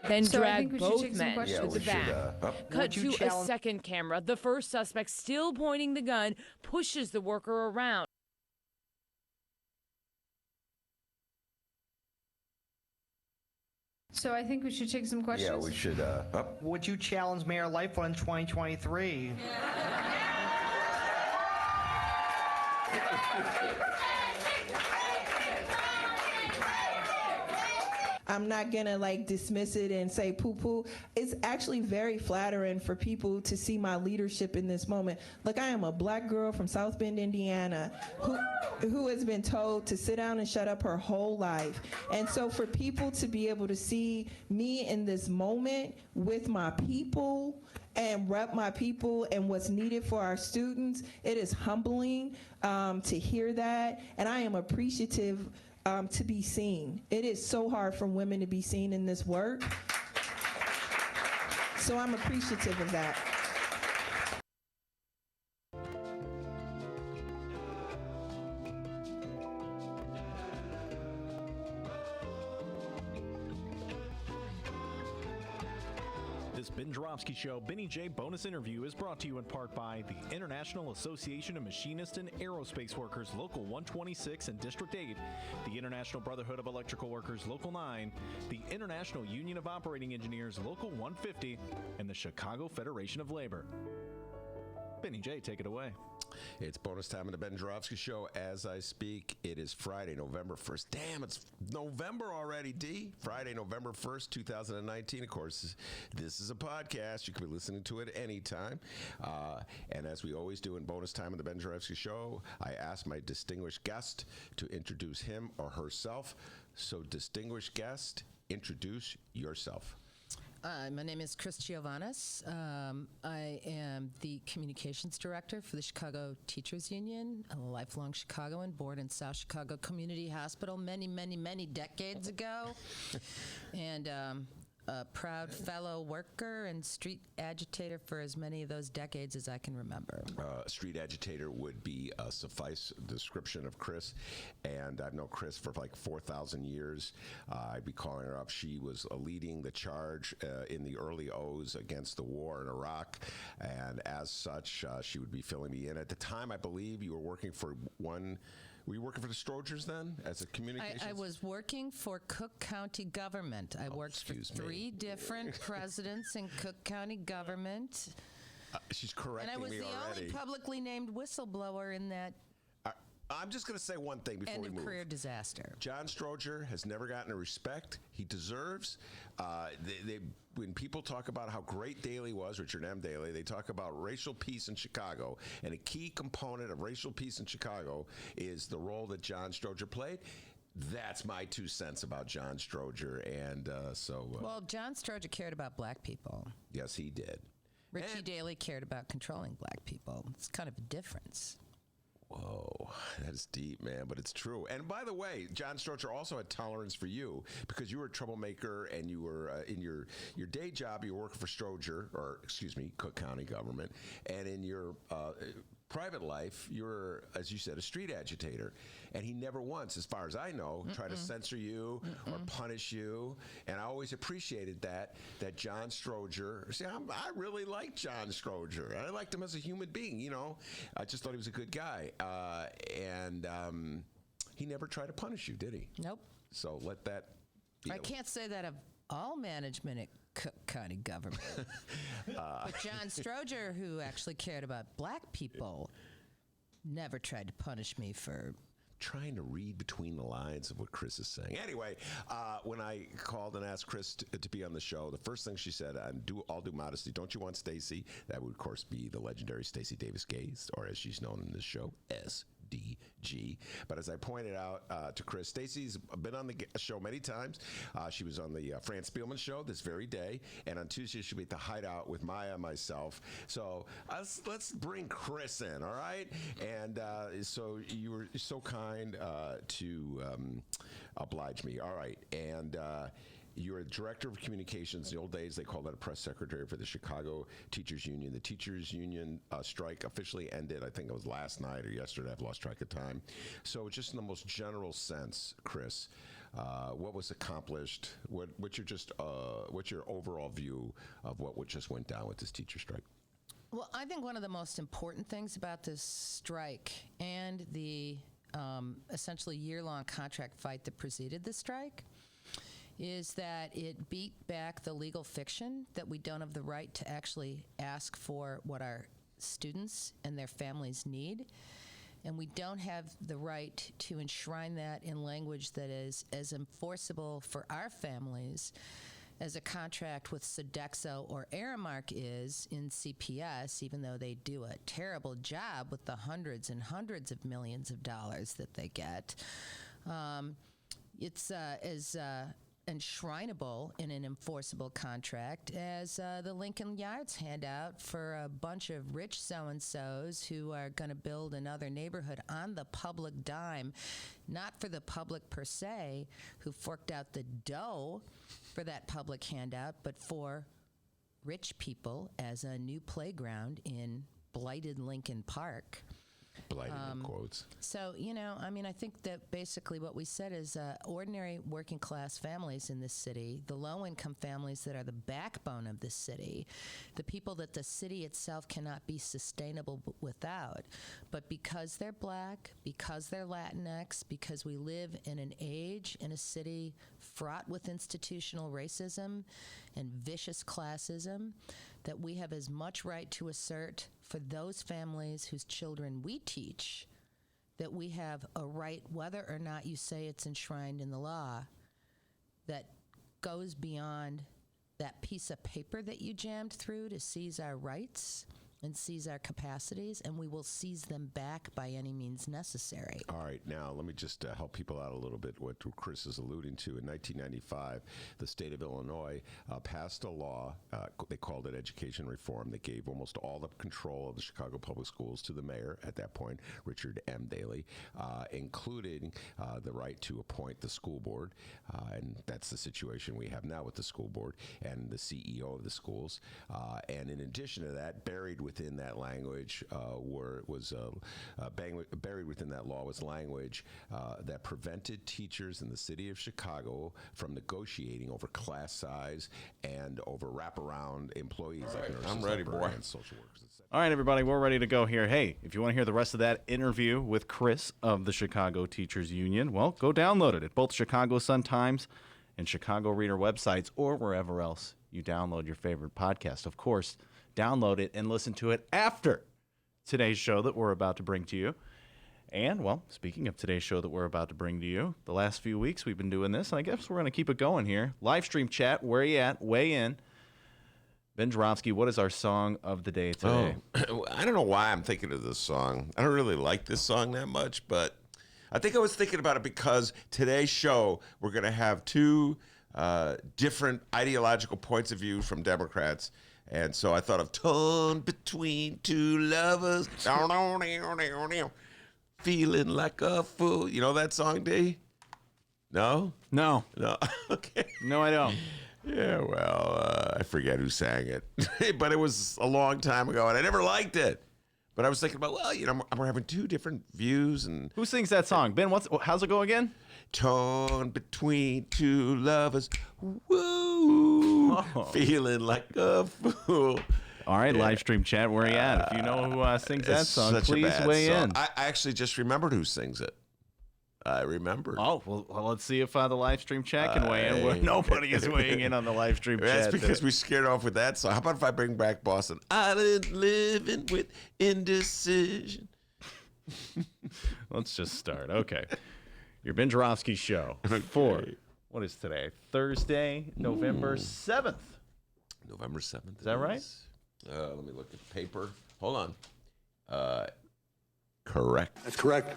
then drag both men to the back. Cut to a challenge- second camera. The first suspect, still pointing the gun, pushes the worker around. So I think we should take some questions. Yeah, we should. Would you challenge Mayor Lightfoot in 2023? I'm not gonna dismiss it and say poo-poo. It's actually very flattering for people to see my leadership in this moment. Look, I am a black girl from South Bend, Indiana, who has been told to sit down and shut up her whole life. And so for people to be able to see me in this moment with my people and rep my people and what's needed for our students, it is humbling to hear that, and I am appreciative to be seen. It is so hard for women to be seen in this work. So I'm appreciative of that. This Ben Joravsky Show Benny J bonus interview is brought to you in part by the International Association of Machinists and Aerospace Workers, Local 126 and District 8, the International Brotherhood of Electrical Workers, Local 9, the International Union of Operating Engineers, Local 150, and the Chicago Federation of Labor. Benny J, take it away. It's bonus time on the Ben Joravsky Show. As I speak, it is Friday, November 1st. Damn, it's November already, D. Friday, November 1st, 2019. Of course, this is a podcast. You can be listening to it anytime. And as we always do in bonus time on the Ben Joravsky Show, I ask my distinguished guest to introduce him or herself. So, distinguished guest, introduce yourself. My name is Chris Giovannis. I am the communications director for the Chicago Teachers Union, a lifelong Chicagoan, born in South Chicago Community Hospital many, many, many decades ago, and a proud fellow worker and street agitator for as many of those decades as I can remember. Street agitator would be a suffice description of Chris, and I've known Chris for like 4,000 years. I'd be calling her up. She was leading the charge in the early O's against the war in Iraq, and as such, she would be filling me in. At the time, I believe you were working for one. Were you working for the Strogers then as a communications? I was working for Cook County government. I worked for three different presidents in Cook County government. She's correcting me already. And I was the only publicly named whistleblower in that I'm just going to say one thing before we move. end of career disaster. John Stroger has never gotten the respect he deserves. When people talk about how great Daley was, Richard M. Daley, they talk about racial peace in Chicago, and a key component of racial peace in Chicago is the role that John Stroger played. That's my 2 cents about John Stroger, and well, John Stroger cared about black people. Yes, he did. Richie Daley cared about controlling black people. It's kind of a difference. Whoa, that is deep, man, but it's true. And by the way, John Stroger also had tolerance for you because you were a troublemaker, and you were in your day job, you were working for Cook County government, and in your private life, you're, as you said, a street agitator. And he never once, as far as I know, tried to censor you or punish you. And I always appreciated that John Stroger, I really liked John Stroger. I liked him as a human being, you know. I just thought he was a good guy. And he never tried to punish you, did he? Nope. So let that be. I can't say that of all management at Cook County government. But John Stroger, who actually cared about black people, never tried to punish me for trying to read between the lines of what Chris is saying. Anyway, when I called and asked Chris to be on the show, the first thing she said, all due modesty, don't you want Stacey? That would, of course, be the legendary Stacey Davis Gaze, or as she's known in this show, SDG. But as I pointed out to Chris, Stacey's been on the show many times. She was on the Fran Spielman show this very day, and on Tuesday she'll be at the Hideout with Maya and myself. So let's bring Chris in, all right? And so you were so kind to oblige me. All right, and you're a director of communications. In the old days, they called that a press secretary for the Chicago Teachers Union. The Teachers Union strike officially ended, I think it was last night or yesterday. I've lost track of time. So just in the most general sense, Chris, what was accomplished? What's your overall view of what just went down with this teacher strike? Well, I think one of the most important things about this strike and the essentially year-long contract fight that preceded the strike is that it beat back the legal fiction that we don't have the right to actually ask for what our students and their families need. And we don't have the right to enshrine that in language that is as enforceable for our families as a contract with Sodexo or Aramark is in CPS, even though they do a terrible job with the hundreds and hundreds of millions of dollars that they get. It's as enshrinable in an enforceable contract as the Lincoln Yards handout for a bunch of rich so-and-sos who are going to build another neighborhood on the public dime, not for the public per se, who forked out the dough for that public handout, but for rich people as a new playground in blighted Lincoln Park. Blighted in quotes. So, I think that basically what we said is ordinary working class families in this city, the low income families that are the backbone of this city, the people that the city itself cannot be sustainable without. But because they're black, because they're Latinx, because we live in an age in a city fraught with institutional racism and vicious classism, that we have as much right to assert for those families whose children we teach that we have a right, whether or not you say it's enshrined in the law, that goes beyond that piece of paper that you jammed through to seize our rights and seize our capacities, and we will seize them back by any means necessary. All right, now let me just help people out a little bit. What Chris is alluding to, in 1995, the state of Illinois passed a law. They called it education reform. That gave almost all the control of the Chicago Public Schools to the mayor at that point, Richard M. Daley, including the right to appoint the school board. And that's the situation we have now with the school board and the CEO of the schools. And in addition to that, buried within that language buried within that law was language that prevented teachers in the city of Chicago from negotiating over class size and over wraparound employees like nurses, I'm ready, boy. librarians, social workers, etc. All right, everybody, we're ready to go here. Hey, if you want to hear the rest of that interview with Chris of the Chicago Teachers Union, well, go download it at both Chicago Sun-Times and Chicago Reader websites or wherever else you download your favorite podcast. Of course, download it and listen to it after today's show that we're about to bring to you. And, well, speaking of today's show that we're about to bring to you, the last few weeks we've been doing this, and I guess we're going to keep it going here. Live stream chat, where you at? Weigh in. Ben Joravsky, what is our song of the day today? Oh, I don't know why I'm thinking of this song. I don't really like this song that much, but I think I was thinking about it because today's show, we're going to have two different ideological points of view from Democrats. And so I thought of torn between two lovers, feeling like a fool. You know that song, D? No? No. No. Okay. No, I don't. Yeah, well, I forget who sang it. But it was a long time ago, and I never liked it. But I was thinking about, well, you know, we're having two different views. And Who sings that song? Ben, how's it go again? torn between two lovers, woo, feeling like a fool. All right, live stream chat, where you at? If you know who sings that It's song, such a please bad weigh song. in. I actually just remembered who sings it. I remembered. Oh, well, let's see if the live stream chat can weigh in. Well, nobody is weighing in on the live stream chat. That's because today. we scared off with that song. How about if I bring back Boston? Island living with indecision. Let's just start. Okay. Your Ben Joravsky show for, what is today? Thursday, November 7th. November 7th. Is that right? Let me look at the paper. Hold on. Correct. That's correct.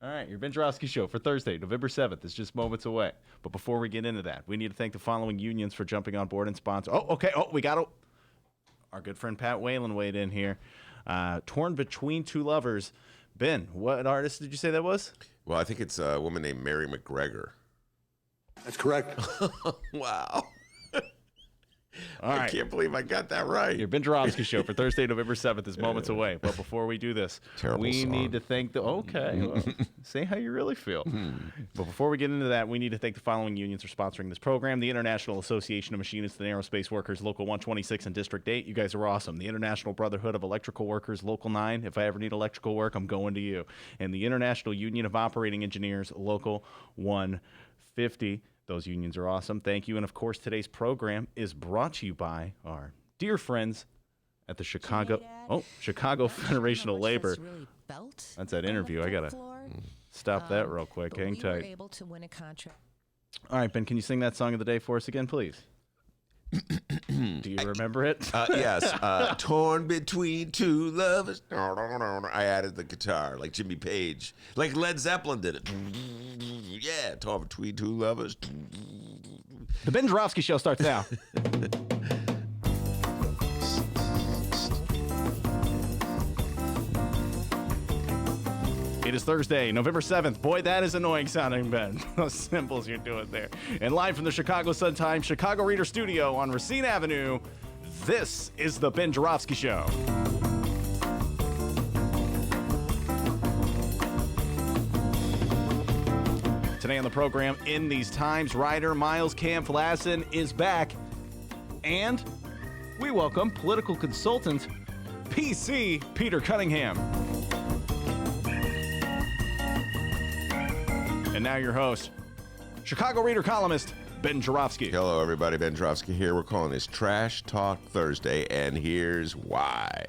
All right, your Ben Joravsky show for Thursday, November 7th is just moments away. But before we get into that, we need to thank the following unions for jumping on board and sponsor. Oh, okay. Oh, we got our good friend Pat Whalen weighed in here. Torn between two lovers. Ben, what artist did you say that was? Well, I think it's a woman named Mary McGregor. That's correct. Wow. All I right. can't believe I got that right. Your Ben Joravsky show for Thursday, November 7th is moments away. But before we do this, Terrible we song. need to thank the... Okay. Well, say how you really feel. But before we get into that, we need to thank the following unions for sponsoring this program. The International Association of Machinists and Aerospace Workers, Local 126 and District 8. You guys are awesome. The International Brotherhood of Electrical Workers, Local 9. If I ever need electrical work, I'm going to you. And the International Union of Operating Engineers, Local 150. Those unions are awesome. Thank you. And, of course, today's program is brought to you by our dear friends at the Chicago Federation of Labor. That's that interview. I got to stop that real quick. Hang We were tight. able to win a contract. All right, Ben, can you sing that song of the day for us again, please? Do you remember it? Yes. Torn between two lovers. I added the guitar like Jimmy Page. Like Led Zeppelin did it. Yeah, torn between two lovers. The Ben Joravsky Show starts now. It is Thursday, November 7th. Boy, that is annoying sounding, Ben. Those symbols you're doing there. And live from the Chicago Sun-Times Chicago Reader Studio on Racine Avenue, this is the Ben Joravsky Show. Today on the program, In These Times, writer Miles Kampf-Lassin is back. And we welcome political consultant PC Peter Cunningham. And now your host, Chicago Reader columnist Ben Joravsky. Hello, everybody. Ben Joravsky here. We're calling this Trash Talk Thursday, and here's why.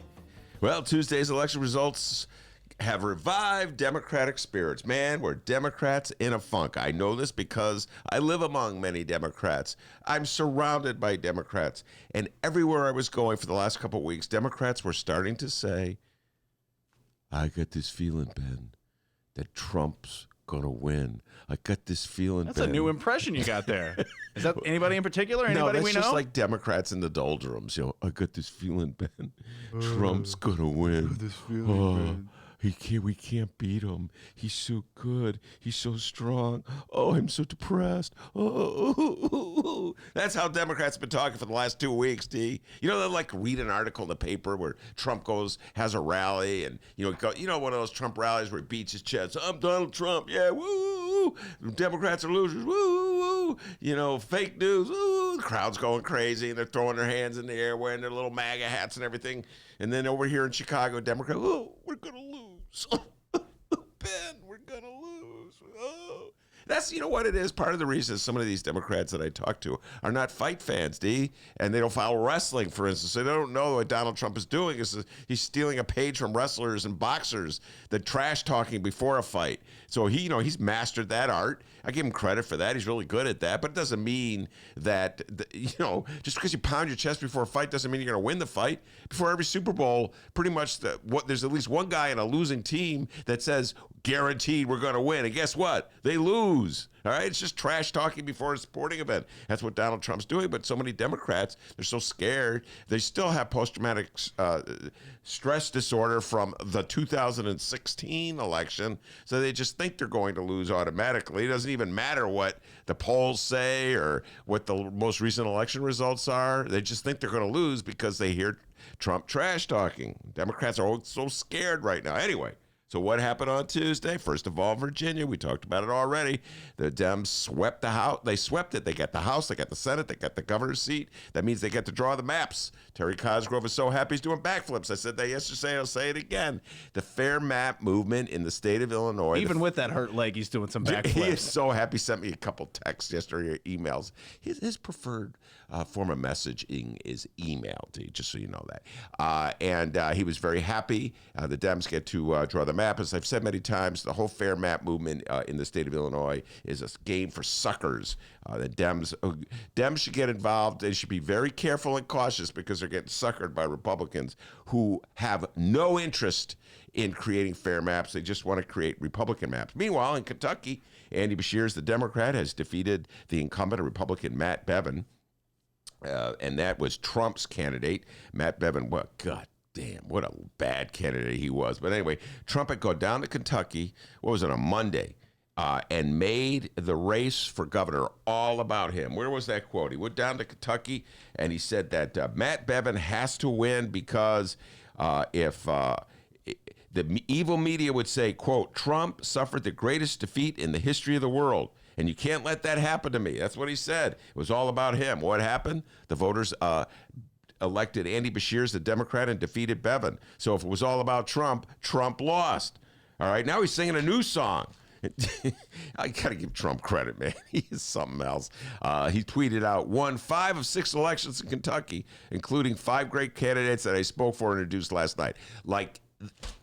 Well, Tuesday's election results have revived Democratic spirits. Man, we're Democrats in a funk. I know this because I live among many Democrats. I'm surrounded by Democrats. And everywhere I was going for the last couple of weeks, Democrats were starting to say, I got this feeling, Ben, that Trump's going to win. I got this feeling, That's Ben. a new impression you got there. Is that anybody in particular? Anybody No, that's we know? just like Democrats in the doldrums. You know, I got this feeling, Ben. Trump's going to win. This feeling, Ben. We can't beat him. He's so good. He's so strong. Oh, I'm so depressed. Oh. That's how Democrats have been talking for the last 2 weeks, D. You know, they like read an article in the paper where Trump has a rally, and one of those Trump rallies where he beats his chest. I'm Donald Trump. Yeah, woo. Democrats are losers. Woo. Fake news. Woo. The crowd's going crazy, and they're throwing their hands in the air, wearing their little MAGA hats and everything. And then over here in Chicago, Democrats, we're going to lose. Ben, we're going to lose. Oh. That's, what it is. Part of the reason some of these Democrats that I talk to are not fight fans, D, and they don't follow wrestling, for instance. They don't know what Donald Trump is doing. He's stealing a page from wrestlers and boxers, the trash talking before a fight. So he's mastered that art. I give him credit for that. He's really good at that. But it doesn't mean that, just because you pound your chest before a fight doesn't mean you're going to win the fight. Before every Super Bowl, pretty much there's at least one guy in a losing team that says, guaranteed we're going to win. And guess what? They lose. All right? It's just trash talking before a sporting event. That's what Donald Trump's doing. But so many Democrats, they're so scared. They still have post-traumatic stress disorder from the 2016 election. So they just think they're going to lose automatically. It doesn't even matter what the polls say or what the most recent election results are. They just think they're going to lose because they hear Trump trash talking. Democrats are so scared right now. Anyway. So what happened on Tuesday? First of all, Virginia, we talked about it already. The Dems swept the House. They swept it. They got the House. They got the Senate. They got the governor's seat. That means they get to draw the maps. Terry Cosgrove is so happy he's doing backflips. I said that yesterday. I'll say it again. The fair map movement in the state of Illinois. Even with that hurt leg, he's doing some backflips. He is so happy. He sent me a couple texts yesterday, or emails. His preferred form of messaging is email, just so you know that. And he was very happy. The Dems get to draw the map. As I've said many times, the whole fair map movement in the state of Illinois is a game for suckers. The Dems should get involved. They should be very careful and cautious because they're getting suckered by Republicans who have no interest in creating fair maps. They just want to create Republican maps. Meanwhile, in Kentucky, Andy Beshears, the Democrat, has defeated the incumbent Republican Matt Bevin. And that was Trump's candidate. Matt Bevin, God damn, what a bad candidate he was. But anyway, Trump had gone down to Kentucky, on a Monday, and made the race for governor all about him. Where was that quote? He went down to Kentucky, and he said that Matt Bevin has to win because if the evil media would say, quote, Trump suffered the greatest defeat in the history of the world. And you can't let that happen to me. That's what he said. It was all about him. What happened? The voters elected Andy Beshears, the Democrat, and defeated Bevin. So if it was all about Trump, Trump lost. All right, now he's singing a new song. I got to give Trump credit, man. He is something else. He tweeted out, won 5 of 6 elections in Kentucky, including 5 great candidates that I spoke for and introduced last night. Like,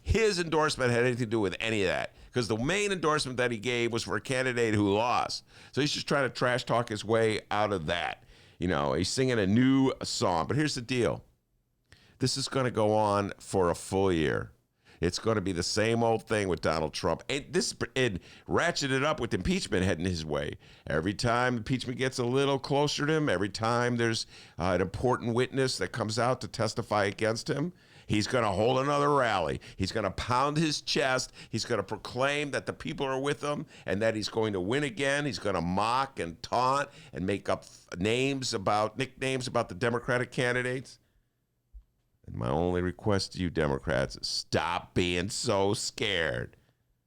his endorsement had anything to do with any of that. Because the main endorsement that he gave was for a candidate who lost. So he's just trying to trash talk his way out of that. He's singing a new song. But here's the deal. This is going to go on for a full year. It's going to be the same old thing with Donald Trump. And ratcheted up with impeachment heading his way. Every time impeachment gets a little closer to him, every time there's an important witness that comes out to testify against him, he's going to hold another rally. He's going to pound his chest. He's going to proclaim that the people are with him and that he's going to win again. He's going to mock and taunt and make up nicknames about the Democratic candidates. And my only request to you Democrats is stop being so scared.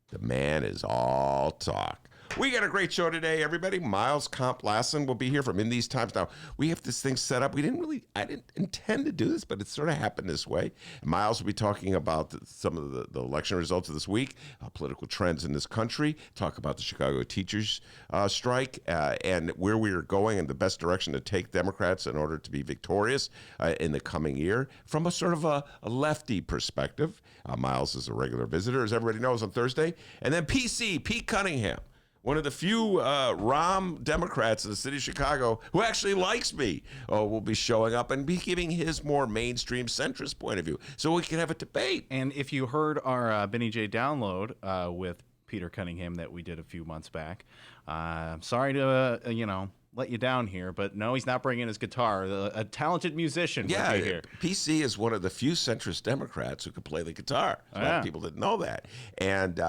The man is all talk. We got a great show today, everybody. Miles Kampf-Lassin will be here from In These Times. Now, we have this thing set up. I didn't intend to do this, but it sort of happened this way. Miles will be talking about some of the election results of this week, political trends in this country, talk about the Chicago teachers strike, and where we are going and the best direction to take Democrats in order to be victorious in the coming year from a sort of a lefty perspective. Miles is a regular visitor, as everybody knows, on Thursday. And then Pete Cunningham, one of the few ROM Democrats in the city of Chicago who actually likes me, will be showing up and be giving his more mainstream centrist point of view so we can have a debate. And if you heard our Benny J download with Peter Cunningham that we did a few months back, I'm sorry to, let you down here, but no, he's not bringing his guitar. A talented musician would be here. PC is one of the few centrist Democrats who can play the guitar. A lot of people didn't know that. And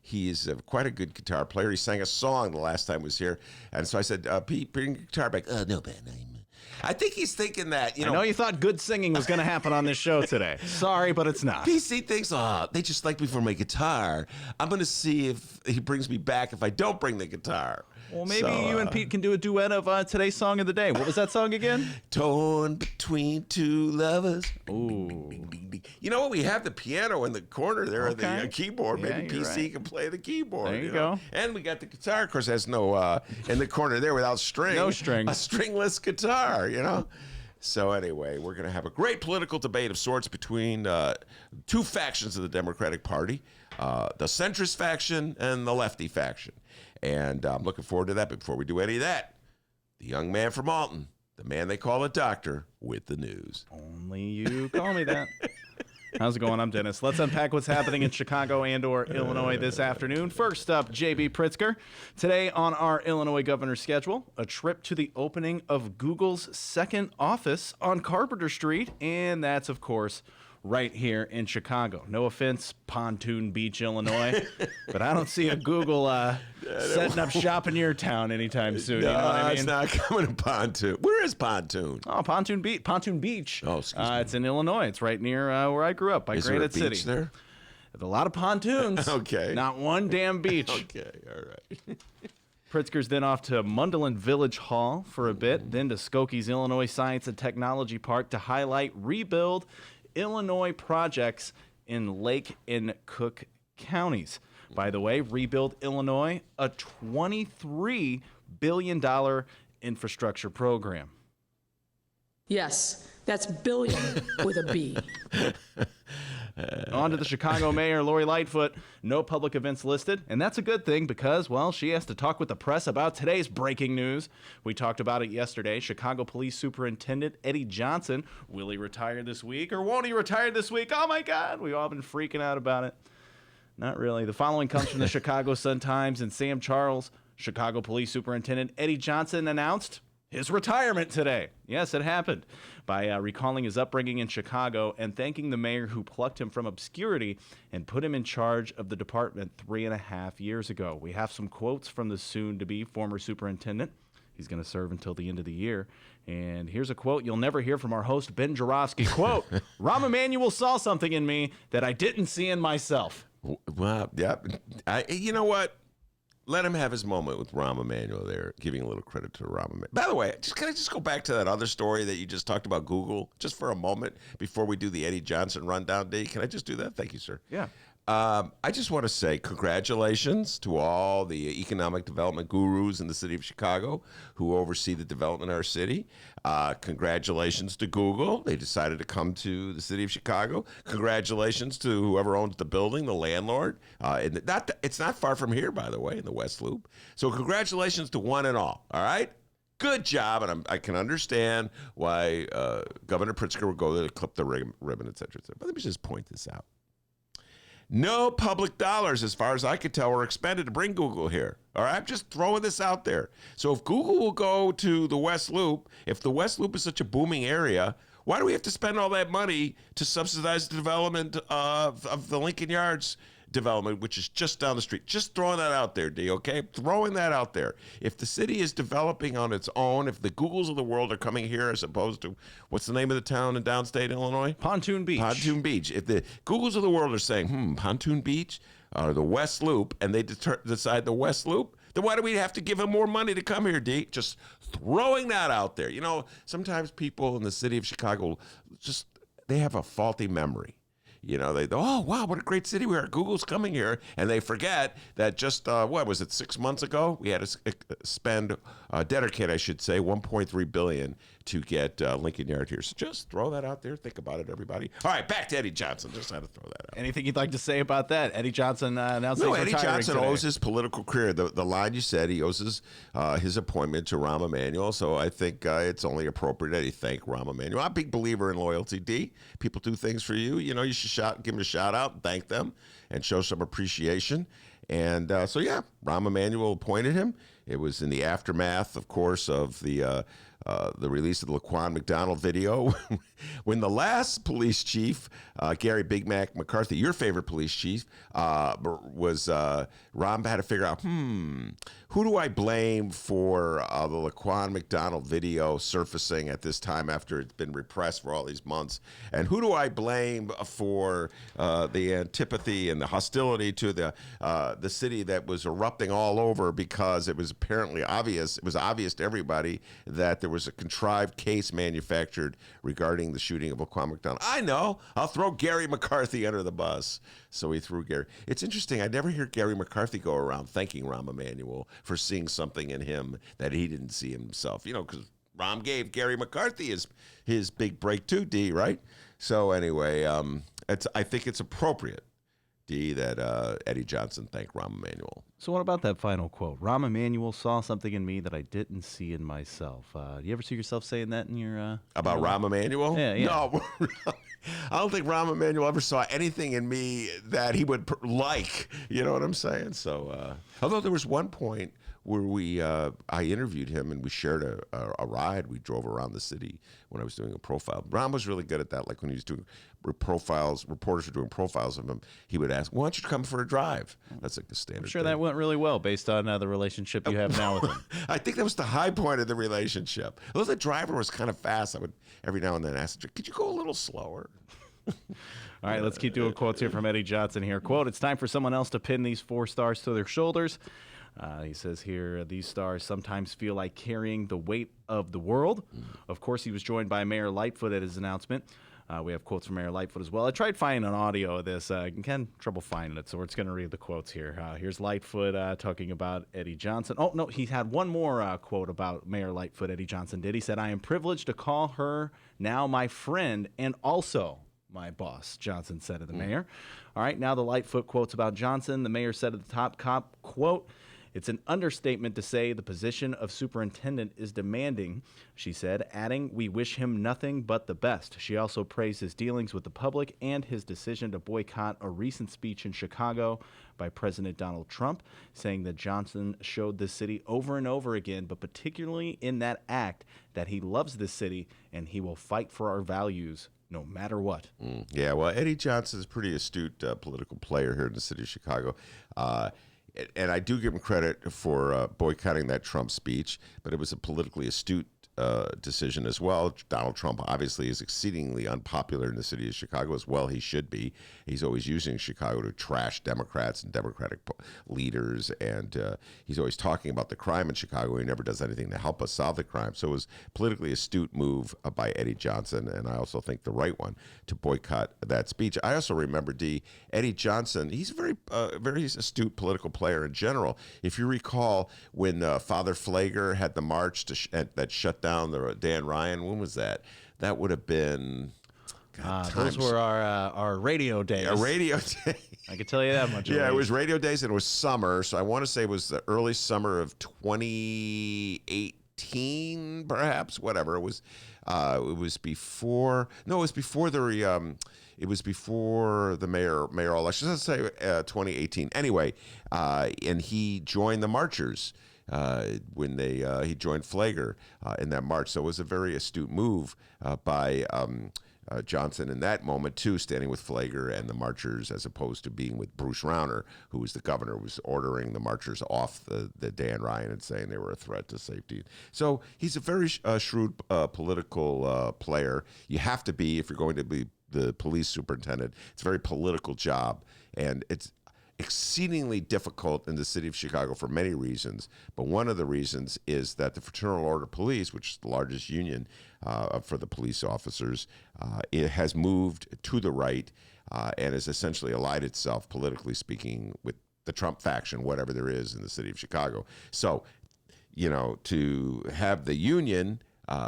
he's quite a good guitar player. He sang a song the last time he was here. And so I said, Pete, bring your guitar back. No, man, I think he's thinking that, I know you thought good singing was going to happen on this show today. Sorry, but it's not. PC thinks, they just like me for my guitar. I'm going to see if he brings me back if I don't bring the guitar. Well, maybe you and Pete can do a duet of today's song of the day. What was that song again? Torn between two lovers. Ooh. You know what? We have the piano in the corner there, Okay. the keyboard. Yeah, Maybe you're PC right. can play the keyboard. There you go. And we got the guitar, of course, has no, in the corner there without strings. No strings. A stringless guitar, So anyway, we're going to have a great political debate of sorts between two factions of the Democratic Party, the centrist faction and the lefty faction. And I'm looking forward to that. But before we do any of that, the young man from Alton, the man they call a doctor, with the news. Only you call me that. How's it going? I'm Dennis. Let's unpack what's happening in Chicago and/or Illinois this afternoon. First up, J.B. Pritzker. Today on our Illinois governor's schedule, a trip to the opening of Google's second office on Carpenter Street, and that's, of course, right here in Chicago. No offense, Pontoon Beach, Illinois, but I don't see a Google setting up shop in your town anytime soon. No, you know what I mean? it's not coming to Pontoon. Where is Pontoon? Oh, Pontoon Beach. Oh, excuse me. It's in Illinois. It's right near where I grew up, by Is there a Granite City. beach there? There's a lot of pontoons. Okay. Not one damn beach. Okay, all right. Pritzker's then off to Mundelein Village Hall for a bit, then to Skokie's Illinois Science and Technology Park to highlight Rebuild Illinois projects in Lake and Cook counties. By the way, Rebuild Illinois, a $23 billion infrastructure program. Yes, that's billion with a B. On to the Chicago mayor, Lori Lightfoot. No public events listed, and that's a good thing because, well, she has to talk with the press about today's breaking news. We talked about it yesterday. Chicago Police Superintendent Eddie Johnson. Will he retire this week or won't he retire this week? Oh, my God. We've all been freaking out about it. Not really. The following comes from the Chicago Sun-Times and Sam Charles. Chicago Police Superintendent Eddie Johnson announced his retirement today. Yes, it happened. By recalling his upbringing in Chicago and thanking the mayor who plucked him from obscurity and put him in charge of the department 3.5 years ago. We have some quotes from the soon-to-be former superintendent. He's going to serve until the end of the year. And here's a quote you'll never hear from our host, Ben Joravsky. Quote, Rahm Emanuel saw something in me that I didn't see in myself. Well, yeah. You know what? Let him have his moment with Rahm Emanuel there, giving a little credit to Rahm Emanuel. By the way, can I just go back to that other story that you just talked about, Google, just for a moment before we do the Eddie Johnson rundown, D? Can I just do that? Thank you, sir. Yeah. I just want to say congratulations to all the economic development gurus in the city of Chicago who oversee the development of our city. Congratulations to Google. They decided to come to the city of Chicago. Congratulations to whoever owns the building, the landlord. It's not far from here, by the way, in the West Loop. So congratulations to one and all right? Good job, and I can understand why Governor Pritzker would go there to clip the ribbon, et cetera, et cetera. But let me just point this out. No public dollars, as far as I could tell, were expended to bring Google here. All right, I'm just throwing this out there. So if Google will go to the West Loop, if the West Loop is such a booming area, why do we have to spend all that money to subsidize the development of the Lincoln Yards development, which is just down the street? Just throwing that out there, D, okay? Throwing that out there. If the city is developing on its own, if the Googles of the world are coming here as opposed to, what's the name of the town in downstate Illinois? Pontoon Beach. Pontoon Beach. If the Googles of the world are saying, Pontoon Beach, or the West Loop, and they decide the West Loop, then why do we have to give him more money to come here, D? Just throwing that out there. You know, sometimes people in the city of Chicago they have a faulty memory. You know, they go, oh, wow, what a great city we are. Google's coming here. And they forget that just, 6 months ago? We had to spend, dedicate, I should say, $1.3 billion to get Lincoln Yard here. So just throw that out there. Think about it, everybody. All right, back to Eddie Johnson. Just had to throw that out. Anything you'd like to say about that? Eddie Johnson announcing Eddie Johnson today. owes his political career. The line you said, he owes his appointment to Rahm Emanuel. So I think it's only appropriate that he thank Rahm Emanuel. I'm a big believer in loyalty, D. People do things for you. You know, you should give them a shout out and thank them and show some appreciation. And Rahm Emanuel appointed him. It was in the aftermath, of course, of the release of the Laquan McDonald video when the last police chief, Gary Big Mac McCarthy, your favorite police chief, Rahm had to figure out, who do I blame for the Laquan McDonald video surfacing at this time after it's been repressed for all these months? And who do I blame for the antipathy and the hostility to the city that was erupting all over because it was apparently obvious, it was obvious to everybody that there was a contrived case manufactured regarding the shooting of Laquan McDonald? I know. I'll throw Gary McCarthy under the bus. So he threw Gary. It's interesting. I never hear Gary McCarthy go around thanking Rahm Emanuel for seeing something in him that he didn't see himself. You know, because Rahm gave Gary McCarthy his big break too, D, right? So anyway, I think it's appropriate, D, that Eddie Johnson thank Rahm Emanuel. So what about that final quote? Rahm Emanuel saw something in me that I didn't see in myself. Do you ever see yourself saying that in your... About Rahm Emanuel? Yeah. No. I don't think Rahm Emanuel ever saw anything in me that he would like. You know what I'm saying? So, although there was one point where I interviewed him and we shared a ride. We drove around the city when I was doing a profile. Rahm was really good at that. Like when he was doing profiles, reporters were doing profiles of him, he would ask, why don't you come for a drive? That's like the standard I'm sure thing. that went really well based on the relationship you have now with him. I think that was the high point of the relationship. Although the driver was kind of fast, I would every now and then ask, could you go a little slower? All right, let's keep doing quotes here from Eddie Johnson here. Quote, it's time for someone else to pin these 4 stars to their shoulders. He says here, these stars sometimes feel like carrying the weight of the world. Of course, he was joined by Mayor Lightfoot at his announcement. We have quotes from Mayor Lightfoot as well. I tried finding an audio of this. I had trouble finding it, so we're just going to read the quotes here. Here's Lightfoot talking about Eddie Johnson. Oh, no, he had one more quote about Mayor Lightfoot, Eddie Johnson did. He said, I am privileged to call her now my friend and also my boss, Johnson said to the mayor. All right, now the Lightfoot quotes about Johnson. The mayor said at the top, quote, it's an understatement to say the position of superintendent is demanding, she said, adding, we wish him nothing but the best. She also praised his dealings with the public and his decision to boycott a recent speech in Chicago by President Donald Trump, saying that Johnson showed the city over and over again, but particularly in that act, that he loves this city and he will fight for our values no matter what. Yeah, well, Eddie Johnson is a pretty astute political player here in the city of Chicago. And I do give him credit for boycotting that Trump speech, but it was a politically astute decision as well. Donald Trump obviously is exceedingly unpopular in the city of Chicago, as well he should be. He's always using Chicago to trash Democrats and Democratic leaders, and he's always talking about the crime in Chicago. He never does anything to help us solve the crime. So it was a politically astute move by Eddie Johnson, and I also think the right one to boycott that speech. I also remember, Eddie Johnson, he's a very astute political player in general. If you recall when Father Pfleger had the march that shut down the Dan Ryan, when was that? That would have been... those were our radio days. A radio day. I can tell you that much. Yeah, it was radio days and it was summer. So I want to say it was the early summer of 2018, perhaps. Whatever it was. It was before. No, it was before the. It was before the mayoral election. Let's say 2018. Anyway, and he joined the marchers. When he joined Pfleger in that march. So it was a very astute move by Johnson in that moment, too, standing with Pfleger and the marchers as opposed to being with Bruce Rauner, who was the governor, who was ordering the marchers off the Dan Ryan and saying they were a threat to safety. So he's a very shrewd political player. You have to be if you're going to be the police superintendent. It's a very political job, and exceedingly difficult in the city of Chicago for many reasons, but one of the reasons is that the Fraternal Order Police, which is the largest union for the police officers, it has moved to the right and has essentially allied itself, politically speaking, with the Trump faction, whatever there is in the city of Chicago. So, to have the union,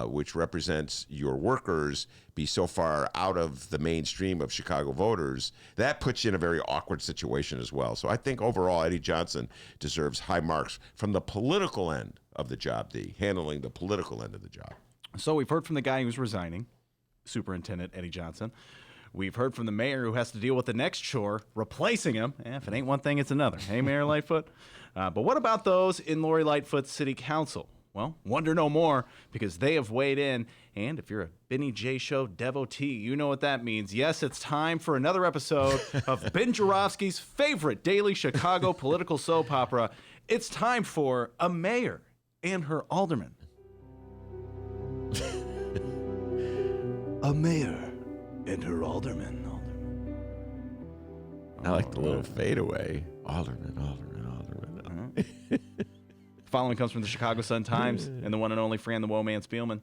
which represents your workers, be so far out of the mainstream of Chicago voters, that puts you in a very awkward situation as well. So I think overall, Eddie Johnson deserves high marks from the political end of the job, handling the political end of the job. So we've heard from the guy who's resigning, Superintendent Eddie Johnson. We've heard from the mayor who has to deal with the next chore, replacing him. If it ain't one thing, it's another. Hey, Mayor Lightfoot. But what about those in Lori Lightfoot's city council? Well, wonder no more, because they have weighed in. And if you're a Benny J. Show devotee, you know what that means. Yes, it's time for another episode of Ben Joravsky's favorite daily Chicago political soap opera. It's time for a mayor and her alderman. A mayor and her alderman. I like the little fadeaway. Alderman. Following comes from the Chicago Sun-Times and the one and only Fran the Woman Spielman.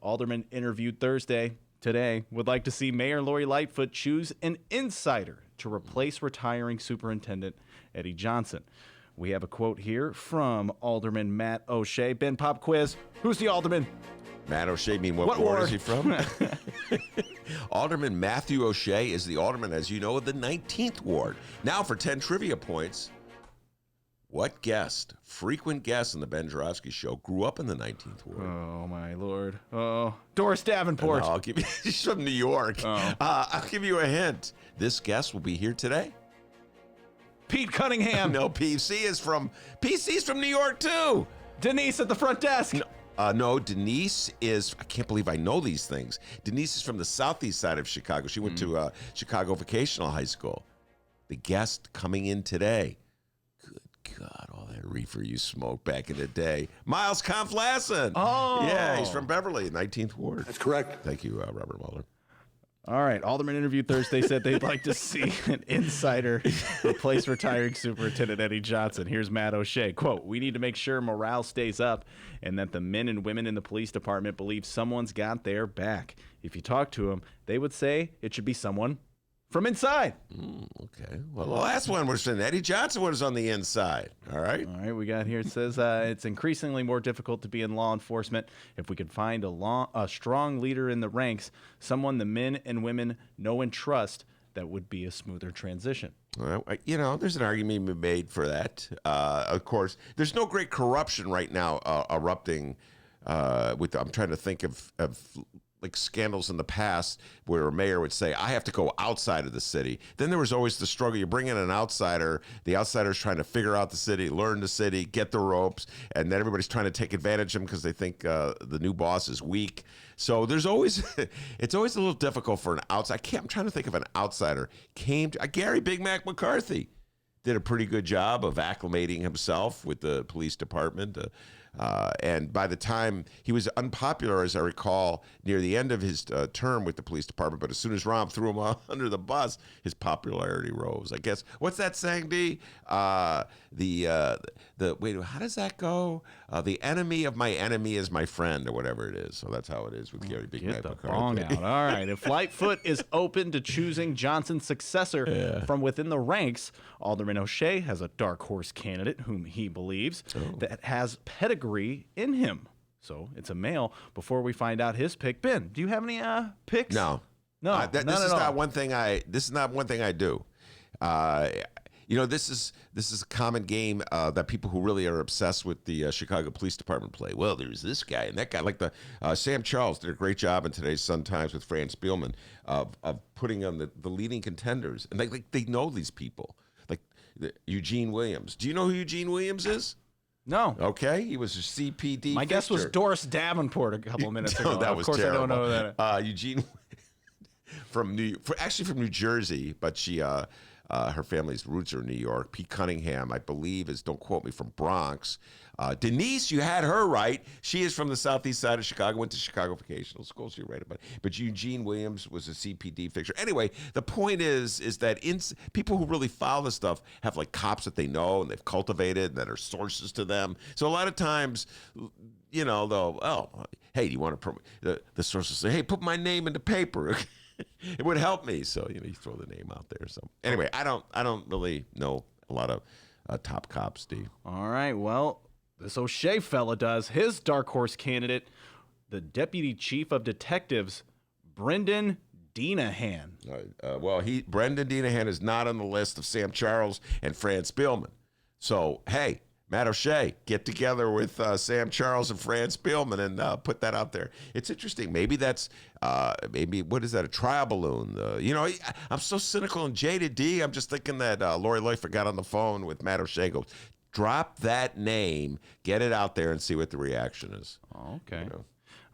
Alderman interviewed today, would like to see Mayor Lori Lightfoot choose an insider to replace retiring Superintendent Eddie Johnson. We have a quote here from Alderman Matt O'Shea. Ben, pop quiz. Who's the alderman? Matt O'Shea, what ward is he from? Alderman Matthew O'Shea is the alderman, as you know, of the 19th ward. Now for 10 trivia points. What frequent guest on the Ben Joravsky Show, grew up in the 19th ward? Oh, my Lord. Oh, Doris Davenport. No, I'll give you, she's from New York. Oh. I'll give you a hint. This guest will be here today. Pete Cunningham. No, PC's from New York, too. Denise at the front desk. No, Denise is, I can't believe I know these things. Denise is from the southeast side of Chicago. She went to Chicago Vocational High School. The guest coming in today. God, all that reefer you smoked back in the day. Miles Kampf-Lassin. Oh. Yeah, he's from Beverly, 19th Ward. That's correct. Thank you, Robert Mueller. All right. Alderman interviewed Thursday said they'd like to see an insider replace retiring Superintendent Eddie Johnson. Here's Matt O'Shea. Quote, "We need to make sure morale stays up and that the men and women in the police department believe someone's got their back. If you talk to them, they would say it should be someone from inside." Okay. Well, the last one was from Eddie Johnson was on the inside. All right. All right, we got here. It says it's increasingly more difficult to be in law enforcement. If we could find a strong leader in the ranks, someone the men and women know and trust, that would be a smoother transition. Well, there's an argument to be made for that. Of course, there's no great corruption right now erupting. I'm trying to think of like scandals in the past where a mayor would say, I have to go outside of the city. Then there was always the struggle. You bring in an outsider, the outsider's trying to figure out the city, learn the city, get the ropes, and then everybody's trying to take advantage of him because they think the new boss is weak. So there's always, it's always a little difficult for an outsider. I'm trying to think of an outsider. Gary Big Mac McCarthy did a pretty good job of acclimating himself with the police department. And by the time he was unpopular, as I recall, near the end of his term with the police department, but as soon as Rahm threw him under the bus, his popularity rose. I guess, what's that saying, D? Wait, how does that go? The enemy of my enemy is my friend, or whatever it is. So that's how it is with Gary Big Mac McCarthy. Wrong out. All right. If Lightfoot is open to choosing Johnson's successor from within the ranks, Alderman O'Shea has a dark horse candidate whom he believes that has pedigree in him. So it's a male. Before we find out his pick, Ben, do you have any picks? No. This is not one thing I do. This is a common game that people who really are obsessed with the Chicago Police Department play. Well, there's this guy and that guy. Like Sam Charles did a great job in today's Sun-Times with Fran Spielman of putting on the leading contenders, and they know these people. Like Eugene Williams. Do you know who Eugene Williams is? No. Okay, he was a CPD. My guess was Doris Davenport a couple of minutes ago. That was terrible. I don't know that. Eugene from New Jersey, but she Her family's roots are in New York. Pete Cunningham, I believe, is, don't quote me, from Bronx. Denise, you had her right. She is from the southeast side of Chicago, went to Chicago Vocational School, so you're right about it. But Eugene Williams was a CPD fixture. Anyway, the point is that people who really follow this stuff have like cops that they know and they've cultivated and that are sources to them. So a lot of times, you know, they'll, hey, do you want to, the source will say, hey, put my name in the paper. It would help me. So, you know, you throw the name out there. So anyway, I don't really know a lot of top cops, Steve. All right, well, this O'Shea fella does. His dark horse candidate, the Deputy Chief of Detectives, Brendan Deanahan. Brendan Deanahan is not on the list of Sam Charles and Fran Spielman. So, hey, Matt O'Shea, get together with Sam Charles and Fran Spielman and put that out there. It's interesting. Maybe that's, what is that, a trial balloon? You know, I'm so cynical and jaded, D. I'm just thinking that Lori Loeffler got on the phone with Matt O'Shea and goes, drop that name, get it out there and see what the reaction is. Oh, okay. You know?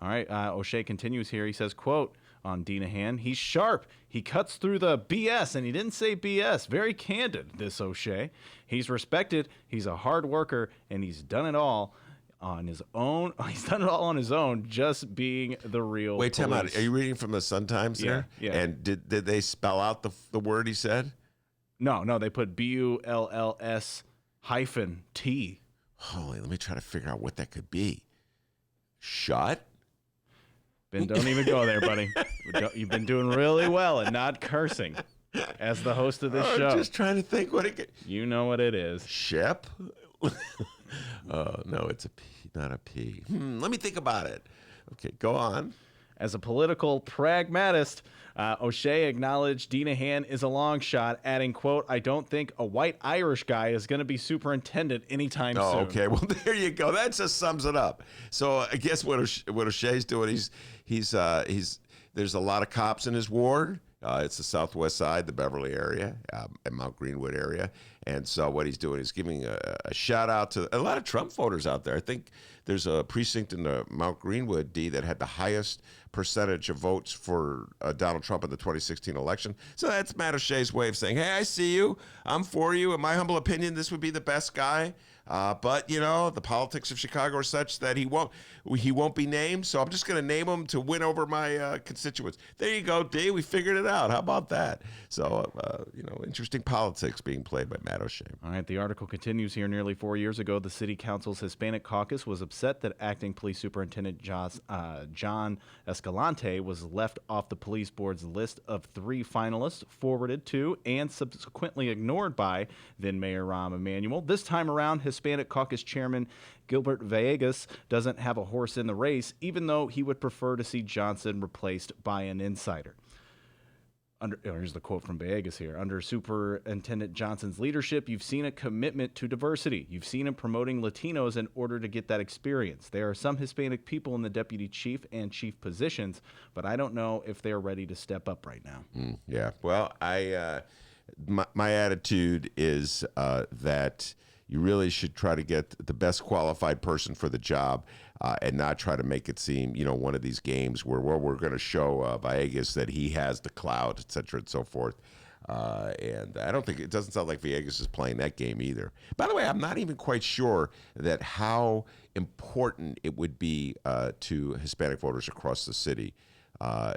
All right, O'Shea continues here. He says, quote, on Deanahan, he's sharp. He cuts through the BS, and he didn't say BS. Very candid, this O'Shea. He's respected. He's a hard worker, and he's done it all on his own. He's done it all on his own, just being the real Wait, police. time out. Are you reading from the Sun-Times there? Yeah. And did they spell out the word he said? No, they put BULLS-T. Holy, let me try to figure out what that could be. Shut? Ben, don't even go there, buddy. You've been doing really well at not cursing as the host of this show. I'm just trying to think what it could... You know what it is. Shep? No, it's a P, not a P. Let me think about it. Okay, go on. As a political pragmatist, O'Shea acknowledged Deanahan is a long shot, adding, quote, I don't think a white Irish guy is going to be superintendent anytime soon. Okay. Well, there you go. That just sums it up. So I guess what O'Shea's doing, he's there's a lot of cops in his ward. It's the southwest side, the Beverly area, and Mount Greenwood area. And so what he's doing is giving a shout out to a lot of Trump voters out there. I think there's a precinct in the Mount Greenwood, D, that had the highest percentage of votes for Donald Trump in the 2016 election. So that's Matt O'Shea's way of saying, hey, I see you. I'm for you. In my humble opinion, this would be the best guy. But, you know, the politics of Chicago are such that he won't be named. So I'm just going to name him to win over my constituents. There you go, D. We figured it out. How about that? So, you know, interesting politics being played by Matt O'Shea. All right. The article continues here. Nearly 4 years ago, the city council's Hispanic caucus was upset that acting police superintendent John Escalante was left off the police board's list of 3 finalists, forwarded to and subsequently ignored by then Mayor Rahm Emanuel. This time around, Hispanic Caucus Chairman Gilbert Villegas doesn't have a horse in the race, even though he would prefer to see Johnson replaced by an insider. Here's the quote from Villegas here. Under Superintendent Johnson's leadership, you've seen a commitment to diversity. You've seen him promoting Latinos in order to get that experience. There are some Hispanic people in the deputy chief and chief positions, but I don't know if they're ready to step up right now. Yeah. Well, my attitude is that you really should try to get the best qualified person for the job and not try to make it seem, you know, one of these games where we're going to show Villegas that he has the clout, et cetera, and so forth. And I don't think, it doesn't sound like Villegas is playing that game either. By the way, I'm not even quite sure that how important it would be to Hispanic voters across the city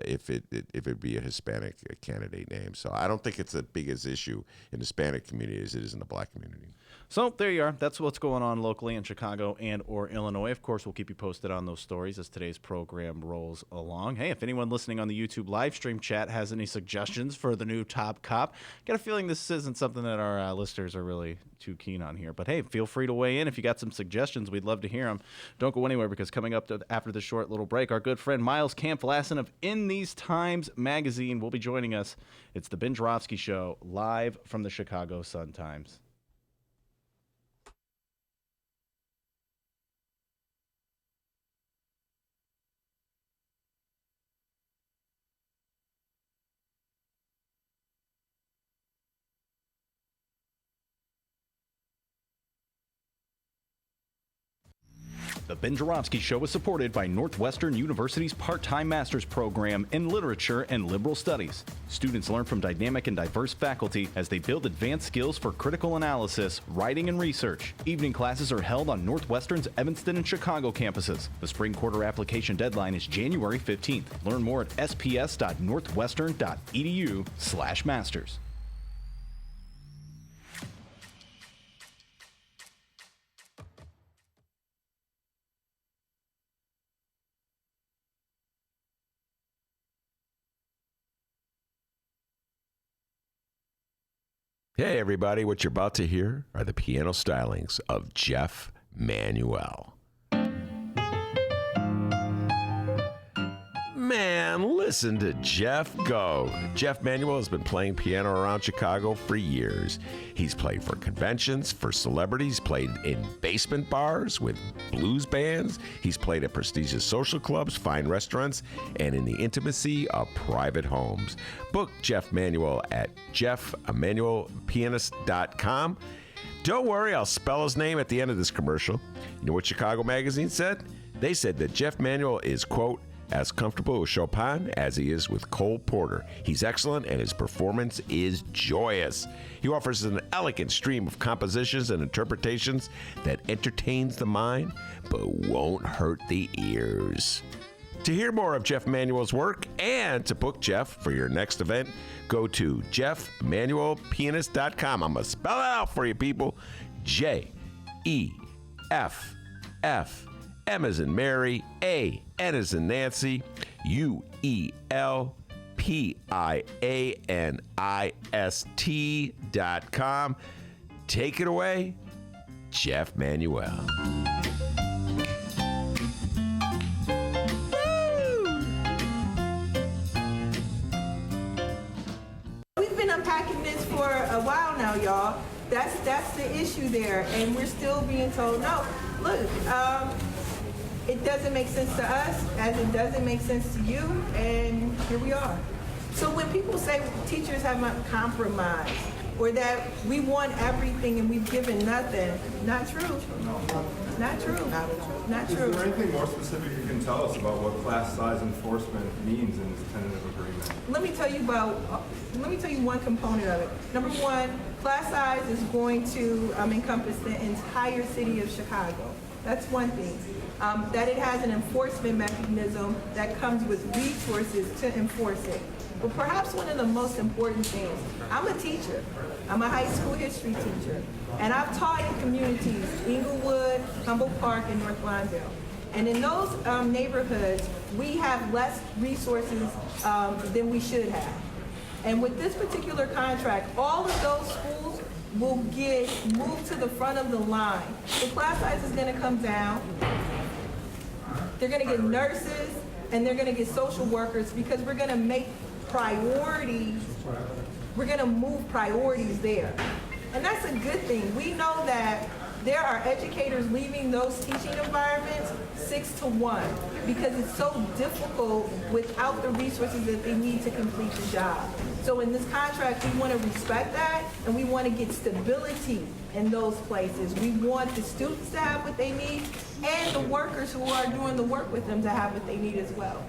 if it be a Hispanic candidate name. So I don't think it's as big as issue in the Hispanic community as it is in the black community. So there you are. That's what's going on locally in Chicago and or Illinois. Of course, we'll keep you posted on those stories as today's program rolls along. Hey, if anyone listening on the YouTube live stream chat has any suggestions for the new top cop, got a feeling this isn't something that our listeners are really too keen on here. But hey, feel free to weigh in if you got some suggestions. We'd love to hear them. Don't go anywhere, because coming up after this short little break, our good friend Miles Kampf-Lassin of In These Times magazine will be joining us. It's the Ben Joravsky Show, live from the Chicago Sun-Times. The Ben Joravsky Show is supported by Northwestern University's part-time master's program in literature and liberal studies. Students learn from dynamic and diverse faculty as they build advanced skills for critical analysis, writing, and research. Evening classes are held on Northwestern's Evanston and Chicago campuses. The spring quarter application deadline is January 15th. Learn more at sps.northwestern.edu/masters. Hey, everybody, what you're about to hear are the piano stylings of Jeff Manuel. Man, listen to Jeff go. Jeff Manuel has been playing piano around Chicago for years. He's played for conventions, for celebrities, played in basement bars with blues bands. He's played at prestigious social clubs, fine restaurants, and in the intimacy of private homes. Book Jeff Manuel at jeffmanuelpianist.com. Don't worry, I'll spell his name at the end of this commercial. You know what Chicago Magazine said? They said that Jeff Manuel is, quote, as comfortable with Chopin as he is with Cole Porter. He's excellent and his performance is joyous. He offers an elegant stream of compositions and interpretations that entertains the mind but won't hurt the ears. To hear more of Jeff Manuel's work and to book Jeff for your next event, go to jeffmanuelpianist.com. I'm going to spell it out for you, people. J-E-F-F. M as in Mary, A, N as in Nancy, UELPIANIST.com. Take it away, Jeff Manuel. We've been unpacking this for a while now, y'all. That's the issue there, and we're still being told, no, look, it doesn't make sense to us as it doesn't make sense to you, and here we are. So when people say teachers have not compromised or that we want everything and we've given nothing, not true. Not true. Not true. Is there anything more specific you can tell us about what class size enforcement means in this tentative agreement? Let me tell you one component of it. Number one, class size is going to encompass the entire city of Chicago. That's one thing. That it has an enforcement mechanism that comes with resources to enforce it. But perhaps one of the most important things, I'm a teacher. I'm a high school history teacher. And I've taught in communities, Inglewood, Humboldt Park, and North Lawndale. And in those neighborhoods, we have less resources than we should have. And with this particular contract, all of those schools will get moved to the front of the line. The class size is going to come down. They're going to get nurses, and they're going to get social workers because we're going to make priorities. We're going to move priorities there. And that's a good thing. We know that there are educators leaving those teaching environments 6-1 because it's so difficult without the resources that they need to complete the job. So in this contract, we want to respect that, and we want to get stability in those places. We want the students to have what they need and the workers who are doing the work with them to have what they need as well.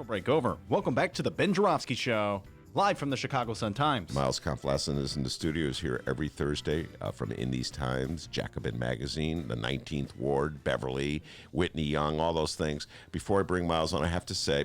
Break over. Welcome back to the Ben Joravsky Show, live from the Chicago Sun-Times. Miles Kampf-Lassin is in the studios here every Thursday from In These Times, Jacobin Magazine, the 19th Ward, Beverly, Whitney Young, all those things. Before I bring Miles on, I have to say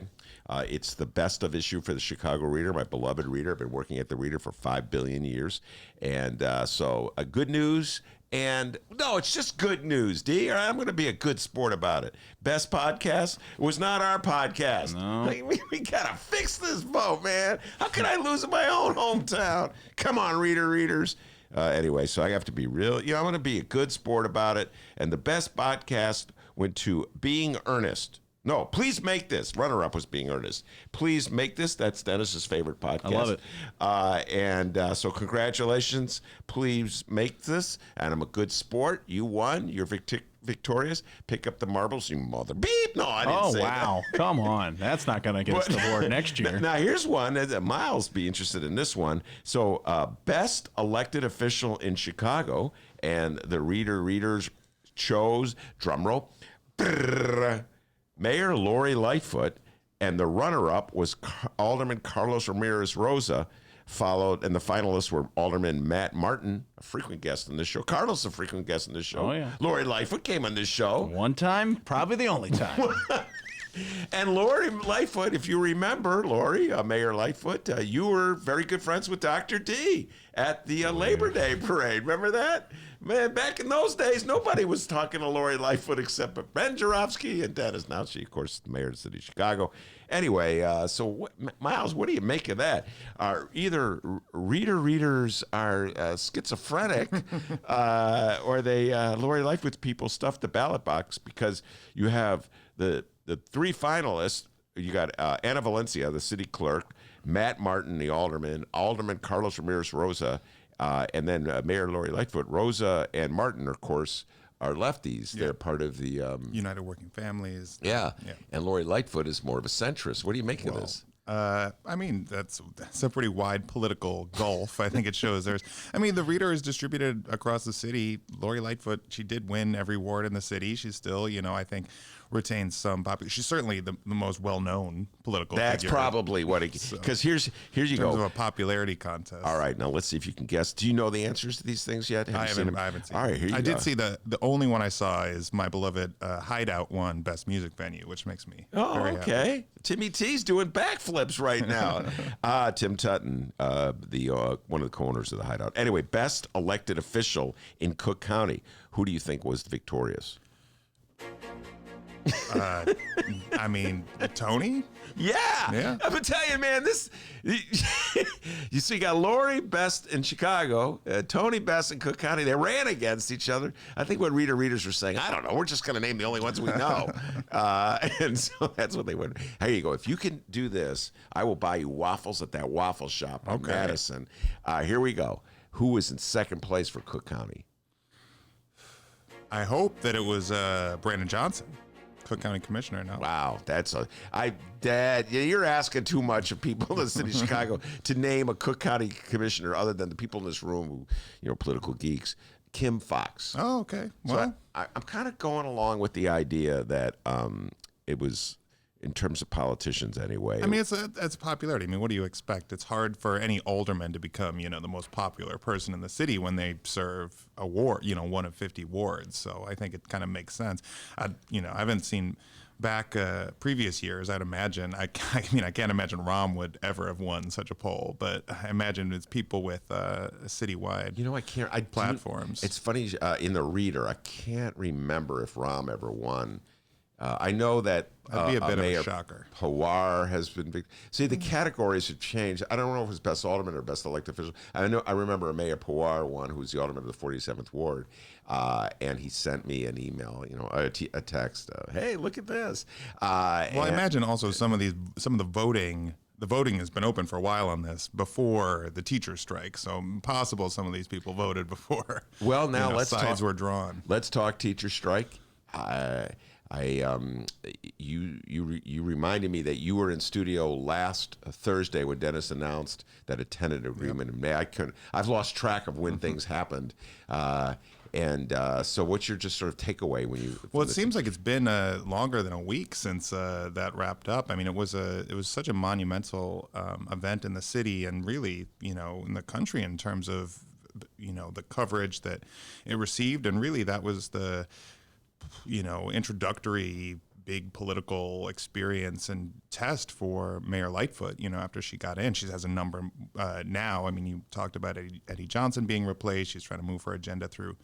it's the best of issue for the Chicago Reader, my beloved reader. I've been working at the Reader for 5 billion years. And so good news And no, it's just good news, D. All right, I'm going to be a good sport about it. Best podcast was not our podcast. No. We got to fix this vote, man. How can I lose in my own hometown? Come on, readers. Anyway, so I have to be real. I'm going to be a good sport about it. And the best podcast went to Being Earnest. No, please make this. Runner-up was Being Earnest. Please make this. That's Dennis's favorite podcast. I love it. So congratulations. Please make this. And I'm a good sport. You won. You're victorious. Pick up the marbles, you mother. Beep. No, I didn't say that. Oh, wow. Come on. That's not going to get us the board next year. Now, here's one. Miles be interested in this one. So, best elected official in Chicago. And the readers chose, drumroll, Mayor Lori Lightfoot, and the runner-up was Alderman Carlos Ramirez Rosa, and the finalists were Alderman Matt Martin, a frequent guest on this show. Carlos, a frequent guest on this show. Oh, yeah. Lori Lightfoot came on this show. One time, probably the only time. And Lori Lightfoot, if you remember, Lori, Mayor Lightfoot, you were very good friends with Dr. D at the Labor Day parade. Remember that? Man, back in those days, nobody was talking to Lori Lightfoot except Ben Joravsky and Dennis. Now she, of course, is the mayor of the city of Chicago. Anyway, Miles, what do you make of that? Either readers are schizophrenic or they, Lori Lightfoot people stuffed the ballot box because you have the three finalists. You got Anna Valencia, the city clerk, Matt Martin, the alderman Carlos Ramirez Rosa, and then Mayor Lori Lightfoot. Rosa and Martin, of course, are lefties. Yeah. They're part of the United Working Families. Yeah. And Lori Lightfoot is more of a centrist. What do you make of this? I mean, that's a pretty wide political gulf. I think it shows the reader is distributed across the city. Lori Lightfoot, she did win every ward in the city. She's still, I think, retains some popularity. She's certainly the most well-known political That's figure. probably what it is. Because here you in go. terms of a popularity contest. All right, now let's see if you can guess. Do you know the answers to these things yet? I haven't seen All right, here you go. I did see the only one I saw is my beloved Hideout won Best Music Venue, which makes me very happy. Timmy T's doing backflips right now. Tim Tutton, one of the co-owners of the Hideout. Anyway, best elected official in Cook County. Who do you think was victorious? Tony? Yeah. I'm telling you, man, this, you see, you got Lori Best in Chicago, Tony Best in Cook County. They ran against each other. I think what readers were saying, I don't know, we're just going to name the only ones we know. And so that's what they would. Here you go. If you can do this, I will buy you waffles at that waffle shop on Madison. Here we go. Who was in second place for Cook County? I hope that it was Brandon Johnson. Cook County Commissioner now. Wow, you're asking too much of people in the city of Chicago to name a Cook County Commissioner other than the people in this room who, political geeks. Kim Fox. Oh, okay. Well, so I'm kind of going along with the idea that it was, in terms of politicians anyway. It's popularity. What do you expect? It's hard for any alderman to become, the most popular person in the city when they serve a ward, one of 50 wards. So I think it kind of makes sense. I haven't seen back previous years. I'd imagine. I can't imagine Rahm would ever have won such a poll, but I imagine it's people with citywide. Platforms. It's funny in the Reader. I can't remember if Rahm ever won. I know that that'd be a bit Mayor of a shocker. Pawar has been big. See, the categories have changed. I don't know if it's best alderman or best elected official. I remember a Mayor Pawar one who's the alderman of the 47th ward, and he sent me an email, a text. Hey, look at this. I imagine also some of the voting. The voting has been open for a while on this before the teacher strike, so possible some of these people voted before. Well, now let's sides were drawn. Let's talk teacher strike. You reminded me that you were in studio last Thursday when Dennis announced that a tentative agreement in May. I've lost track of when things happened. So what's your just sort of takeaway when you? Well, it seems like it's been longer than a week since that wrapped up. It was such a monumental event in the city and really, in the country in terms of, the coverage that it received, and really that was the, introductory big political experience and test for Mayor Lightfoot. After she got in, she has a number now. I mean, you talked about Eddie Johnson being replaced. She's trying to move her agenda through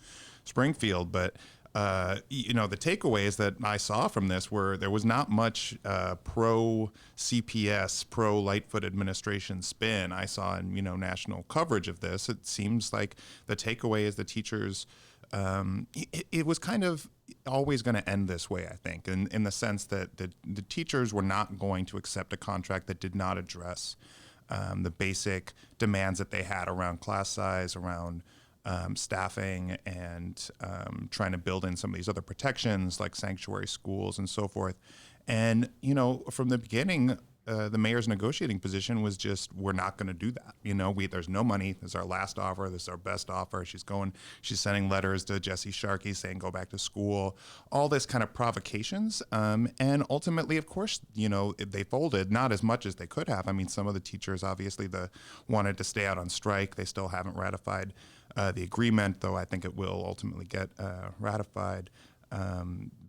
Springfield, but the takeaways that I saw from this were there was not much pro CPS, pro Lightfoot administration spin. I saw in national coverage of this. It seems like the takeaway is the teachers. It was kind of always going to end this way, I think, in the sense that the teachers were not going to accept a contract that did not address the basic demands that they had around class size, around staffing, and trying to build in some of these other protections like sanctuary schools and so forth. And, from the beginning, the mayor's negotiating position was just, we're not going to do that. There's no money. This is our last offer. This is our best offer. She's sending letters to Jesse Sharkey saying, go back to school, all this kind of provocations. And ultimately, of course, they folded, not as much as they could have. I mean, some of the teachers obviously wanted to stay out on strike. They still haven't ratified the agreement, though I think it will ultimately get ratified.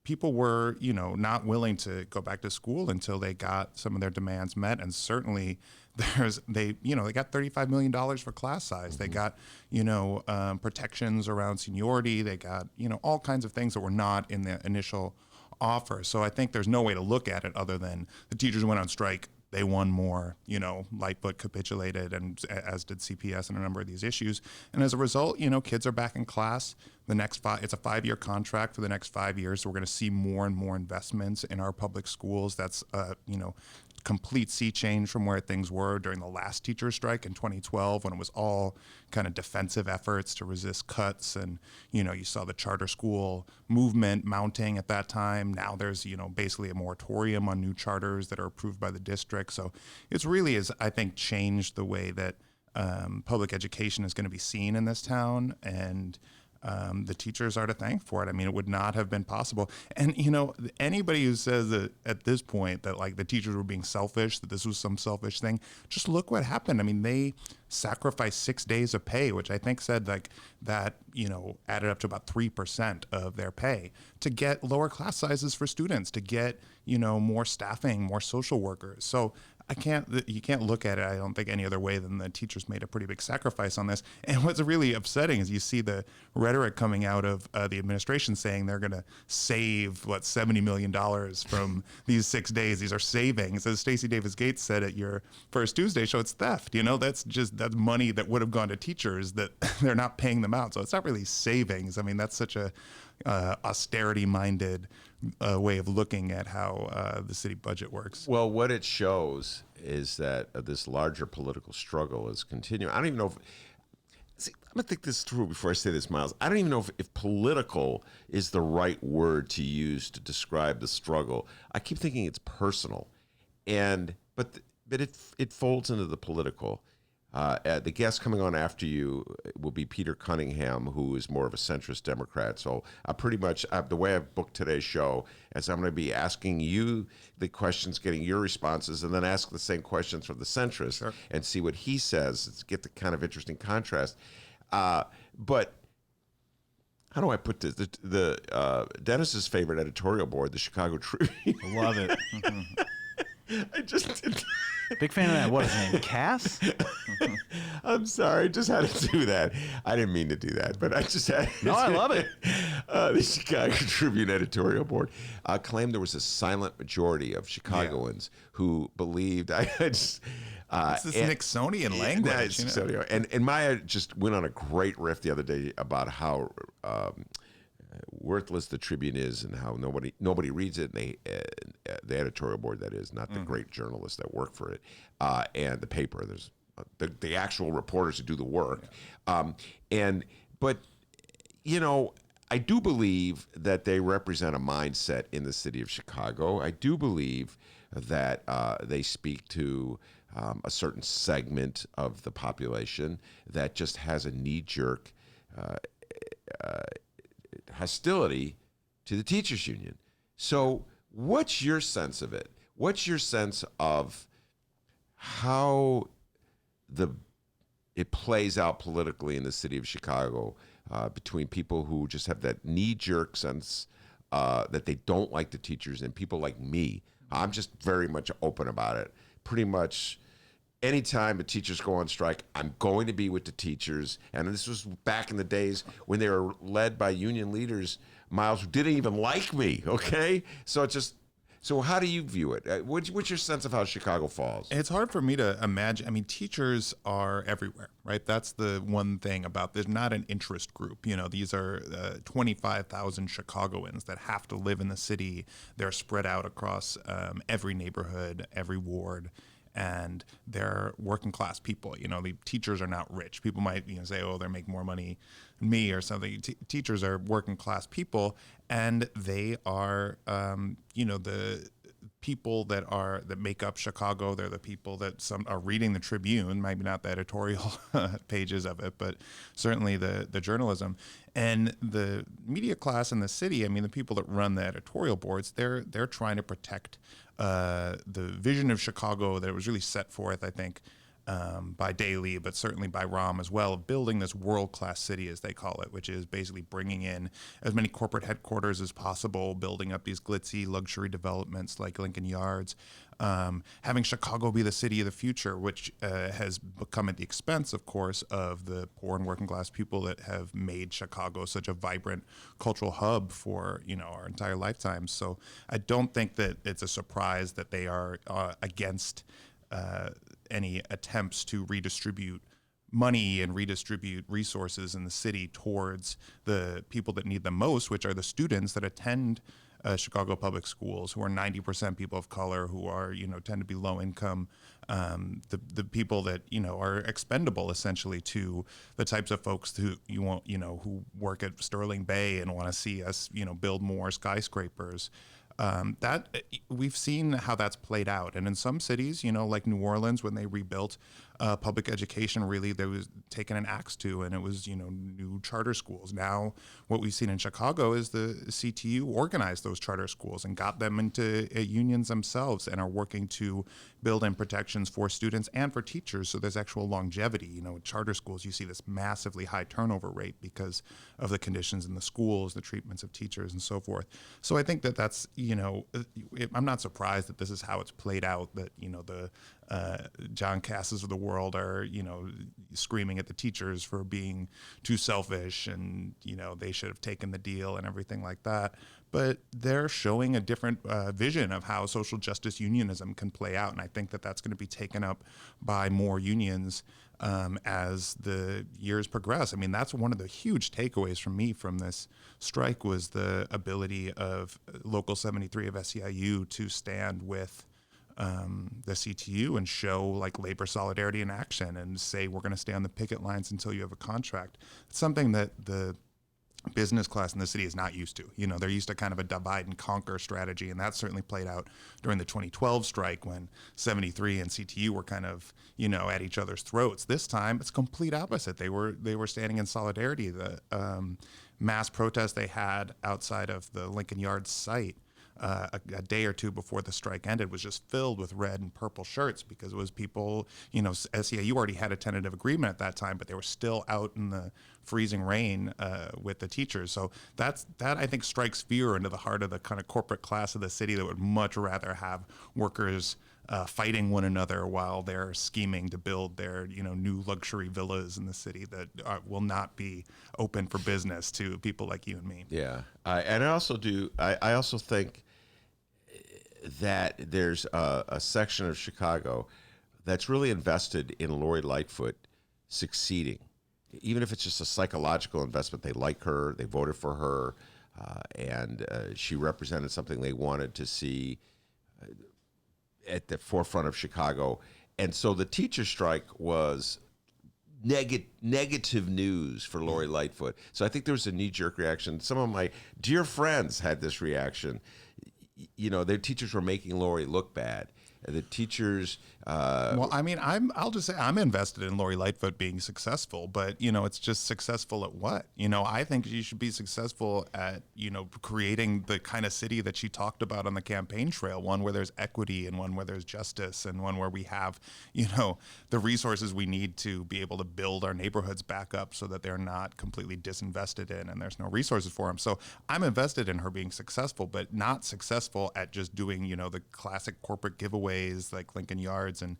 People were, not willing to go back to school until they got some of their demands met. And certainly they got $35 million for class size. They got, protections around seniority. They got, all kinds of things that were not in the initial offer. So I think there's no way to look at it other than the teachers went on strike. They won more, Lightfoot capitulated, and as did CPS and a number of these issues. And as a result, kids are back in class. It's a 5-year contract for the next 5 years. So we're going to see more and more investments in our public schools. That's, complete sea change from where things were during the last teacher strike in 2012, when it was all kind of defensive efforts to resist cuts. And, you saw the charter school movement mounting at that time. Now there's, basically a moratorium on new charters that are approved by the district. So it's really I think, changed the way that public education is going to be seen in this town. And the teachers are to thank for it. I mean, it would not have been possible. And, anybody who says that at this point that like the teachers were being selfish, that this was some selfish thing, just look what happened. I mean, they sacrificed 6 days of pay, which I think said like that, added up to about 3% of their pay to get lower class sizes for students, to get, more staffing, more social workers. So you can't look at it, I don't think, any other way than the teachers made a pretty big sacrifice on this. And what's really upsetting is you see the rhetoric coming out of the administration saying they're going to save, $70 million from these 6 days. These are savings. As Stacey Davis Gates said at your First Tuesday show, it's theft. That's money that would have gone to teachers that they're not paying them out. So it's not really savings. I mean, that's such a austerity-minded way of looking at how the city budget works. Well, what it shows is that this larger political struggle is continuing. I don't even know I'm going to think this through before I say this, Miles. I don't even know if political is the right word to use to describe the struggle. I keep thinking it's personal. But it folds into the political. The guest coming on after you will be Peter Cunningham, who is more of a centrist Democrat. So pretty much the way I've booked today's show is I'm going to be asking you the questions, getting your responses, and then ask the same questions from the centrist and see what he says. Let's get the kind of interesting contrast. But how do I put this? The Dennis's favorite editorial board, the Chicago Tribune. Love it. I just did. Big fan of that. What is his name? Cass? I'm sorry. I just had to do that. I didn't mean to do that, but I just had to. No, I love it. The Chicago Tribune editorial board claimed there was a silent majority of Chicagoans who believed. It's this Nixonian language. And Maya just went on a great riff the other day about how worthless the Tribune is and how nobody reads it. And the editorial board, that is, not the great journalists that work for it, and the paper. There's the actual reporters who do the work. But I do believe that they represent a mindset in the city of Chicago. I do believe that they speak to a certain segment of the population that just has a knee-jerk hostility to the teachers union. So what's your sense of it? What's your sense of how it plays out politically in the city of Chicago between people who just have that knee-jerk sense that they don't like the teachers, and people like me. I'm just very much open about it. Pretty much anytime the teachers go on strike, I'm going to be with the teachers. And this was back in the days when they were led by union leaders, Miles, who didn't even like me, okay? So how do you view it? What's your sense of how Chicago falls? It's hard for me to imagine. I mean, teachers are everywhere, right? That's the one thing about this. Not an interest group. These are 25,000 Chicagoans that have to live in the city. They're spread out across every neighborhood, every ward. And they're working class people. The teachers are not rich. People might say, oh, they make more money than me or something. Teachers are working class people, and they are, the people that make up Chicago. They're the people that some are reading the Tribune, maybe not the editorial pages of it, but certainly the journalism. And the media class in the city, I mean, the people that run the editorial boards, they're trying to protect the vision of Chicago that was really set forth, I think, by Daley, but certainly by Rahm as well, of building this world-class city, as they call it, which is basically bringing in as many corporate headquarters as possible, building up these glitzy luxury developments like Lincoln Yards, having Chicago be the city of the future, which has become at the expense, of course, of the poor and working class people that have made Chicago such a vibrant cultural hub for our entire lifetimes. So I don't think that it's a surprise that they are against any attempts to redistribute money and redistribute resources in the city towards the people that need them most, which are the students that attend Chicago public schools, who are 90% people of color, who are tend to be low income, the people that are expendable essentially to the types of folks who who work at Sterling Bay and want to see us build more skyscrapers. That we've seen how that's played out, and in some cities, like New Orleans, when they rebuilt public education, really there was taken an axe to, and it was new charter schools. Now, what we've seen in Chicago is the CTU organized those charter schools and got them into unions themselves, and are working to build in protections for students and for teachers, so there's actual longevity. With charter schools, you see this massively high turnover rate because of the conditions in the schools, the treatments of teachers, and so forth. So I think that that's I'm not surprised that this is how it's played out, that the John Casses of the world are screaming at the teachers for being too selfish, and they should have taken the deal and everything like that. But they're showing a different vision of how social justice unionism can play out, and I think that that's going to be taken up by more unions as the years progress. I mean, that's one of the huge takeaways from me from this strike, was the ability of Local 73 of SEIU to stand with the CTU and show labor solidarity in action, and say, we're going to stay on the picket lines until you have a contract. It's something that the business class in the city is not used to. They're used to kind of a divide and conquer strategy, and that certainly played out during the 2012 strike, when 73 and CTU were kind of at each other's throats. This time it's complete opposite. They were standing in solidarity. The mass protest they had outside of the Lincoln Yards site a day or two before the strike ended was just filled with red and purple shirts, because it was people, SEIU already had a tentative agreement at that time, but they were still out in the freezing rain with the teachers. So that I think strikes fear into the heart of the kind of corporate class of the city that would much rather have workers fighting one another while they're scheming to build their new luxury villas in the city that will not be open for business to people like you and me. Yeah, and I also think that there's a section of Chicago that's really invested in Lori Lightfoot succeeding, even if it's just a psychological investment. They like her, they voted for her, and she represented something they wanted to see at the forefront of Chicago. And so the teacher strike was negative news for Lori Lightfoot. So I think there was a knee-jerk reaction. Some of my dear friends had this reaction. Their teachers were making Lori look bad. The teachers. Well, I mean, I'll just say I'm invested in Lori Lightfoot being successful, but it's just successful at what? I think she should be successful at creating the kind of city that she talked about on the campaign trail, one where there's equity and one where there's justice and one where we have the resources we need to be able to build our neighborhoods back up so that they're not completely disinvested in and there's no resources for them. So I'm invested in her being successful, but not successful at just doing the classic corporate giveaways like Lincoln Yards and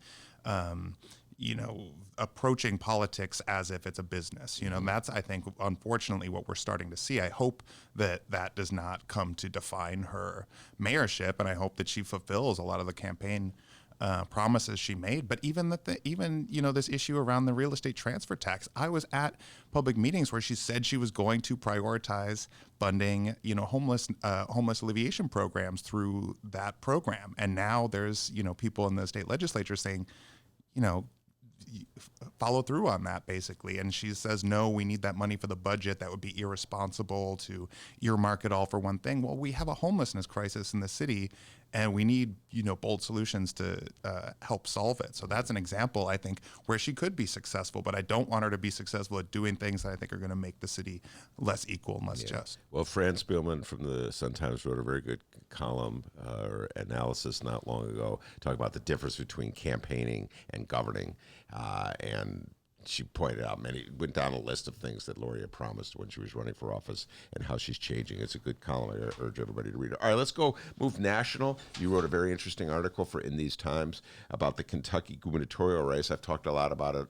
approaching politics as if it's a business. And that's, I think, unfortunately what we're starting to see. I hope that does not come to define her mayorship, and I hope that she fulfills a lot of the campaign promises she made. But even this issue around the real estate transfer tax, I was at public meetings where she said she was going to prioritize funding homeless alleviation programs through that program, and now there's people in the state legislature saying follow through on that, basically. And she says, no, we need that money for the budget. That would be irresponsible to earmark it all for one thing. Well, we have a homelessness crisis in the city, and we need, bold solutions to help solve it. So that's an example, I think, where she could be successful, but I don't want her to be successful at doing things that I think are going to make the city less equal and less just. Well, Fran Spielman from the Sun-Times wrote a very good column or analysis not long ago talking about the difference between campaigning and governing. And she pointed out went down a list of things that Lori had promised when she was running for office and how she's changing. It's a good column. I urge everybody to read it. All right, let's move national. You wrote a very interesting article for In These Times about the Kentucky gubernatorial race. I've talked a lot about it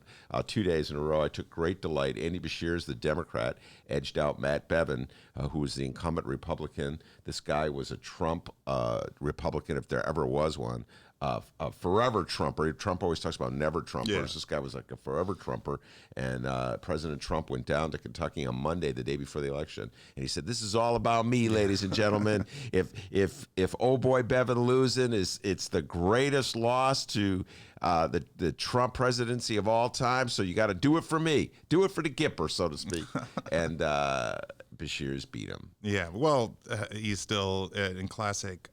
2 days in a row. I took great delight. Andy Beshears, the Democrat, edged out Matt Bevin, who was the incumbent Republican. This guy was a Trump Republican, if there ever was one. A forever Trumper. Trump always talks about never Trumpers. Yeah. This guy was like a forever Trumper. And President Trump went down to Kentucky on Monday, the day before the election, and he said, "This is all about me, ladies and gentlemen. If oh boy Bevin losing it's the greatest loss to the Trump presidency of all time. So you got to do it for me, do it for the Gipper, so to speak." And Beshears beat him. Yeah, well, he's still in classic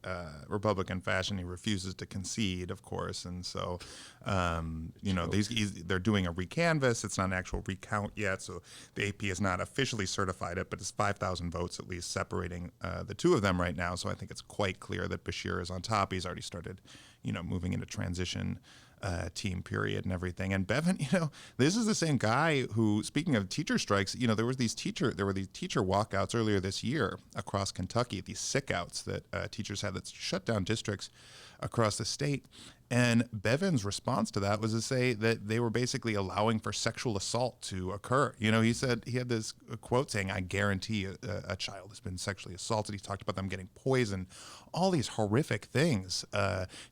Republican fashion. He refuses to concede, of course, and so they're doing a recanvass. It's not an actual recount yet, so the AP has not officially certified it, but it's 5,000 votes at least separating the two of them right now. So I think it's quite clear that Beshear is on top. He's already started, moving into transition team period and everything. And Bevin, this is the same guy who, speaking of teacher strikes, there were these teacher walkouts earlier this year across Kentucky, these sick outs that teachers had that shut down districts across the state. And Bevin's response to that was to say that they were basically allowing for sexual assault to occur. He said, he had this quote saying, "I guarantee a child has been sexually assaulted." He talked about them getting poisoned, all these horrific things.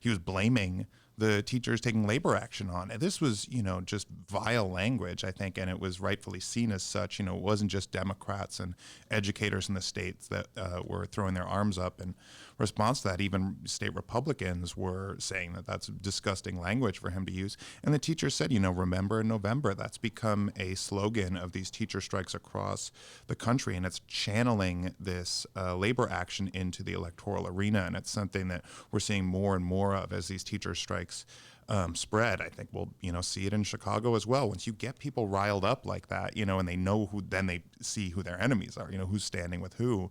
He was blaming the teachers taking labor action on. And this was, just vile language, I think, and it was rightfully seen as such. It wasn't just Democrats and educators in the states that were throwing their arms up in response to that. Even state Republicans were saying that that's disgusting language for him to use. And the teachers said, remember in November. That's become a slogan of these teacher strikes across the country, and it's channeling this labor action into the electoral arena. And it's something that we're seeing more and more of as these teacher strikes spread. I think we'll see it in Chicago as well. Once you get people riled up like that, and they know who, then they see who their enemies are, who's standing with who.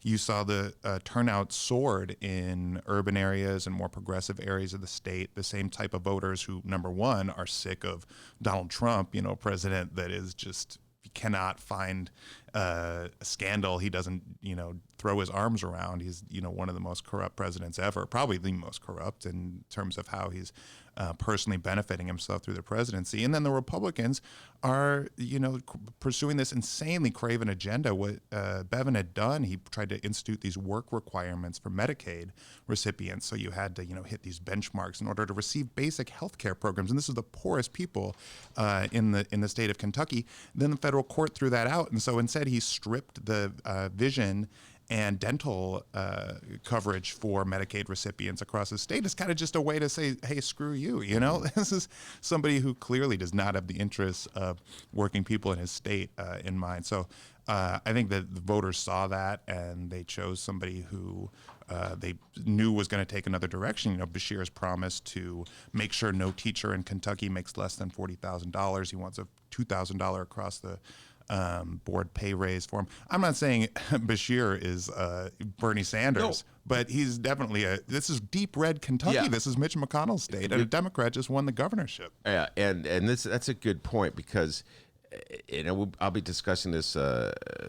You saw the turnout soared in urban areas and more progressive areas of the state. The same type of voters who, number one, are sick of Donald Trump, a president that is just cannot find a scandal he doesn't, throw his arms around. He's, one of the most corrupt presidents ever, probably the most corrupt in terms of how he's personally benefiting himself through the presidency. And then the Republicans are, pursuing this insanely craven agenda. What Bevin had done, he tried to institute these work requirements for Medicaid recipients. So you had to, hit these benchmarks in order to receive basic health care programs. And this is the poorest people in the state of Kentucky. Then the federal court threw that out. And so instead he stripped the vision and dental coverage for Medicaid recipients across the state. Is kind of just a way to say, hey, screw you, This is somebody who clearly does not have the interests of working people in his state in mind. So I think that the voters saw that and they chose somebody who they knew was going to take another direction. Bashir's promised to make sure no teacher in Kentucky makes less than $40,000. He wants a $2,000 across the board pay raise for him. I'm not saying Bashir is Bernie Sanders, but he's definitely this is deep red Kentucky. Yeah. This is Mitch McConnell's state, and a Democrat just won the governorship. Yeah, and that's a good point because I'll be discussing this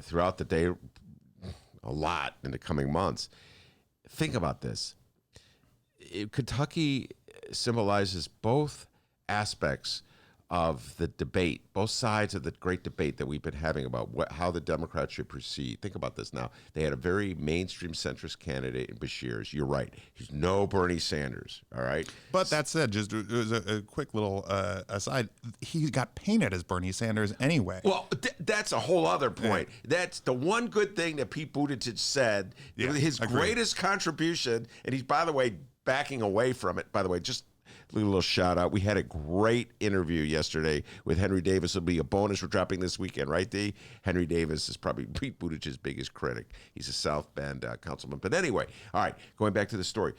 throughout the day a lot in the coming months. Think about this. Kentucky symbolizes both aspects of the debate, both sides of the great debate that we've been having about how the Democrats should proceed. Think about this now. They had a very mainstream centrist candidate in Bashir's. You're right. He's no Bernie Sanders, all right? But that said, just it was a quick little aside, he got painted as Bernie Sanders anyway. Well, that's a whole other point. Yeah. That's the one good thing that Pete Buttigieg said. Yeah, his greatest contribution, and he's, by the way, backing away from it. By the way, just a little shout out. We had a great interview yesterday with Henry Davis. It'll be a bonus we're dropping this weekend, right, D? Henry Davis is probably Pete Buttigieg's biggest critic. He's a South Bend councilman. But anyway, all right, going back to the story.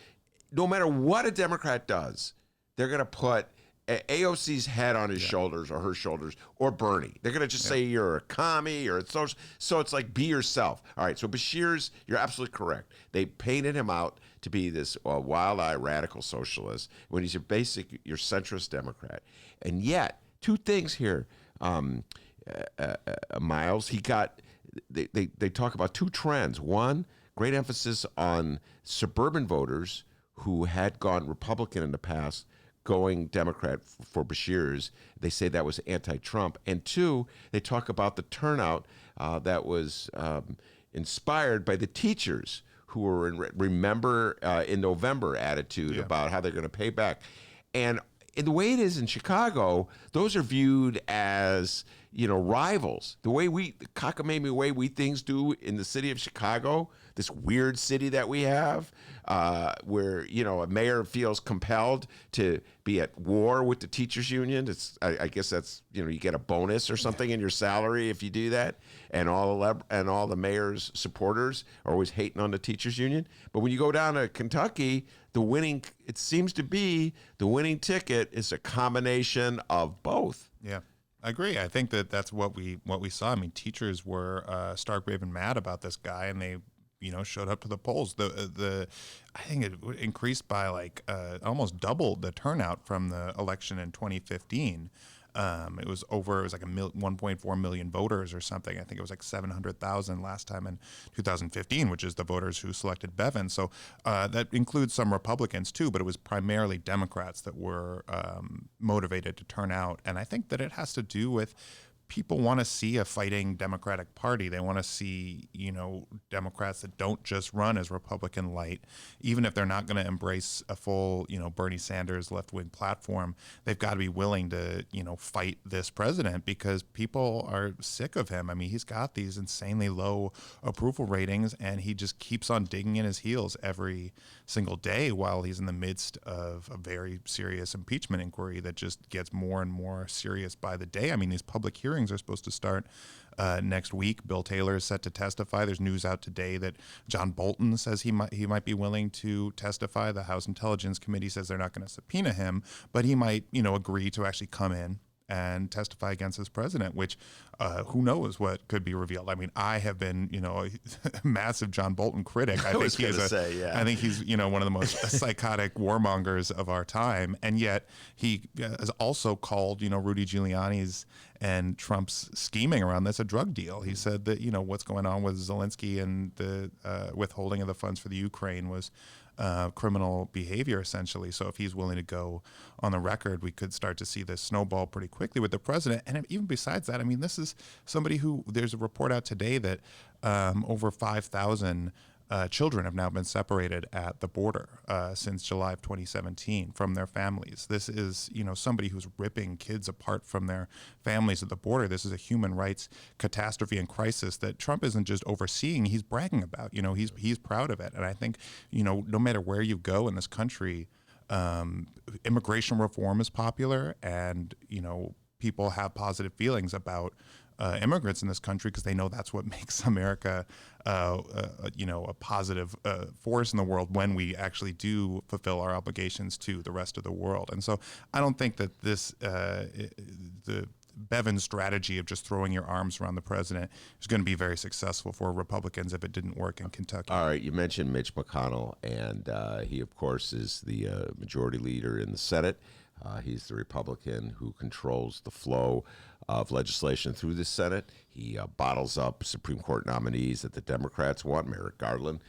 No matter what a Democrat does, they're going to put AOC's head on his shoulders or her shoulders, or Bernie. They're going to just say you're a commie or a social. So it's like, be yourself. All right, so Bashir's, you're absolutely correct. They painted him out to be this wild-eyed radical socialist when he's your centrist Democrat. And yet, two things here, Miles. They talk about two trends. One, great emphasis on suburban voters who had gone Republican in the past, going Democrat for Bashir's. They say that was anti-Trump. And two, they talk about the turnout that was inspired by the teachers who were in November attitude about how they're going to pay back. And in the way it is in Chicago, those are viewed as, rivals. The cockamamie way we things do in the city of Chicago, this weird city that we have, where, a mayor feels compelled to be at war with the teachers union. I guess that's, you get a bonus or something in your salary if you do that. And all the mayor's supporters are always hating on the teachers union. But when you go down to Kentucky, it seems to be the winning ticket is a combination of both. Yeah. I agree. I think that's what we saw. I mean, teachers were stark raving mad about this guy, and they, showed up to the polls. I think it increased by almost doubled the turnout from the election in 2015. It was like 1.4 million voters or something. I think it was like 700,000 last time in 2015, which is the voters who selected Bevin. So that includes some Republicans too, but it was primarily Democrats that were motivated to turn out. And I think that it has to do with people want to see a fighting Democratic Party. They want to see, Democrats that don't just run as Republican light, even if they're not going to embrace a full, Bernie Sanders left-wing platform. They've got to be willing to, fight this president because people are sick of him. I mean, he's got these insanely low approval ratings, and he just keeps on digging in his heels every single day while he's in the midst of a very serious impeachment inquiry that just gets more and more serious by the day. I mean, these public hearings are supposed to start next week. Bill Taylor is set to testify. There's news out today that John Bolton says he might be willing to testify. The House Intelligence Committee says they're not going to subpoena him, but he might, agree to actually come in and testify against his president, which who knows what could be revealed. I mean, I have been, a massive John Bolton critic. I think he's one of the most psychotic warmongers of our time. And yet he has also called, Rudy Giuliani's and Trump's scheming around this a drug deal. He said that, what's going on with Zelensky and the withholding of the funds for the Ukraine was criminal behavior, essentially. So if he's willing to go on the record, we could start to see this snowball pretty quickly with the president. And even besides that, I mean, this is somebody who, there's a report out today that over 5,000 children have now been separated at the border since July of 2017 from their families. This is, somebody who's ripping kids apart from their families at the border. This is a human rights catastrophe and crisis that Trump isn't just overseeing, he's bragging about. He's proud of it. And I think, no matter where you go in this country, immigration reform is popular, and, people have positive feelings about immigrants in this country because they know that's what makes America, a positive force in the world when we actually do fulfill our obligations to the rest of the world. And so I don't think that the Bevin's strategy of just throwing your arms around the president is going to be very successful for Republicans if it didn't work in Kentucky. All right, you mentioned Mitch McConnell, and he, of course, is the majority leader in the Senate. He's the Republican who controls the flow of legislation through the Senate. He bottles up Supreme Court nominees that the Democrats want, Merrick Garland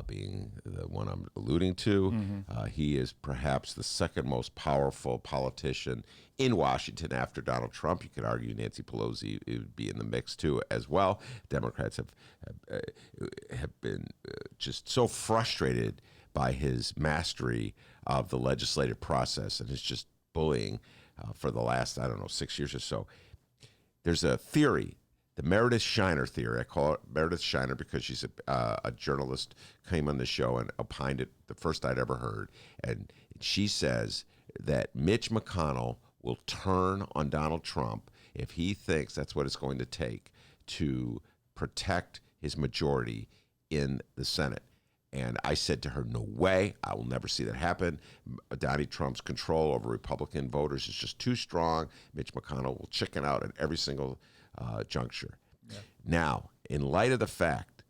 being the one I'm alluding to. He is perhaps the second most powerful politician in Washington after Donald Trump. You could argue Nancy Pelosi would be in the mix too as well. Democrats have been just so frustrated by his mastery of the legislative process and his just bullying for the last, 6 years or so. There's a theory, the Meredith Shiner theory. I call it Meredith Shiner because she's a journalist, came on the show and opined it the first I'd ever heard. And she says that Mitch McConnell will turn on Donald Trump if he thinks that's what it's going to take to protect his majority in the Senate. And I said to her, no way, I will never see that happen. Donald Trump's control over Republican voters is just too strong. Mitch McConnell will chicken out at every single juncture. Yeah. Now, in light of the fact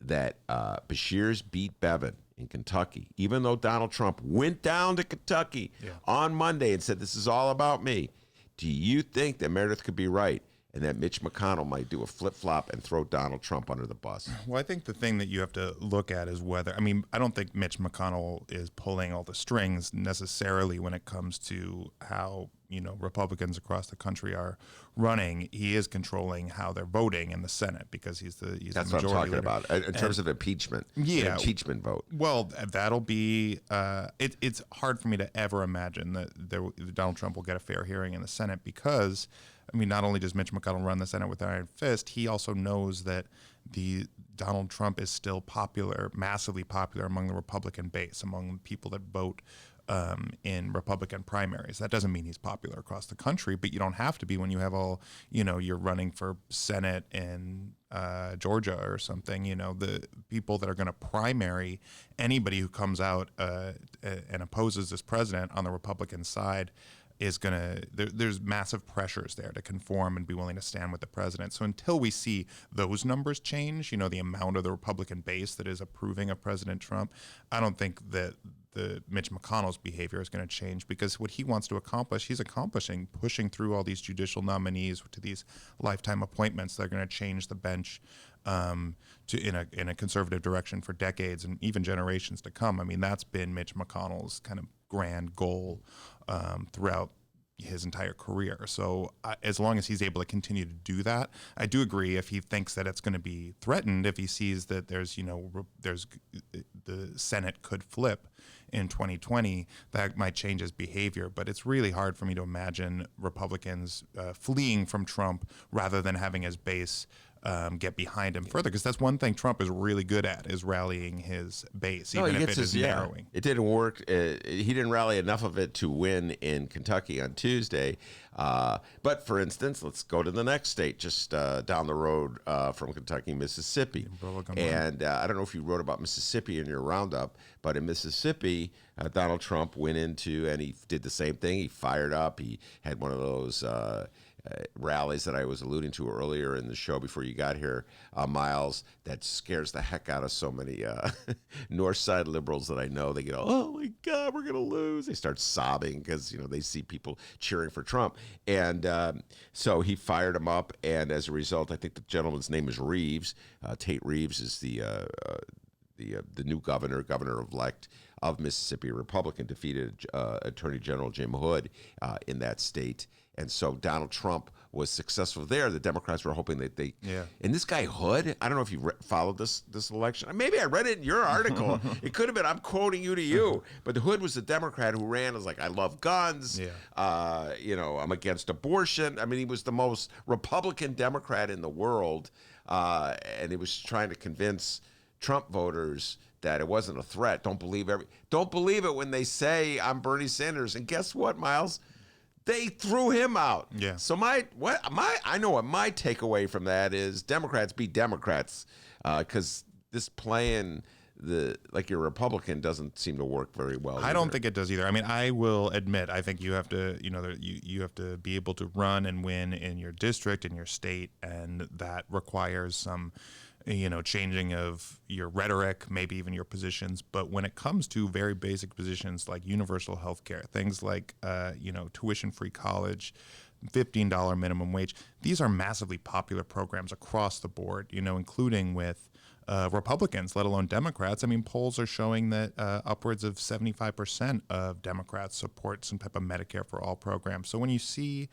that Beshears beat Bevin in Kentucky, even though Donald Trump went down to Kentucky on Monday and said, this is all about me, do you think that Meredith could be right and that Mitch McConnell might do a flip-flop and throw Donald Trump under the bus? Well, I think the thing that you have to look at is whether, I don't think Mitch McConnell is pulling all the strings necessarily when it comes to how, Republicans across the country are running. He is controlling how they're voting in the Senate because he's the majority That's what I'm talking leader. about in terms of impeachment. Yeah. Impeachment vote. Well, that'll be, it's hard for me to ever imagine that Donald Trump will get a fair hearing in the Senate because, not only does Mitch McConnell run the Senate with an iron fist, he also knows that Donald Trump is still popular, massively popular among the Republican base, among people that vote in Republican primaries. That doesn't mean he's popular across the country, but you don't have to be when you have all, you're running for Senate in Georgia or something. The people that are going to primary anybody who comes out and opposes this president on the Republican side is going to, there's massive pressures there to conform and be willing to stand with the president. So until we see those numbers change, the amount of the Republican base that is approving of President Trump, I don't think that the Mitch McConnell's behavior is going to change because what he wants to accomplish, he's accomplishing, pushing through all these judicial nominees to these lifetime appointments that are going to change the bench in a conservative direction for decades and even generations to come. That's been Mitch McConnell's kind of grand goal throughout his entire career. So as long as he's able to continue to do that, I do agree if he thinks that it's going to be threatened, if he sees that there's the Senate could flip in 2020, that might change his behavior. But it's really hard for me to imagine Republicans fleeing from Trump rather than having his base get behind him further, because that's one thing Trump is really good at, is rallying his base, even if it is narrowing. It didn't work. He didn't rally enough of it to win in Kentucky on Tuesday. But for instance, let's go to the next state just down the road from Kentucky, Mississippi. And I don't know if you wrote about Mississippi in your roundup, but in Mississippi, Donald Trump went into, and he did the same thing. He fired up. He had one of those rallies that I was alluding to earlier in the show before you got here, Miles, that scares the heck out of so many North Side liberals that I know. They get, oh my God, we're going to lose. They start sobbing because, they see people cheering for Trump. And so he fired him up. And as a result, I think the gentleman's name is Reeves. Tate Reeves is the new governor-elect of Mississippi, a Republican, defeated Attorney General Jim Hood in that state. And so Donald Trump was successful there. The Democrats were hoping that they... Yeah. And this guy Hood, I don't know if you followed this election. Maybe I read it in your article. It could have been, I'm quoting you to you. But Hood was the Democrat who ran as I love guns. Yeah. I'm against abortion. He was the most Republican Democrat in the world. And he was trying to convince Trump voters that it wasn't a threat. Don't believe it when they say I'm Bernie Sanders. And guess what, Miles? they threw him out. Yeah. So I know what my takeaway from that is: Democrats be Democrats, because this playing like you're a Republican doesn't seem to work very well. I don't think it does either. I mean, I will admit, I think you have to, you have to be able to run and win in your district, in your state, and that requires some, changing of your rhetoric, maybe even your positions. But when it comes to very basic positions like universal health care, things like, tuition-free college, $15 minimum wage, these are massively popular programs across the board, including with Republicans, let alone Democrats. I mean, polls are showing that upwards of 75% of Democrats support some type of Medicare for All program. So when you see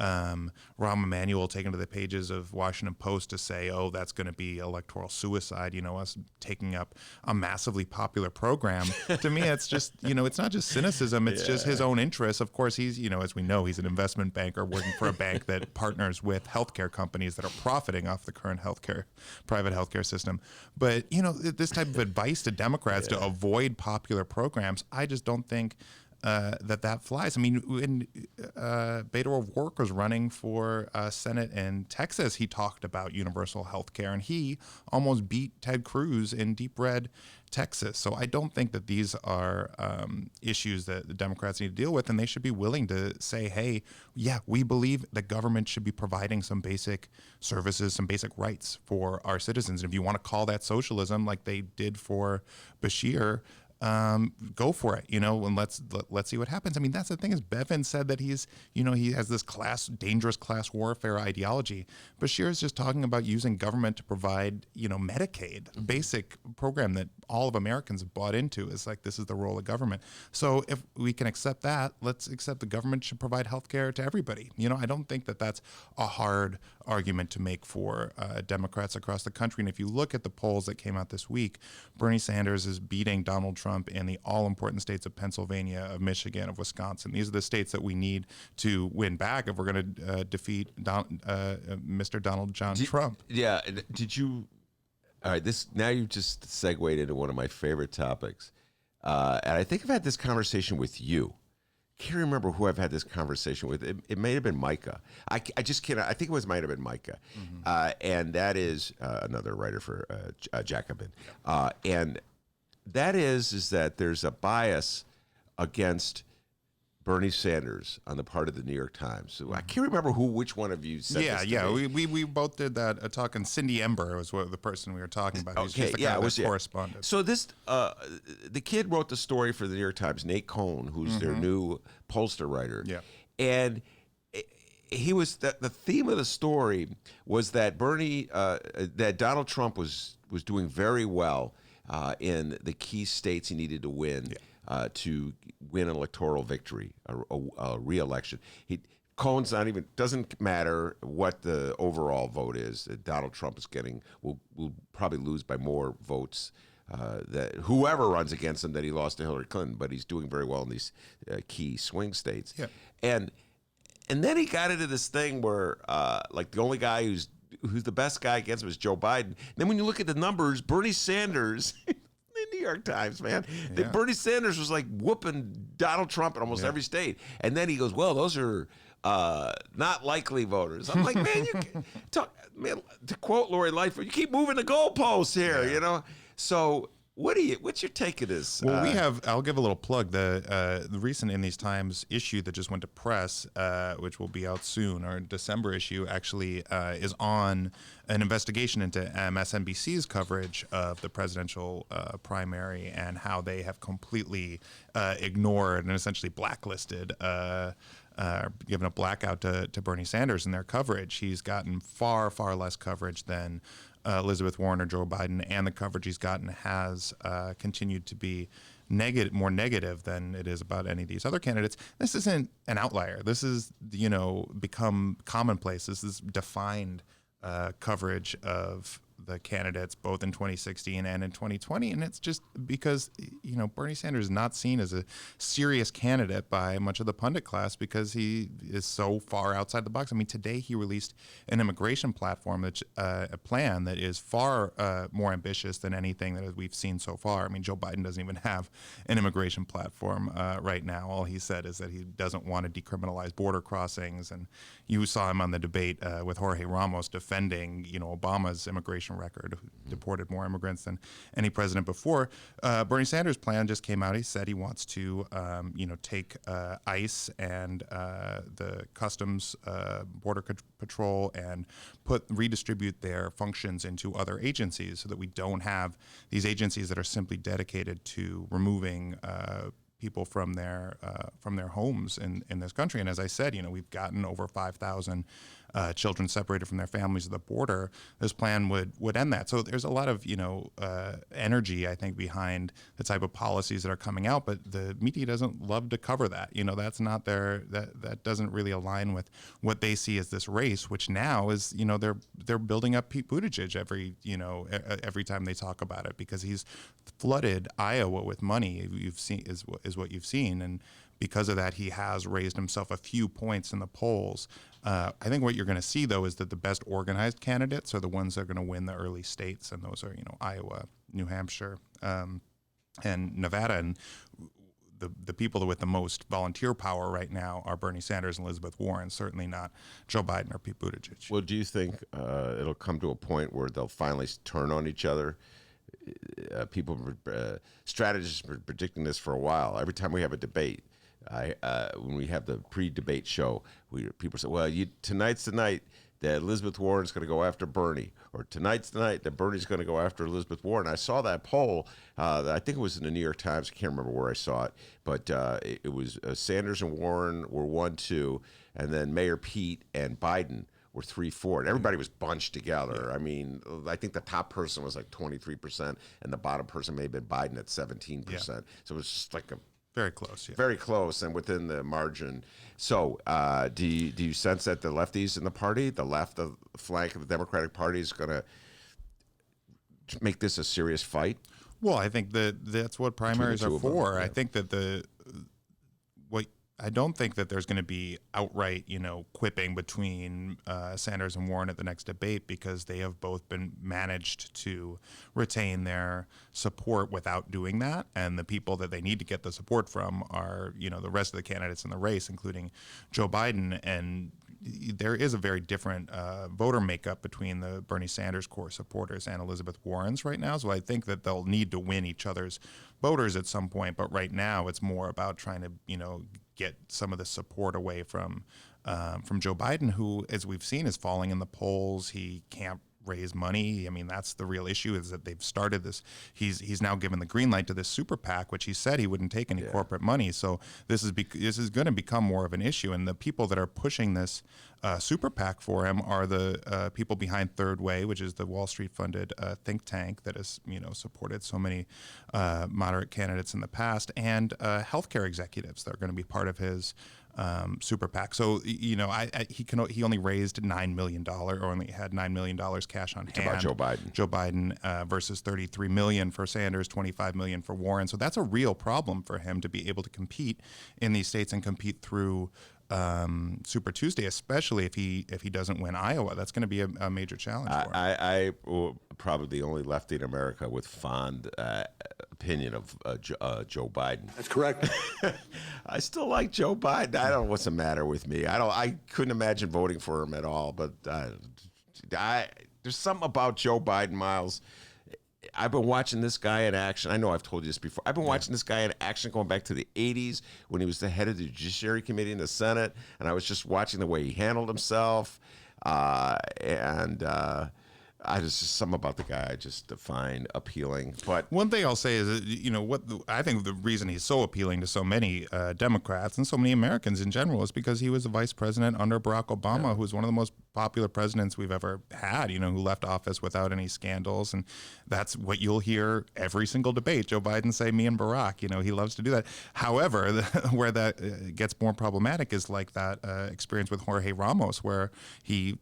Rahm Emanuel taken to the pages of Washington Post to say, oh, that's going to be electoral suicide, us taking up a massively popular program. To me, it's just, it's not just cynicism. It's just his own interests. Of course, he's, as we know, he's an investment banker working for a bank that partners with healthcare companies that are profiting off the current private healthcare system. But, this type of advice to Democrats to avoid popular programs, I just don't think that flies. I mean, when Beto O'Rourke was running for Senate in Texas, he talked about universal health care, and he almost beat Ted Cruz in deep red Texas. So I don't think that these are issues that the Democrats need to deal with, and they should be willing to say, hey, yeah, we believe the government should be providing some basic services, some basic rights for our citizens. And if you want to call that socialism like they did for Bashir, go for it, and let's see what happens. I mean, that's the thing is Bevin said that he's, he has this dangerous class warfare ideology. Bashir is just talking about using government to provide, Medicaid, a basic program that all of Americans have bought into. Is like, this is the role of government. So if we can accept that, let's accept the government should provide health care to everybody. I don't think that that's a hard argument to make for Democrats across the country. And if you look at the polls that came out this week, Bernie Sanders is beating Donald Trump in the all-important states of Pennsylvania, of Michigan, of Wisconsin. These are the states that we need to win back if we're going to defeat Mr. Donald John Trump. Yeah. Did you? All right. Now you just segued into one of my favorite topics, and I think I've had this conversation with you. Can't remember who I've had this conversation with. It may have been Micah. I just can't. I think might have been Micah, and that is another writer for Jacobin, and that is that there's a bias against Bernie Sanders on the part of the New York Times. So I can't remember which one of you said this to me. We both did that talk, and Cindy Ember was the person we were talking about. Who's just the correspondent. So the kid wrote the story for the New York Times, Nate Cohn, who's their new pollster writer. Yeah. And he was the theme of the story was that that Donald Trump was doing very well in the key states he needed to win to win an electoral victory, a re-election. Cohen's doesn't matter what the overall vote is. Donald Trump is will probably lose by more votes that whoever runs against him that he lost to Hillary Clinton, but he's doing very well in these key swing states. Yeah. And then he got into this thing where like the only guy who's the best guy against him is Joe Biden. Then when you look at the numbers, Bernie Sanders, the New York Times, man, Bernie Sanders was like whooping Donald Trump in almost every state. And then he goes, well, those are not likely voters. I'm like, man, to quote Lori Lightfoot, you keep moving the goalposts here, So what's your take of this? Well, I'll give a little plug. The recent In These Times issue that just went to press, which will be out soon, our December issue, actually is on an investigation into MSNBC's coverage of the presidential primary and how they have completely ignored and essentially blacklisted, given a blackout to Bernie Sanders in their coverage. He's gotten far, far less coverage than Elizabeth Warren or Joe Biden, and the coverage he's gotten has continued to be more negative than it is about any of these other candidates. This isn't an outlier. This is, become commonplace. This is defined coverage of the candidates both in 2016 and in 2020, and it's just because Bernie Sanders is not seen as a serious candidate by much of the pundit class because he is so far outside the box. I mean, today he released an immigration platform, a plan that is far more ambitious than anything that we've seen so far. I mean, Joe Biden doesn't even have an immigration platform right now. All he said is that he doesn't want to decriminalize border crossings, and you saw him on the debate with Jorge Ramos defending, Obama's immigration record, who deported more immigrants than any president before. Bernie Sanders' plan just came out. He said he wants to, take ICE and the Customs Border Patrol and redistribute their functions into other agencies so that we don't have these agencies that are simply dedicated to removing people from their homes in this country. And as I said, we've gotten over 5,000 children separated from their families at the border. This plan would end that. So there's a lot of energy, I think, behind the type of policies that are coming out, but the media doesn't love to cover that. That's not that doesn't really align with what they see as this race, which now is they're building up Pete Buttigieg every time they talk about it, because he's flooded Iowa with money. You've seen is what you've seen, and because of that, he has raised himself a few points in the polls. I think what you're going to see, though, is that the best organized candidates are the ones that are going to win the early states, and those are, Iowa, New Hampshire, and Nevada. And the people with the most volunteer power right now are Bernie Sanders and Elizabeth Warren, certainly not Joe Biden or Pete Buttigieg. Well, do you think it'll come to a point where they'll finally turn on each other? Strategists have been predicting this for a while. Every time we have a debate, when we have the pre-debate show, people say, well, tonight's the night that Elizabeth Warren's going to go after Bernie, or tonight's the night that Bernie's going to go after Elizabeth Warren. I saw that poll. I think it was in the New York Times. I can't remember where I saw it, but it was Sanders and Warren were 1-2, and then Mayor Pete and Biden were 3-4. And everybody was bunched together. I mean, I think the top person was like 23%, and the bottom person may have been Biden at 17%. Yeah. So it was just like very close, yeah. Very close, and within the margin. So, do you sense that the lefties in the party, the left of the flank of the Democratic Party, is going to make this a serious fight? Well, I think that's what primaries are for. Yeah. I think that I don't think that there's going to be outright, quipping between Sanders and Warren at the next debate, because they have both been managed to retain their support without doing that. And the people that they need to get the support from are, the rest of the candidates in the race, including Joe Biden. And there is a very different voter makeup between the Bernie Sanders core supporters and Elizabeth Warren's right now. So I think that they'll need to win each other's voters at some point. But right now it's more about trying to, get some of the support away from Joe Biden, who, as we've seen, is falling in the polls. He can't raise money. I mean, that's the real issue, is that they've started this. He's now given the green light to this super PAC, which he said he wouldn't take any corporate money. So this is going to become more of an issue. And the people that are pushing this super PAC for him are the people behind Third Way, which is the Wall Street funded think tank that has supported so many moderate candidates in the past, and healthcare executives that are going to be part of his super PAC. So he only raised $9 million, or only had $9 million cash on hand. About Joe Biden versus $33 million for Sanders, $25 million for Warren. So that's a real problem for him to be able to compete in these states and compete through Super Tuesday, especially if he doesn't win Iowa. That's going to be a major challenge for him. I probably the only lefty in America with fond opinion of Joe Biden. That's correct. I still like Joe Biden. I don't know what's the matter with me. I couldn't imagine voting for him at all. But there's something about Joe Biden, Miles. I've been watching this guy in action. I know I've told you this before. I've been watching this guy in action going back to the 80s when he was the head of the Judiciary Committee in the Senate, and I was just watching the way he handled himself. I just something about the guy I just find appealing. But one thing I'll say is that, I think the reason he's so appealing to so many Democrats and so many Americans in general is because he was the vice president under Barack Obama, who was one of the most popular presidents we've ever had, who left office without any scandals. And that's what you'll hear every single debate. Joe Biden say, me and Barack, he loves to do that. However, where that gets more problematic is like that experience with Jorge Ramos, where he,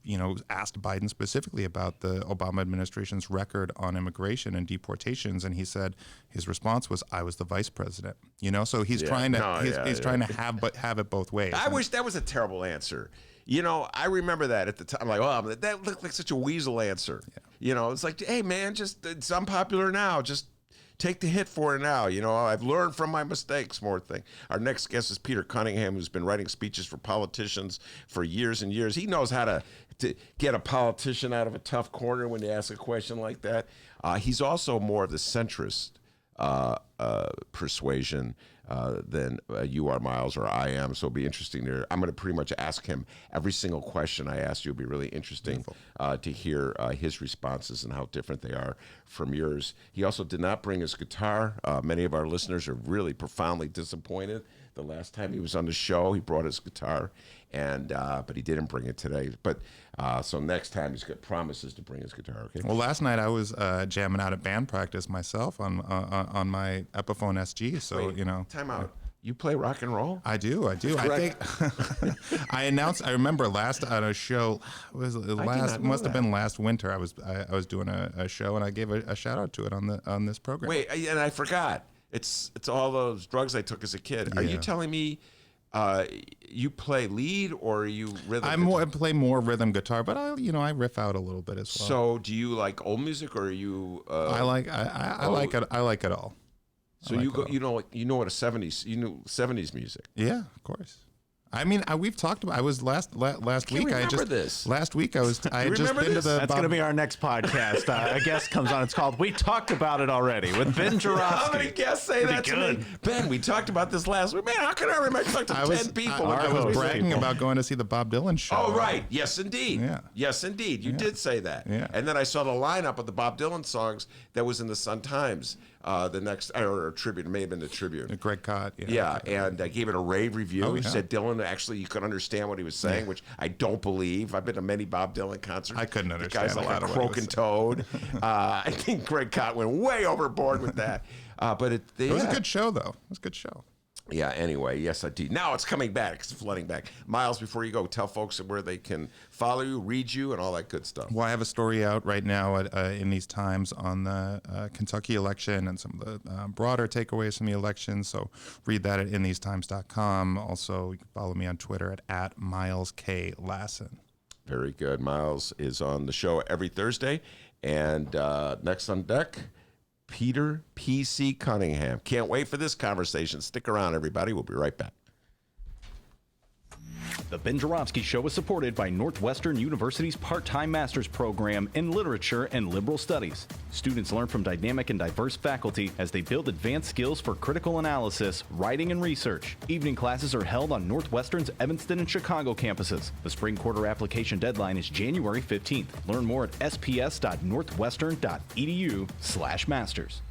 asked Biden specifically about the Obama administration's record on immigration and deportations. And he said his response was, I was the vice president, so he's trying to, he's trying to have it both ways. I wish that was a terrible answer. I remember that at the time. Like, oh, that looked like such a weasel answer. Yeah. It's like, hey, man, it's unpopular now. Just take the hit for it now. I've learned from my mistakes, more thing. Our next guest is Peter Cunningham, who's been writing speeches for politicians for years and years. He knows how to get a politician out of a tough corner when they ask a question like that. He's also more of the centrist persuasion than you are, Miles, or I am. So it'll be interesting to. I'm going to pretty much ask him every single question I ask you. It'll be really interesting to hear his responses and how different they are from yours. He also did not bring his guitar. Many of our listeners are really profoundly disappointed. The last time he was on the show, he brought his guitar, and but he didn't bring it today. But so next time he's got promises to bring his guitar. Okay. Well, last night I was jamming out at band practice myself on my Epiphone SG. So Wait, time out. You play rock and roll? I do. I think I remember last on a show. Must have been last winter. I was doing a show and I gave a shout out to it on this program. Wait, and I forgot. It's all those drugs I took as a kid. Are you telling me you play lead or are you rhythm? I play more rhythm guitar, but I riff out a little bit as well. So do you like old music or are you? I like it. I like it all. So you what a 70s music? Yeah, of course. I mean, we've talked about. I was last week. Last week I was. I had just been to the. That's going to be our next podcast. A guest comes on. It's called "We Talked About It Already" with Ben Joravsky. How many guests say that to me? Ben, we talked about this last week. Man, how can I remember? I talked to 10 people. I was bragging about going to see the Bob Dylan show. Oh, right. Yes, indeed. Yeah. Yes, indeed. You did say that. Yeah. And then I saw the lineup of the Bob Dylan songs that was in the Sun-Times. The next, or a tribute, it may have been the tribute. Greg Cott. Yeah, and I gave it a rave review. Oh, yeah. Said Dylan, actually, you could understand what he was saying, which I don't believe. I've been to many Bob Dylan concerts. I couldn't understand the guy's a like lot a of what croaking toad. I think Greg Cott went way overboard with that. But it was a good show, though. It was a good show. Yeah, anyway, yes, indeed. Now it's coming back. It's flooding back. Miles, before you go, tell folks where they can follow you, read you, and all that good stuff. Well, I have a story out right now in these times on the Kentucky election and some of the broader takeaways from the election. So read that at inthesetimes.com. Also, you can follow me on Twitter at Miles K. Lassin. Very good. Miles is on the show every Thursday. And next on deck, Peter P.C. Cunningham. Can't wait for this conversation. Stick around, everybody. We'll be right back. The Ben Joravsky Show is supported by Northwestern University's part-time master's program in literature and liberal studies. Students learn from dynamic and diverse faculty as they build advanced skills for critical analysis, writing, and research. Evening classes are held on Northwestern's Evanston and Chicago campuses. The spring quarter application deadline is January 15th. Learn more at sps.northwestern.edu/masters.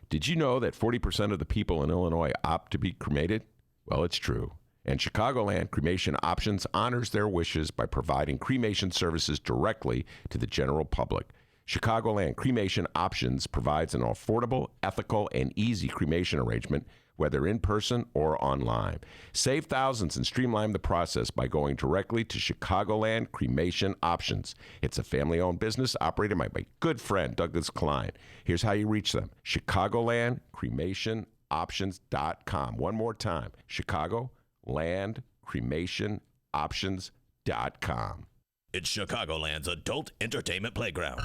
Did you know that 40% of the people in Illinois opt to be cremated? Well, it's true. And Chicagoland Cremation Options honors their wishes by providing cremation services directly to the general public. Chicagoland Cremation Options provides an affordable, ethical, and easy cremation arrangement, whether in person or online. Save thousands and streamline the process by going directly to Chicagoland Cremation Options. It's a family-owned business operated by my good friend, Douglas Klein. Here's how you reach them. ChicagolandCremationOptions.com. One more time, ChicagolandCremationOptions.com. It's Chicagoland's adult entertainment playground.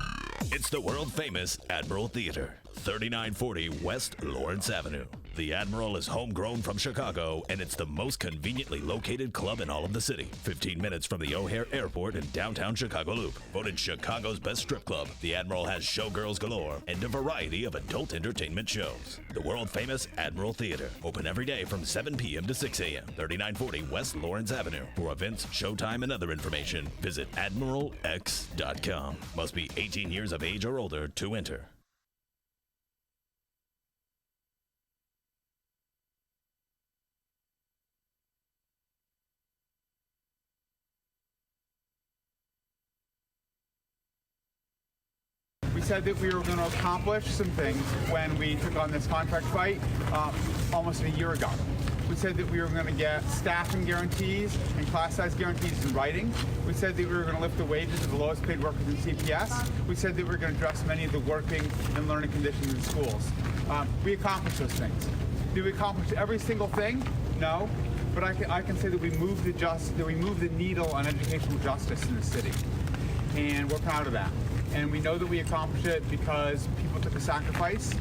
It's the world-famous Admiral Theater, 3940 West Lawrence Avenue. The Admiral is homegrown from Chicago, and it's the most conveniently located club in all of the city. 15 minutes from the O'Hare Airport in downtown Chicago Loop. Voted Chicago's best strip club, the Admiral has showgirls galore and a variety of adult entertainment shows. The world-famous Admiral Theater, open every day from 7 p.m. to 6 a.m. 3940 West Lawrence Avenue. For events, showtime, and other information, visit AdmiralX.com. Must be 18 years of age or older to enter. said that we were going to accomplish some things when we took on this contract fight almost a year ago. We said that we were going to get staffing guarantees and class size guarantees in writing. We said that we were going to lift the wages of the lowest paid workers in CPS. We said that we were going to address many of the working and learning conditions in schools. We accomplished those things. Did we accomplish every single thing? No. But I can say that we moved the needle on educational justice in the city. And we're proud of that. And we know that we accomplished it because people took a sacrifice.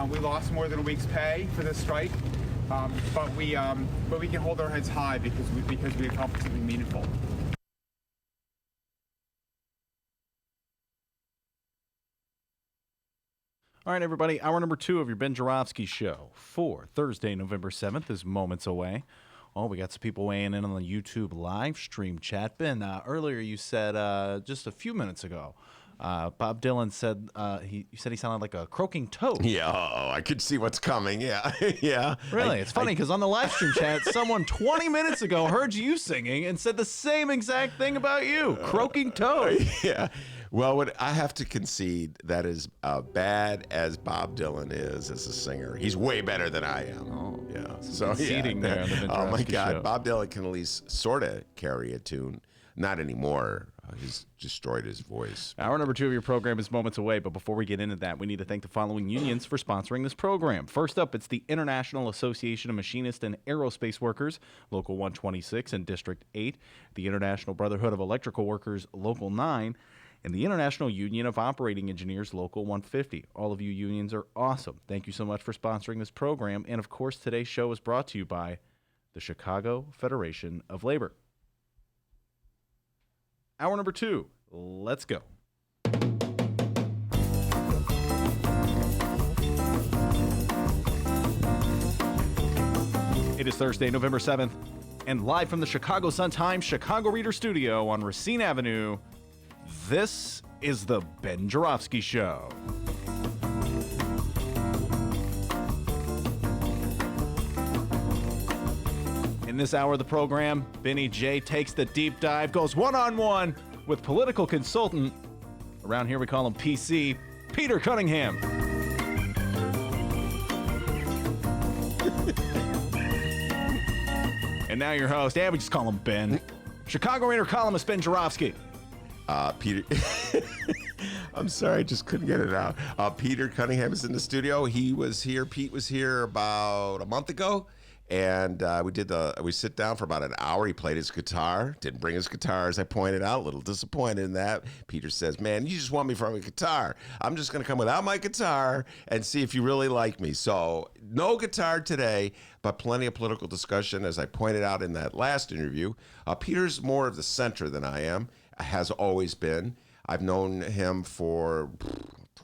We lost more than a week's pay for this strike. But we can hold our heads high because we accomplished something meaningful. All right, everybody. Hour number 2 of your Ben Joravsky Show for Thursday, November 7th is moments away. Oh, we got some people weighing in on the YouTube live stream chat. Ben, earlier you said just a few minutes ago, Bob Dylan said he sounded like a croaking toad. Yeah, I could see what's coming. Yeah, yeah. Really, it's funny because on the live stream chat, someone 20 minutes ago heard you singing and said the same exact thing about you, croaking toad. Yeah. Well, I have to concede that as bad as Bob Dylan is as a singer, he's way better than I am. Oh, yeah. So conceding there on the Ben Oh my Joravsky God, Show. Bob Dylan can at least sort of carry a tune. Not anymore. He's destroyed his voice. Hour number 2 of your program is moments away, but before we get into that, we need to thank the following unions for sponsoring this program. First up, it's the International Association of Machinists and Aerospace Workers, Local 126 and District 8, the International Brotherhood of Electrical Workers, Local 9, and the International Union of Operating Engineers, Local 150. All of you unions are awesome. Thank you so much for sponsoring this program. And, of course, today's show is brought to you by the Chicago Federation of Labor. Hour number 2. Let's go. It is Thursday, November 7th, and live from the Chicago Sun-Times Chicago Reader Studio on Racine Avenue, this is the Ben Joravsky Show. In this hour of the program, Benny J takes the deep dive, goes one-on-one with political consultant, around here we call him PC, Peter Cunningham. And now your host, we just call him Ben, Chicago Reader columnist Ben Joravsky. Peter, I'm sorry, I just couldn't get it out. Peter Cunningham is in the studio. Pete was here about a month ago. And we sit down for about an hour. He played his guitar, didn't bring his guitar, as I pointed out, a little disappointed in that. Peter says, man, you just want me from a guitar. I'm just going to come without my guitar and see if you really like me. So no guitar today, but plenty of political discussion. As I pointed out in that last interview, Peter's more of the center than I am, has always been. I've known him for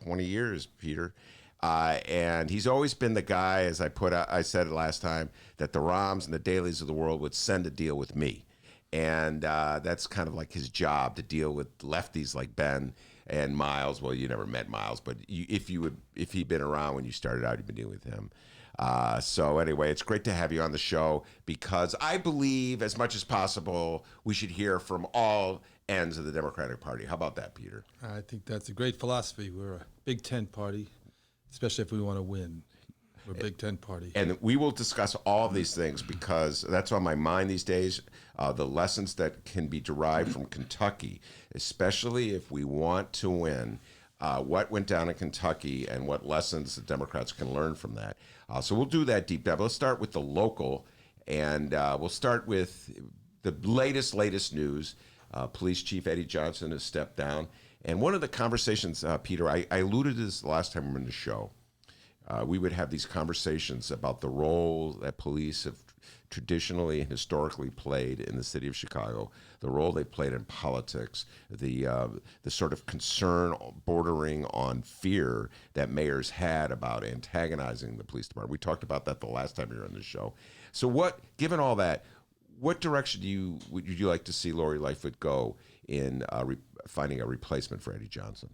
20 years, Peter. And he's always been the guy, as I said last time, that the Roms and the Dailies of the world would send to deal with me. And that's kind of like his job, to deal with lefties like Ben and Miles. Well, you never met Miles, but if he'd been around when you started out, you'd been dealing with him. So anyway, it's great to have you on the show, because I believe as much as possible we should hear from all ends of the Democratic Party. How about that, Peter? I think that's a great philosophy. We're a Big Tent party, especially if we want to win. We're a Big Tent party. And we will discuss all of these things, because that's on my mind these days, the lessons that can be derived from Kentucky, especially if we want to win. What went down in Kentucky and what lessons the Democrats can learn from that. So we'll do that deep dive. Let's start with the local, and we'll start with the latest news. Police Chief Eddie Johnson has stepped down. And one of the conversations, Peter, I alluded to this the last time we were in the show. We would have these conversations about the role that police have traditionally and historically played in the city of Chicago, the role they played in politics, the sort of concern bordering on fear that mayors had about antagonizing the police department. We talked about that the last time you were on the show. So given all that, what direction would you like to see Lori Lightfoot go in finding a replacement for Eddie Johnson?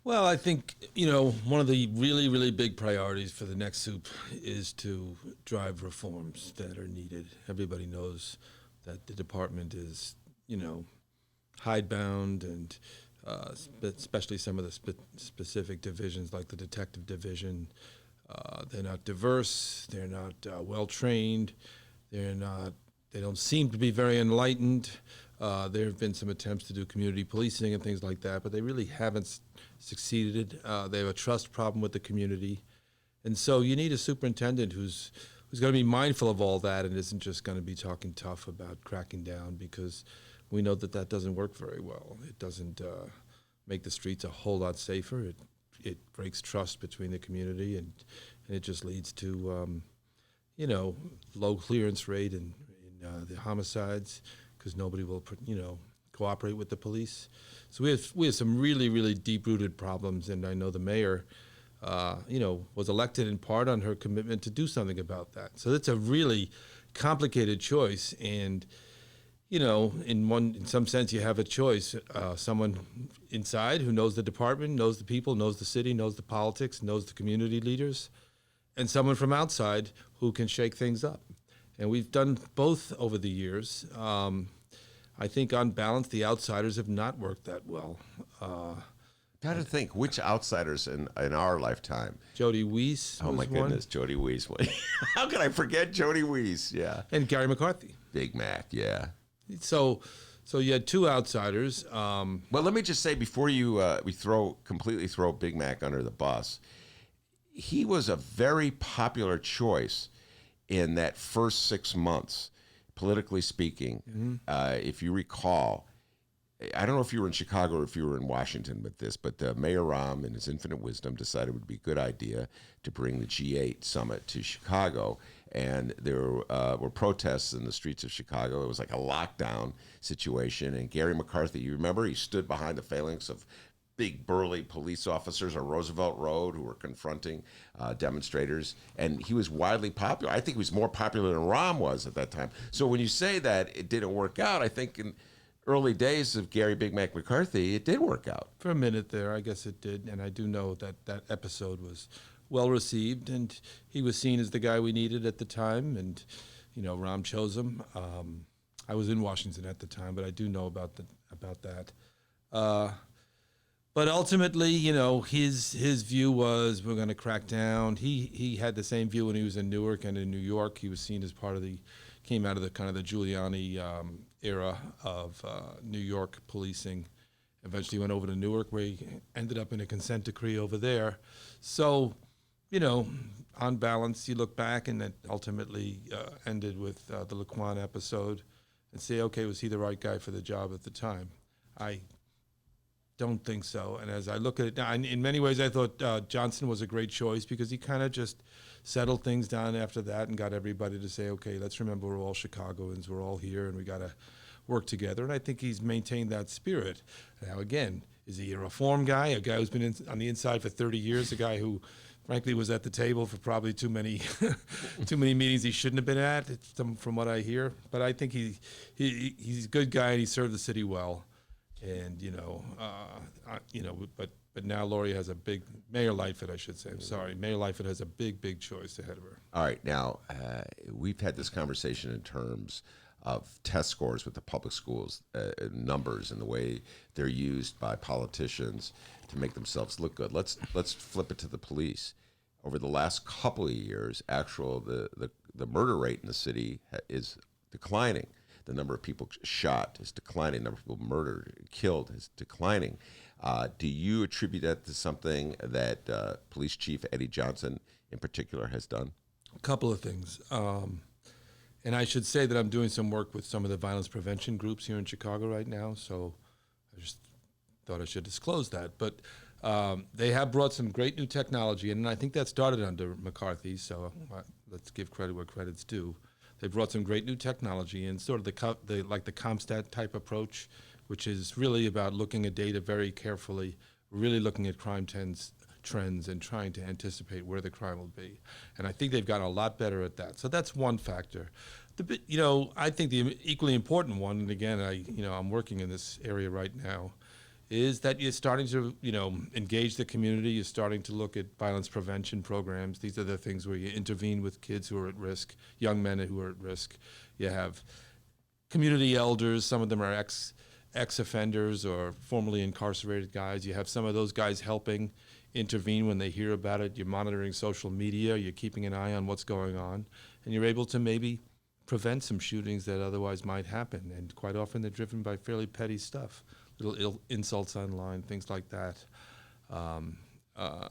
Well, I think, one of the really, really big priorities for the next soup is to drive reforms that are needed. Everybody knows that the department is, hidebound and especially some of the specific divisions like the detective division. They're not diverse. They're not well-trained. They don't seem to be very enlightened. There have been some attempts to do community policing and things like that, but they really haven't succeeded. They have a trust problem with the community. And so you need a superintendent who's going to be mindful of all that and isn't just going to be talking tough about cracking down, because we know that doesn't work very well. It doesn't make the streets a whole lot safer. It breaks trust between the community, and it just leads to, low clearance rate in the homicides, because nobody will, cooperate with the police. So we have some really, really deep-rooted problems, and I know the mayor, was elected in part on her commitment to do something about that. So it's a really complicated choice, and in some sense, you have a choice. Someone inside who knows the department, knows the people, knows the city, knows the politics, knows the community leaders, and someone from outside who can shake things up. And we've done both over the years. I think on balance, the outsiders have not worked that well. Got to think, which outsiders in our lifetime? Jody Weiss. Oh, my goodness, Jody Weiss. How can I forget Jody Weiss? Yeah. And Gary McCarthy. Big Mac, yeah. So you had two outsiders. Well, let me just say, before we completely throw Big Mac under the bus, he was a very popular choice in that first 6 months, politically speaking. Mm-hmm. If you recall, I don't know if you were in Chicago or if you were in Washington with this, but Mayor Rahm, in his infinite wisdom, decided it would be a good idea to bring the G8 summit to Chicago. And there were protests in the streets of Chicago. It was like a lockdown situation. And Gary McCarthy, you remember, he stood behind the phalanx of big burly police officers on Roosevelt Road who were confronting demonstrators. And he was widely popular. I think he was more popular than Rahm was at that time. So when you say that it didn't work out, I think in early days of Gary Big Mac McCarthy, it did work out. For a minute there, I guess it did. And I do know that episode was well received, and he was seen as the guy we needed at the time, and Rahm chose him. I was in Washington at the time, but I do know about that. But ultimately, his view was we're going to crack down. He had the same view when he was in Newark and in New York. He was seen as came out of the kind of the Giuliani era of New York policing. Eventually went over to Newark, where he ended up in a consent decree over there. So, on balance, you look back, and it ultimately ended with the Laquan episode, and say, okay, was he the right guy for the job at the time? I don't think so. And as I look at it now, in many ways, I thought Johnson was a great choice, because he kind of just settled things down after that and got everybody to say, okay, let's remember we're all Chicagoans, we're all here, and we got to work together. And I think he's maintained that spirit. Now, again, is he a reform guy, a guy who's been on the inside for 30 years, a guy who, frankly, was at the table for probably too many meetings he shouldn't have been at, from what I hear. But I think he's a good guy, and he served the city well. And but now Lori has a big, Mayor Lightfoot, I should say. I'm sorry, Mayor Lightfoot has a big choice ahead of her. All right, now we've had this conversation in terms of test scores with the public schools, numbers, and the way they're used by politicians to make themselves look good. Let's flip it to the police. Over the last couple of years, the murder rate in the city is declining. The number of people shot is declining. The number of people murdered, killed is declining. Do you attribute that to something that Police Chief Eddie Johnson in particular has done? A couple of things. And I should say that I'm doing some work with some of the violence prevention groups here in Chicago right now, so I just thought I should disclose that. But they have brought some great new technology, and I think that started under McCarthy, so let's give credit where credit's due. They brought some great new technology, and sort of the CompStat type approach, which is really about looking at data very carefully, really looking at crime trends and trying to anticipate where the crime will be. And I think they've gotten a lot better at that. So that's one factor. I think the equally important one, and again, I'm working in this area right now, is that you're starting to, engage the community. You're starting to look at violence prevention programs. These are the things where you intervene with kids who are at risk, young men who are at risk. You have community elders. Some of them are ex-offenders or formerly incarcerated guys. You have some of those guys helping intervene when they hear about it. You're monitoring social media. You're keeping an eye on what's going on. And you're able to maybe prevent some shootings that otherwise might happen. And quite often they're driven by fairly petty stuff, little insults online, things like that.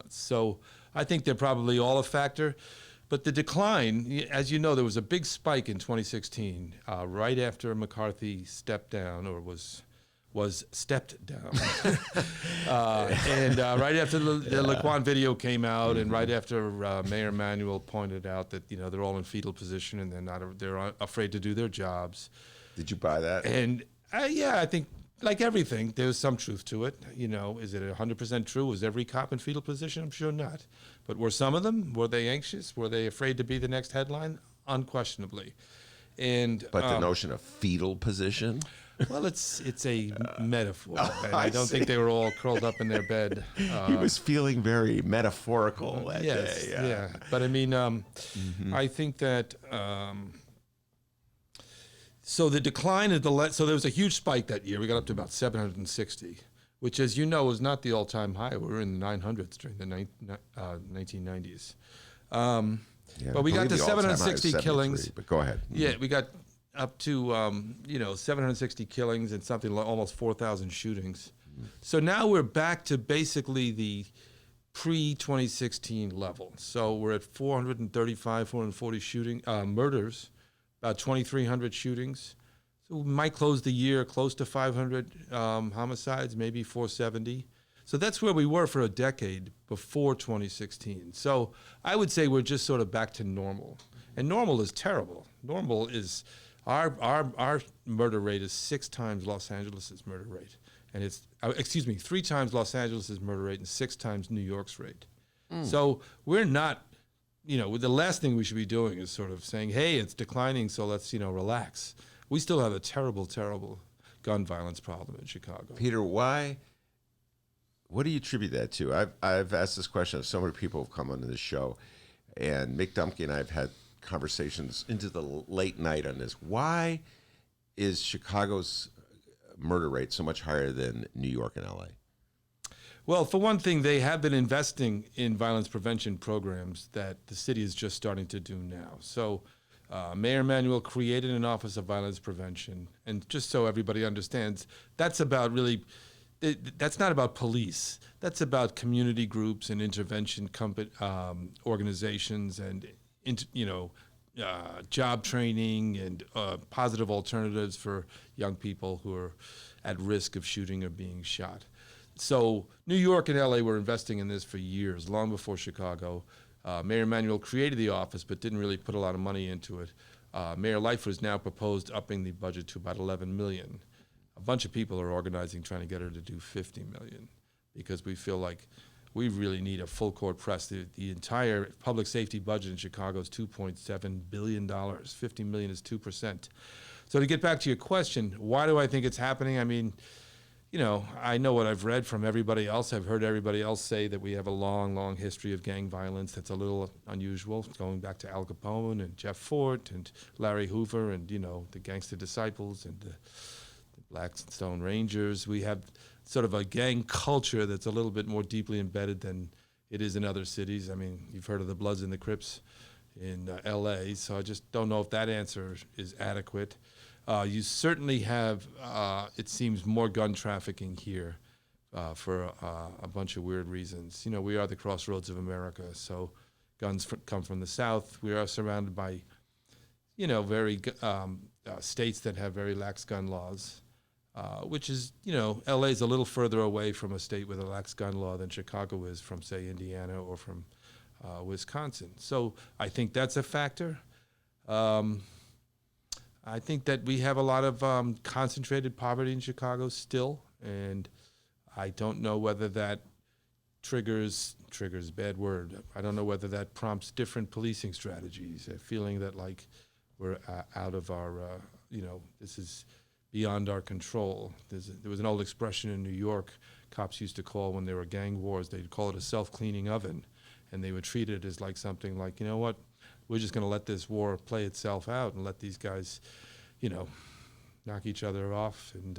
So I think they're probably all a factor. But the decline, as you know, there was a big spike in 2016, right after McCarthy stepped down, or was stepped down, and right after the Laquan video came out, and right after Mayor Manuel pointed out that they're all in fetal position and they're afraid to do their jobs. Did you buy that? And yeah, I think like everything, there's some truth to it. Is it 100% true? Was every cop in fetal position? I'm sure not. But were some of them? Were they anxious? Were they afraid to be the next headline? Unquestionably. But the notion of fetal position? Well, it's a metaphor. And I don't think they were all curled up in their bed. He was feeling very metaphorical that day. Yeah. But I mean, I think that. So the decline of so there was a huge spike that year. We got up to about 760, which, as you know, was not the all-time high. We were in the 900s during the 1990s. But we got to 760 killings. But go ahead. Yeah, we got up to 760 killings and something like almost 4,000 shootings. So now we're back to basically the pre-2016 level. So we're at 435, 440 murders. About 2,300 shootings. So we might close the year close to 500 homicides, maybe 470. So that's where we were for a decade before 2016. So I would say we're just sort of back to normal. And normal is terrible. Normal is, our murder rate is 6 times Los Angeles' murder rate. And it's, 3 times Los Angeles' murder rate and 6 times New York's rate. So we're not, the last thing we should be doing is sort of saying, hey, it's declining, so let's, relax. We still have a terrible, terrible gun violence problem in Chicago. Peter, what do you attribute that to? I've asked this question of so many people who've come onto this show, and Mick Dumke and I have had conversations into the late night on this. Why is Chicago's murder rate so much higher than New York and LA? Well, for one thing, they have been investing in violence prevention programs that the city is just starting to do now. So Mayor Manuel created an Office of Violence Prevention. And just so everybody understands, that's about that's not about police. That's about community groups and intervention organizations and, job training and positive alternatives for young people who are at risk of shooting or being shot. So New York and LA were investing in this for years, long before Chicago. Mayor Manuel created the office, but didn't really put a lot of money into it. Mayor Lightfoot has now proposed upping the budget to about $11 million. A bunch of people are organizing, trying to get her to do $50 million, because we feel like we really need a full court press. The entire public safety budget in Chicago is $2.7 billion. $50 million is 2%. So to get back to your question, why do I think it's happening? I mean, I know what I've read from everybody else. I've heard everybody else say that we have a long, long history of gang violence that's a little unusual, going back to Al Capone and Jeff Fort and Larry Hoover and, the Gangster Disciples and the Blackstone Rangers. We have sort of a gang culture that's a little bit more deeply embedded than it is in other cities. I mean, you've heard of the Bloods and the Crips in L.A., so I just don't know if that answer is adequate. You certainly have, it seems, more gun trafficking here for a bunch of weird reasons. We are the crossroads of America, so guns come from the South. We are surrounded by, very states that have very lax gun laws, which is, LA is a little further away from a state with a lax gun law than Chicago is from, say, Indiana or from Wisconsin. So I think that's a factor. I think that we have a lot of concentrated poverty in Chicago still, and I don't know whether that triggers, bad word. I don't know whether that prompts different policing strategies, a feeling that like we're out of our, this is beyond our control. There was an old expression in New York cops used to call when there were gang wars, they'd call it a self-cleaning oven, and they would treat it as like something like, you know what, we're just going to let this war play itself out and let these guys, knock each other off. And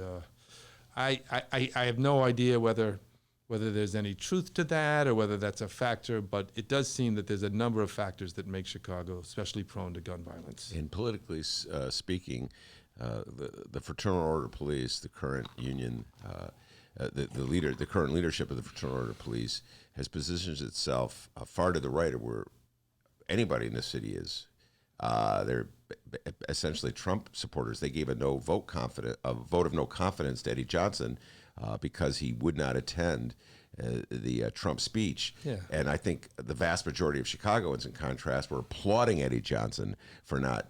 I have no idea whether there's any truth to that or whether that's a factor, but it does seem that there's a number of factors that make Chicago especially prone to gun violence. And politically speaking, the Fraternal Order Police, the current union, the current leadership of the Fraternal Order Police has positioned itself far to the right of where anybody in the city is. They're essentially Trump supporters. They gave a vote of no confidence to Eddie Johnson because he would not attend the Trump speech. Yeah. And I think the vast majority of Chicagoans, in contrast, were applauding Eddie Johnson for not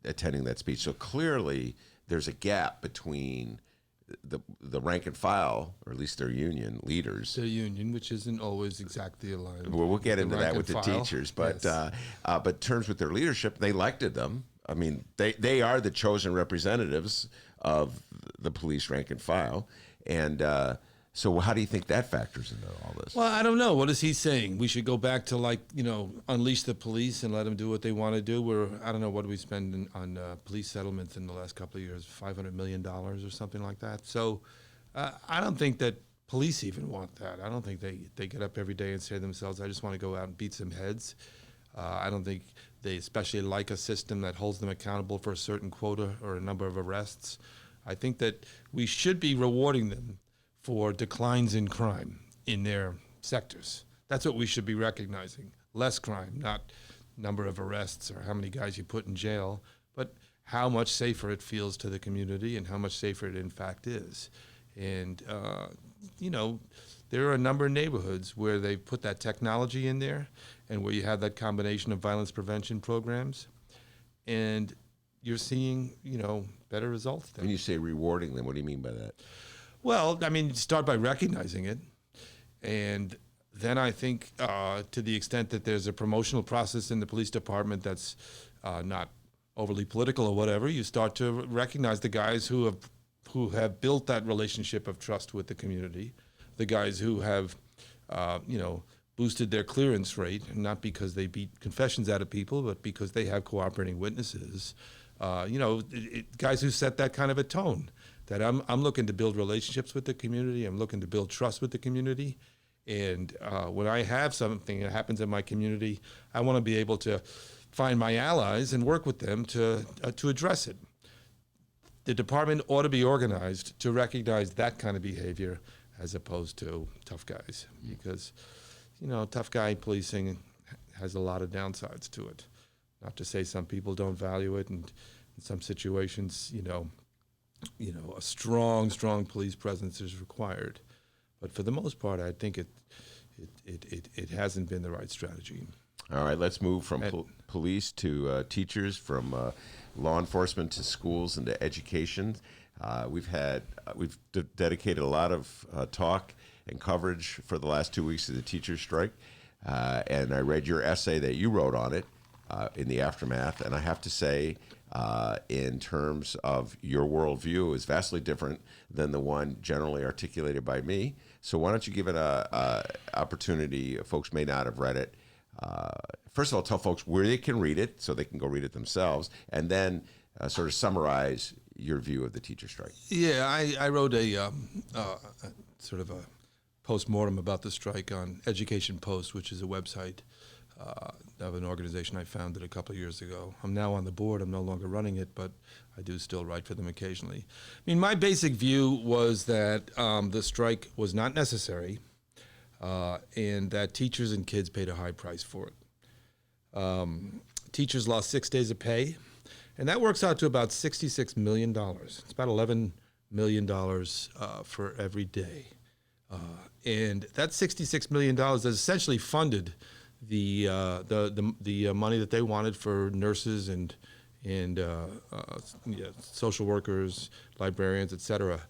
attending that speech. So clearly, there's a gap between the rank and file, or at least their union leaders. Their union, which isn't always exactly aligned. Well, we'll get into that with the file. teachers, but Yes. But in terms with their leadership, they elected them. I mean, they are the chosen representatives of the police rank and file, and so how do you think that factors into all this? Well, I don't know. What is he saying? We should go back to unleash the police and let them do what they want to do. I don't know, what do we spend on police settlements in the last couple of years? $500 million or something like that. So I don't think that police even want that. I don't think they get up every day and say to themselves, I just want to go out and beat some heads. I don't think they especially like a system that holds them accountable for a certain quota or a number of arrests. I think that we should be rewarding them for declines in crime in their sectors. That's what we should be recognizing. Less crime, not number of arrests or how many guys you put in jail, but how much safer it feels to the community and how much safer it in fact is. And, there are a number of neighborhoods where they put that technology in there and where you have that combination of violence prevention programs, and you're seeing, better results there. When you say rewarding them, what do you mean by that? Well, I mean, start by recognizing it. And then I think to the extent that there's a promotional process in the police department that's not overly political or whatever, you start to recognize the guys who have built that relationship of trust with the community, the guys who have, boosted their clearance rate, not because they beat confessions out of people, but because they have cooperating witnesses. Guys who set that kind of a tone. That I'm looking to build relationships with the community. I'm looking to build trust with the community. And when I have something that happens in my community, I want to be able to find my allies and work with them to address it. The department ought to be organized to recognize that kind of behavior as opposed to tough guys, because, tough guy policing has a lot of downsides to it. Not to say some people don't value it, and in some situations, a strong police presence is required. But for the most part, I think it hasn't been the right strategy. All right, let's move from police to teachers, from law enforcement to schools and to education. We've dedicated a lot of talk and coverage for the last 2 weeks to the teachers' strike, and I read your essay that you wrote on it in the aftermath, and I have to say, in terms of your worldview, is vastly different than the one generally articulated by me. So why don't you give it an opportunity? Folks may not have read it. First of all, tell folks where they can read it so they can go read it themselves, and then sort of summarize your view of the teacher strike. Yeah, I wrote a sort of a post-mortem about the strike on Education Post, which is a website of an organization I founded a couple of years ago. I'm now on the board. I'm no longer running it, but I do still write for them occasionally. I mean, my basic view was that the strike was not necessary, and that teachers and kids paid a high price for it. Teachers lost 6 days of pay, and that works out to about $66 million. It's about $11 million for every day. And that $66 million has essentially funded the money that they wanted for nurses and social workers, librarians, et cetera.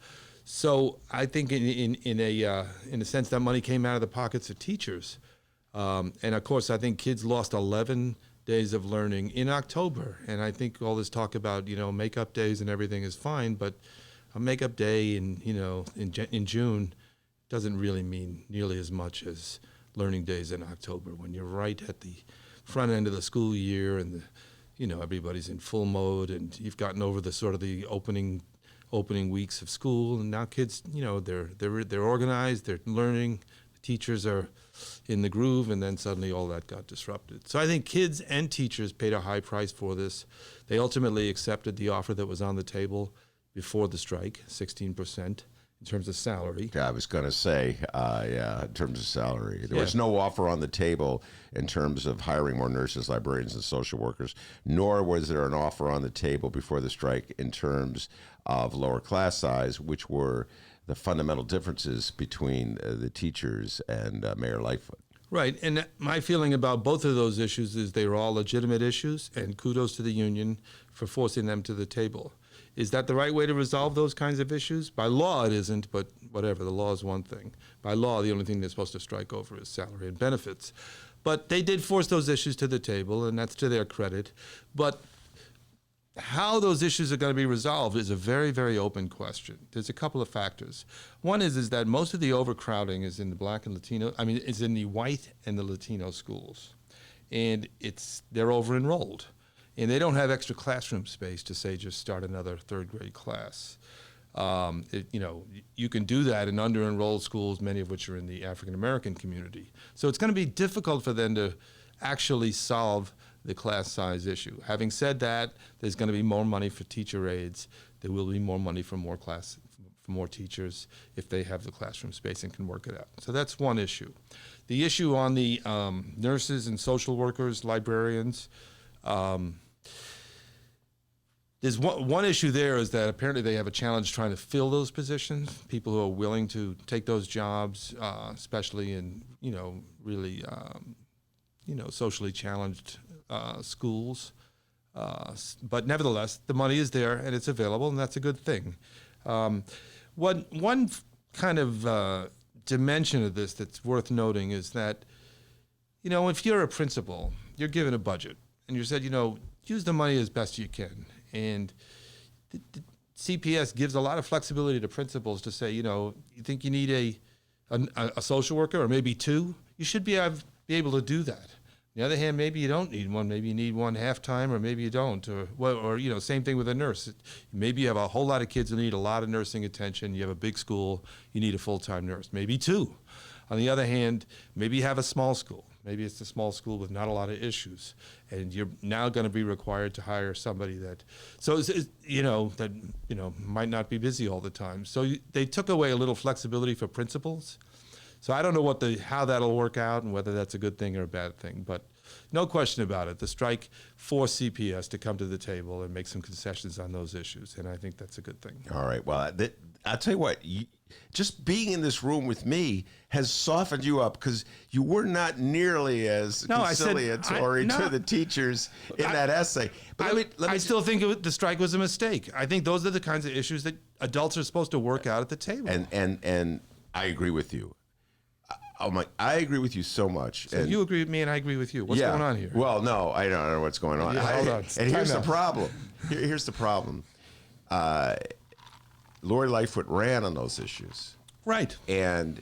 So I think in a sense that money came out of the pockets of teachers, and of course I think kids lost 11 days of learning in October. And I think all this talk about makeup days and everything is fine, but a makeup day in June doesn't really mean nearly as much as learning days in October, when you're right at the front end of the school year and everybody's in full mode, and you've gotten over the sort of the opening opening weeks of school, and now kids, they're organized, they're learning, the teachers are in the groove, and then suddenly all that got disrupted. So I think kids and teachers paid a high price for this. They ultimately accepted the offer that was on the table before the strike, 16% in terms of salary. Yeah, I was going to say, in terms of salary. There was no offer on the table in terms of hiring more nurses, librarians, and social workers, nor was there an offer on the table before the strike in terms of lower class size, which were the fundamental differences between the teachers and Mayor Lightfoot. Right, and my feeling about both of those issues is they were all legitimate issues, and kudos to the union for forcing them to the table. Is that the right way to resolve those kinds of issues? By law, it isn't, but whatever, the law is one thing. By law, the only thing they're supposed to strike over is salary and benefits. But they did force those issues to the table, and that's to their credit. But how those issues are going to be resolved is a very, very open question. There's a couple of factors. One is that most of the overcrowding is in the black and Latino, is in the white and the Latino schools. And they're over-enrolled. And they don't have extra classroom space to, say, just start another third-grade class. You can do that in under-enrolled schools, many of which are in the African-American community. So it's going to be difficult for them to actually solve the class size issue. Having said that, there's going to be more money for teacher aides. There will be more money for more teachers if they have the classroom space and can work it out. So that's one issue. The issue on the nurses and social workers, librarians, there's one issue there is that apparently they have a challenge trying to fill those positions, people who are willing to take those jobs, especially in, really, socially challenged schools. But nevertheless, the money is there and it's available, and that's a good thing. One kind of dimension of this that's worth noting is that, if you're a principal, you're given a budget, and you said, use the money as best you can. And the CPS gives a lot of flexibility to principals to say, you think you need a social worker or maybe two, you should be able to do that. On the other hand, maybe you don't need one. Maybe you need one half-time, or maybe you don't. Or same thing with a nurse. Maybe you have a whole lot of kids who need a lot of nursing attention. You have a big school. You need a full-time nurse. Maybe two. On the other hand, maybe you have a small school. Maybe it's a small school with not a lot of issues, and you're now going to be required to hire somebody that might not be busy all the time. So they took away a little flexibility for principals. So I don't know how that'll work out and whether that's a good thing or a bad thing, but no question about it. The strike forced CPS to come to the table and make some concessions on those issues, and I think that's a good thing. All right. Well, I'll tell you what. Just being in this room with me has softened you up, because you were not nearly as conciliatory to the teachers in that essay. But I still think the strike was a mistake. I think those are the kinds of issues that adults are supposed to work out at the table. And I agree with you. I agree with you so much. So you agree with me and I agree with you. What's going on here? Well, no, I don't know what's going on. Hold on. And here's the problem. Here's the problem. Lori Lightfoot ran on those issues. Right. And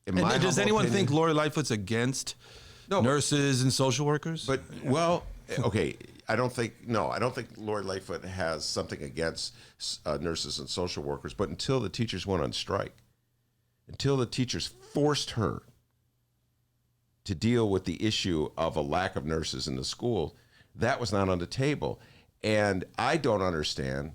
does anyone think Lori Lightfoot's against nurses and social workers? But, okay, I don't think Lori Lightfoot has something against nurses and social workers, but until the teachers went on strike, until the teachers forced her to deal with the issue of a lack of nurses in the school, that was not on the table. And I don't understand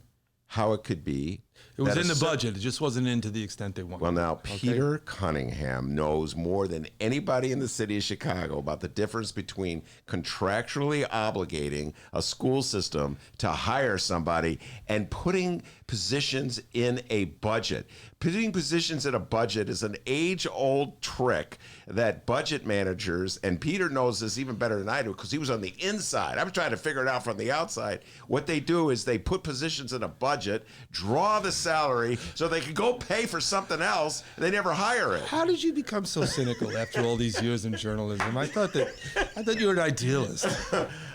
how it could be. It was in the budget. It just wasn't in to the extent they wanted. Well, now, Peter Cunningham knows more than anybody in the city of Chicago about the difference between contractually obligating a school system to hire somebody and putting positions in a budget. Putting positions in a budget is an age-old trick that budget managers, and Peter knows this even better than I do because he was on the inside. I'm trying to figure it out from the outside. What they do is they put positions in a budget, draw the salary so they can go pay for something else, and they never hire it. How did you become so cynical after all these years in journalism? I thought you were an idealist.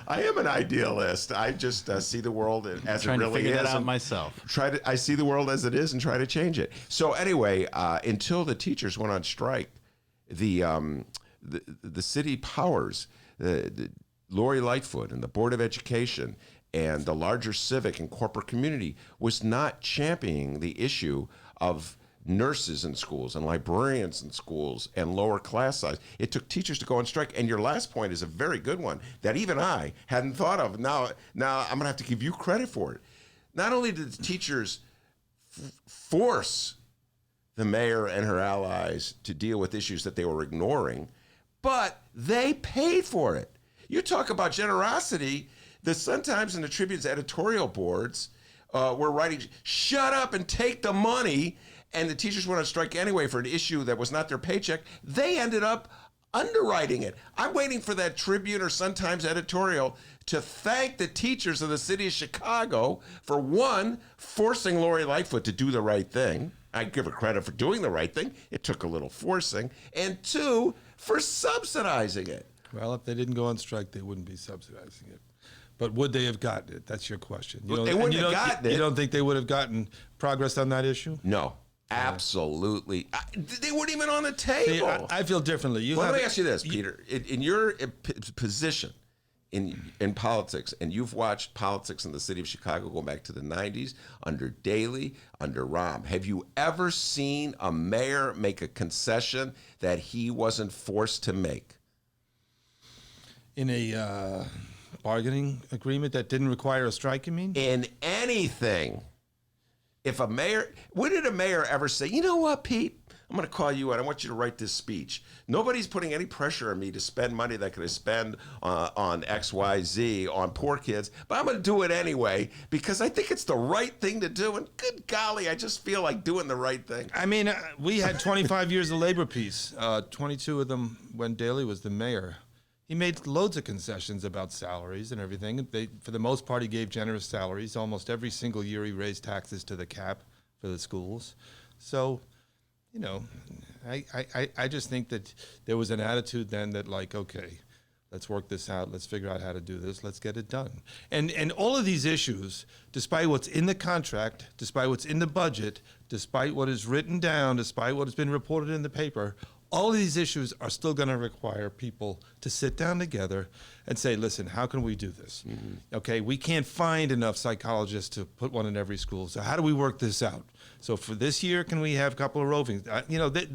I am an idealist. I just see the world as it really is. Trying to figure that out myself. I see the world as it is and try to change it. So anyway, until the teachers went on strike, the city powers, Lori Lightfoot and the Board of Education and the larger civic and corporate community was not championing the issue of nurses in schools and librarians in schools and lower class size. It took teachers to go on strike. And your last point is a very good one that even I hadn't thought of. Now I'm going to have to give you credit for it. Not only did the teachers force the mayor and her allies to deal with issues that they were ignoring, but they paid for it. You talk about generosity. The Sun-Times and the Tribune's editorial boards were writing, shut up and take the money, and the teachers went on strike anyway for an issue that was not their paycheck. They ended up underwriting it. I'm waiting for that Tribune or Sun-Times editorial to thank the teachers of the city of Chicago for, one, forcing Lori Lightfoot to do the right thing. I give her credit for doing the right thing. It took a little forcing. And two, for subsidizing it. Well, if they didn't go on strike, they wouldn't be subsidizing it. But would they have gotten it? That's your question. They wouldn't have gotten it. You don't think they would have gotten progress on that issue? No, absolutely. They weren't even on the table. See, I feel differently. Let me ask you this, Peter. In your position in politics, and you've watched politics in the city of Chicago going back to the 90s, under Daley, under Rahm, have you ever seen a mayor make a concession that he wasn't forced to make? In a bargaining agreement that didn't require a strike, you mean? In anything. If a mayor, when did a mayor ever say, you know what, Pete, I'm going to call you out. I want you to write this speech. Nobody's putting any pressure on me to spend money that I could spend on X, Y, Z, on poor kids, but I'm going to do it anyway because I think it's the right thing to do. And good golly, I just feel like doing the right thing. I mean, we had 25 years of labor peace, 22 of them when Daley was the mayor. He made loads of concessions about salaries and everything. For the most part, he gave generous salaries. Almost every single year, he raised taxes to the cap for the schools. So, you know, I just think that there was an attitude then that, like, okay, let's work this out. Let's figure out how to do this. Let's get it done. And all of these issues, despite what's in the contract, despite what's in the budget, despite what is written down, despite what has been reported in the paper, all of these issues are still going to require people to sit down together and say, listen, how can we do this? Mm-hmm. Okay, we can't find enough psychologists to put one in every school. So how do we work this out? So for this year, can we have a couple of rovings?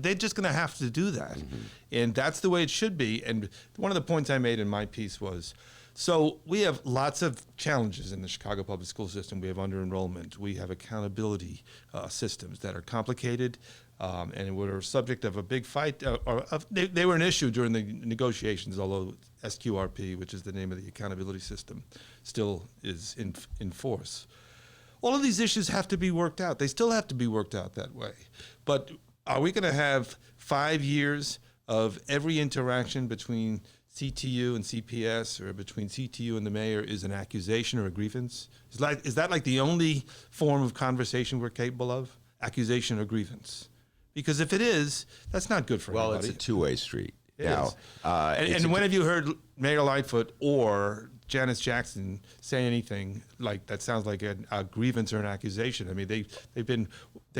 They're just going to have to do that. Mm-hmm. And that's the way it should be. And one of the points I made in my piece was, so we have lots of challenges in the Chicago public school system. We have under-enrollment. We have accountability systems that are complicated. And were subject of a big fight. They were an issue during the negotiations, although SQRP, which is the name of the accountability system, still is in force. All of these issues have to be worked out. They still have to be worked out that way. But are we going to have 5 years of every interaction between CTU and CPS or between CTU and the mayor is an accusation or a grievance? Is that like the only form of conversation we're capable of? Accusation or grievance? Because if it is, that's not good for anybody. Well, it's a two-way street. And when have you heard Mayor Lightfoot or Janice Jackson say anything like that sounds like a grievance or an accusation? I mean, they've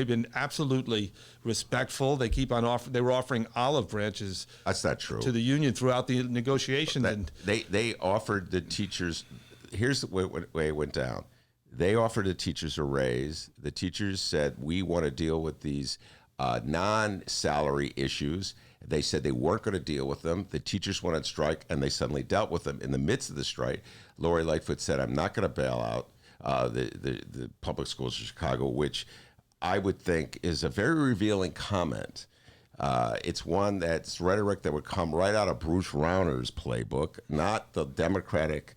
been absolutely respectful. They keep on they were offering olive branches. That's not true. To the union throughout the negotiations. They offered the teachers. Here's the way it went down. They offered the teachers a raise. The teachers said, we want to deal with these non-salary issues. They said they weren't going to deal with them. The teachers went on strike, and they suddenly dealt with them. In the midst of the strike, Lori Lightfoot said, I'm not going to bail out the public schools of Chicago, which I would think is a very revealing comment. It's one that's rhetoric that would come right out of Bruce Rauner's playbook, not the Democratic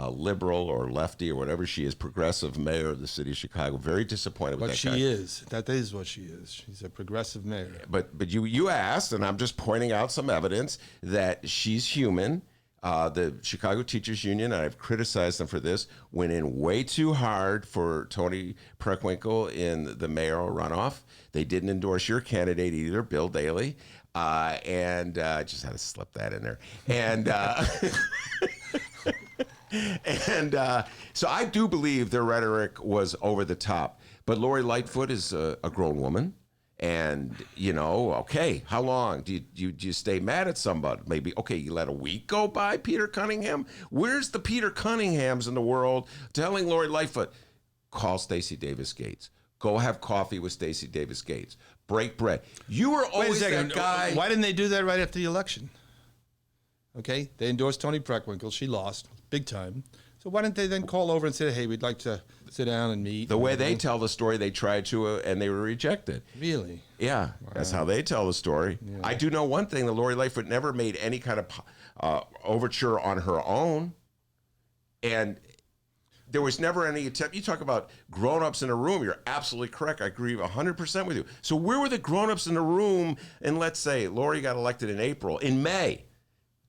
liberal or lefty or whatever she is, progressive mayor of the city of Chicago. Very disappointed with that. But she is. That is what she is. She's a progressive mayor. But you asked, and I'm just pointing out some evidence that she's human. The Chicago Teachers Union, and I've criticized them for this, went in way too hard for Tony Preckwinkle in the mayoral runoff. They didn't endorse your candidate either, Bill Daley. And I just had to slip that in there. And so I do believe their rhetoric was over the top. But Lori Lightfoot is a grown woman, And, okay, how long? Do you stay mad at somebody? Maybe, okay, you let a week go by, Peter Cunningham? Where's the Peter Cunninghams in the world telling Lori Lightfoot, call Stacey Davis Gates. Go have coffee with Stacey Davis Gates. Break bread. You were always that guy. Why didn't they do that right after the election? Okay, they endorsed Toni Preckwinkle. She lost big time. So why didn't they then call over and say, hey, we'd like to sit down and meet? The way they tell the story, they tried to, and they were rejected. Really? Yeah, that's how they tell the story. Yeah. I do know one thing, that Lori Lightfoot never made any kind of overture on her own. And there was never any attempt. You talk about grown-ups in a room. You're absolutely correct. I agree 100% with you. So where were the grown-ups in the room? And let's say Lori got elected in April, in May,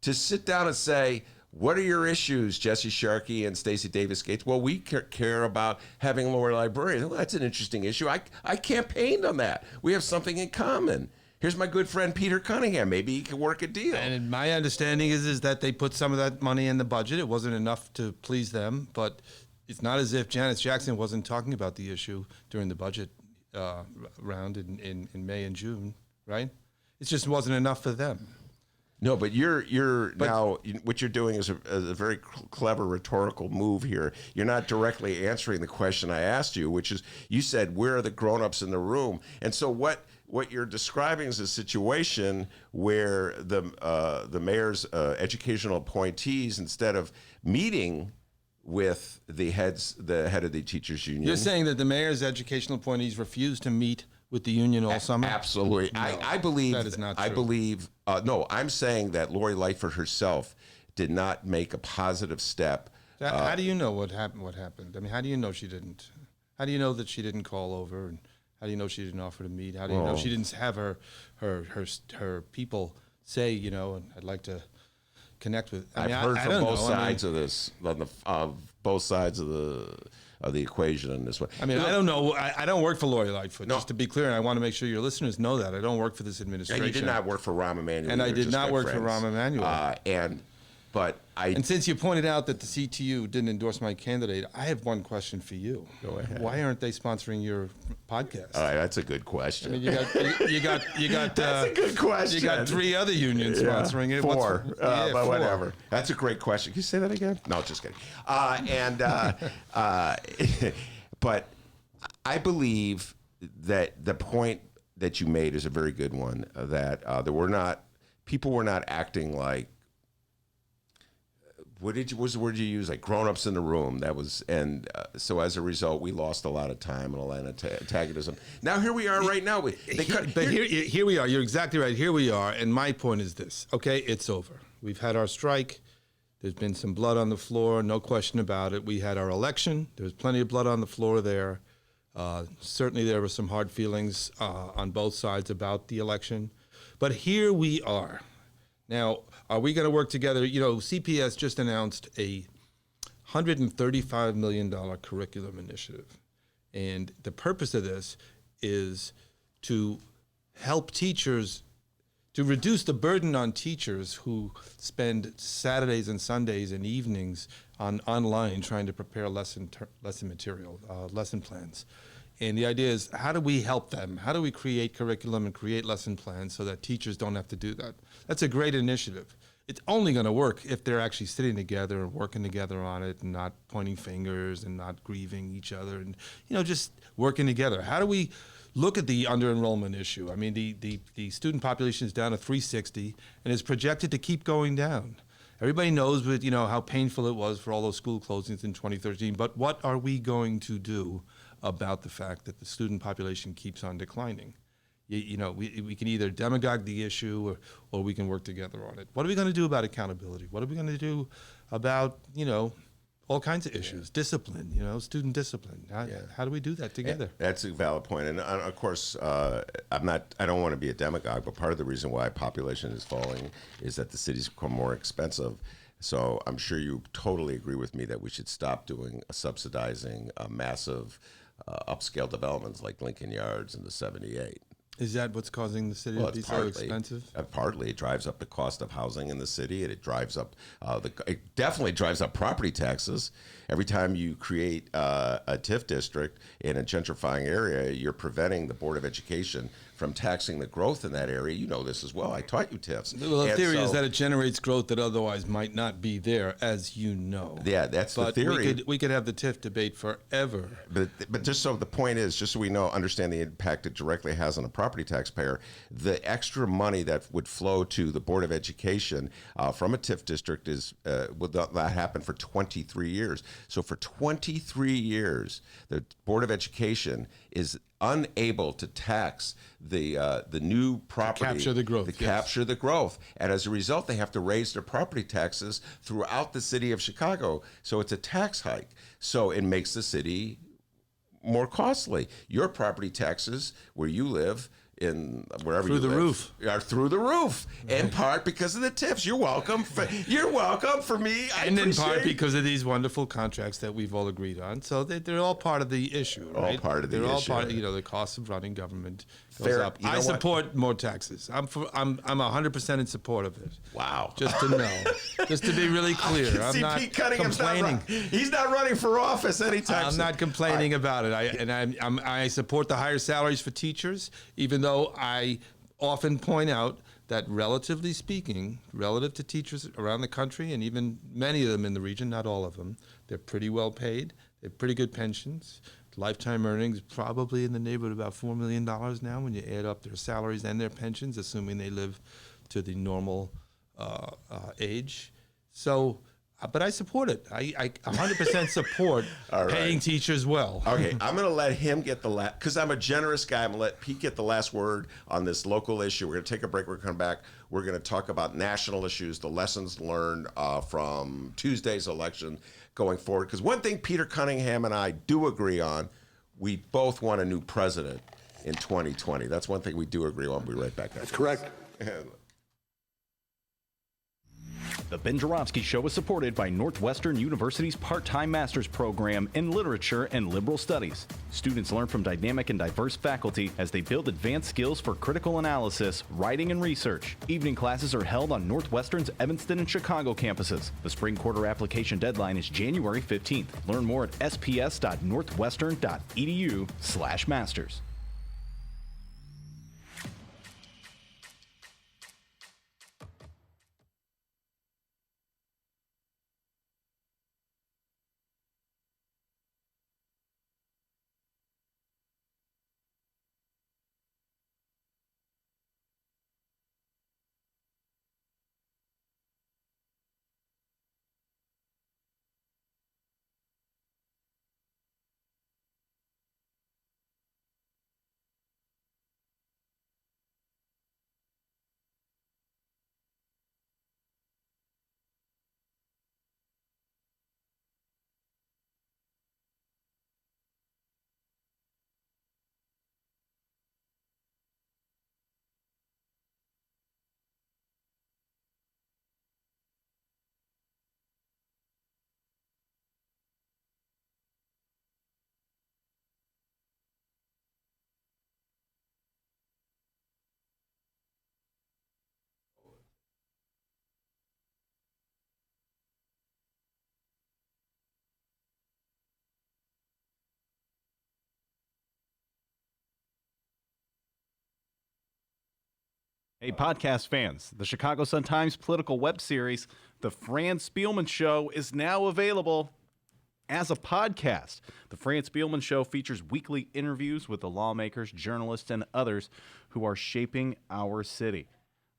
to sit down and say, what are your issues, Jesse Sharkey and Stacey Davis Gates? Well, we care about having Lori librarians. Well, that's an interesting issue. I campaigned on that. We have something in common. Here's my good friend Peter Cunningham. Maybe he can work a deal. And my understanding is that they put some of that money in the budget. It wasn't enough to please them, but it's not as if Janice Jackson wasn't talking about the issue during the budget round in May and June, right? It just wasn't enough for them. No, but now what you're doing is a very clever rhetorical move here. You're not directly answering the question I asked you, which is, you said, where are the grown-ups in the room? And so what you're describing is a situation where the mayor's educational appointees, instead of meeting with the head of the teachers union. You're saying that the mayor's educational appointees refused to meet with the union all summer? Absolutely. No, I believe that is not true. I believe no. I'm saying that Lori Lightfoot herself did not make a positive step. How do you know what happened? I mean, how do you know she didn't? How do you know that she didn't call over? And how do you know she didn't offer to meet? How do you know she didn't have her people say, I'd like to connect with? I've heard from both sides of this, both sides of the equation in this one. I mean, I don't know. I don't work for Lori Lightfoot, just to be clear, and I want to make sure your listeners know that. I don't work for this administration. And you did not work for Rahm Emanuel. And I did not work for Rahm Emanuel. And since you pointed out that the CTU didn't endorse my candidate, I have one question for you. Go ahead. Why aren't they sponsoring your podcast? All right, that's a good question. I mean, you got. That's a good question. You got 3 other unions sponsoring it. 4, but 4. whatever. That's a great question. Can you say that again? No, just kidding. But I believe that the point that you made is a very good one. That people were not acting like. What was the word you use? Like grown-ups in the room. That was, and so as a result, we lost a lot of time and a lot of antagonism. Now here we are right now. Here we are. You're exactly right. Here we are. And my point is this. Okay, it's over. We've had our strike. There's been some blood on the floor, no question about it. We had our election. There was plenty of blood on the floor there. Certainly there were some hard feelings on both sides about the election. But here we are. Now, are we going to work together? CPS just announced a $135 million curriculum initiative. And the purpose of this is to help teachers, to reduce the burden on teachers who spend Saturdays and Sundays and evenings online trying to prepare lesson material, lesson plans. And the idea is, how do we help them? How do we create curriculum and create lesson plans so that teachers don't have to do that? That's a great initiative. It's only going to work if they're actually sitting together and working together on it and not pointing fingers and not grieving each other and, just working together. How do we look at the under-enrollment issue? I mean, the student population is down to 360 and is projected to keep going down. Everybody knows how painful it was for all those school closings in 2013, but what are we going to do about the fact that the student population keeps on declining? We can either demagogue the issue or we can work together on it. What are we going to do about accountability? What are we going to do about, all kinds of issues, discipline, student discipline? How do we do that together? That's a valid point. And of course, I don't want to be a demagogue, but part of the reason why population is falling is that the cities become more expensive. So I'm sure you totally agree with me that we should stop subsidizing massive upscale developments like Lincoln Yards and the 78. Is that what's causing the city Well, to be it's so expensive? Partly, it drives up the cost of housing in the city, and it drives up it definitely drives up property taxes. Every time you create a TIF district in a gentrifying area, you're preventing the Board of Education from taxing the growth in that area. You know this as well. I taught you TIFs. Well, the theory is that it generates growth that otherwise might not be there, as you know. Yeah, that's the theory. We could have the TIF debate forever. But just so the point is, just so we understand the impact it directly has on a property taxpayer, the extra money that would flow to the Board of Education from a TIF district would not happen for 23 years. So for 23 years, the Board of Education is unable to tax the new property, capture the growth, capture the growth, and as a result, they have to raise their property taxes throughout the city of Chicago. So it's a tax hike. So it makes the city more costly. Your property taxes, where you live, in wherever through you the live, roof are through the roof, in part because of the TIFs. You're welcome. You're welcome for me. And in part because of these wonderful contracts that we've all agreed on. So they're all part of the issue, right? All part of the issue. They're all part of, the cost of running government goes up. I support more taxes. I'm 100% in support of it. Wow. Just to know. Just to be really clear. I'm not Pete Cunningham's complaining. He's not running for office anytime soon. I'm not complaining about it. I support the higher salaries for teachers, even though I often point out that relatively speaking, relative to teachers around the country, and even many of them in the region, not all of them, they're pretty well paid. They have pretty good pensions. Lifetime earnings probably in the neighborhood of about $4 million now when you add up their salaries and their pensions, assuming they live to the normal age. So, but I support it. I 100% support paying teachers well. Okay, I'm going to let him get the last, because I'm a generous guy. I'm going to let Pete get the last word on this local issue. We're going to take a break. We're going to come back. We're going to talk about national issues, the lessons learned from Tuesday's election going forward. Because one thing Peter Cunningham and I do agree on, we both want a new president in 2020. That's one thing we do agree on. We'll be right back. That's correct. The Ben Joravsky Show is supported by Northwestern University's part-time master's program in literature and liberal studies. Students learn from dynamic and diverse faculty as they build advanced skills for critical analysis, writing, and research. Evening classes are held on Northwestern's Evanston and Chicago campuses. The spring quarter application deadline is January 15th. Learn more at sps.northwestern.edu/masters. Hey, podcast fans, the Chicago Sun-Times political web series, The Fran Spielman Show, is now available as a podcast. The Fran Spielman Show features weekly interviews with the lawmakers, journalists, and others who are shaping our city.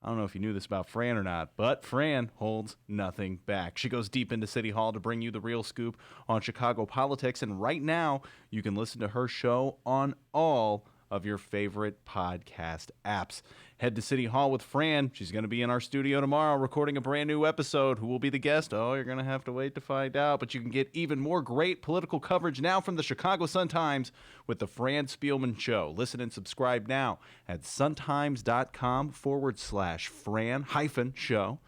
I don't know if you knew this about Fran or not, but Fran holds nothing back. She goes deep into City Hall to bring you the real scoop on Chicago politics, and right now you can listen to her show on all of your favorite podcast apps. Head to City Hall with Fran. She's going to be in our studio tomorrow recording a brand new episode. Who will be the guest? Oh, you're going to have to wait to find out. But you can get even more great political coverage now from the Chicago Sun-Times with the Fran Spielman Show. Listen and subscribe now at suntimes.com/Fran-show.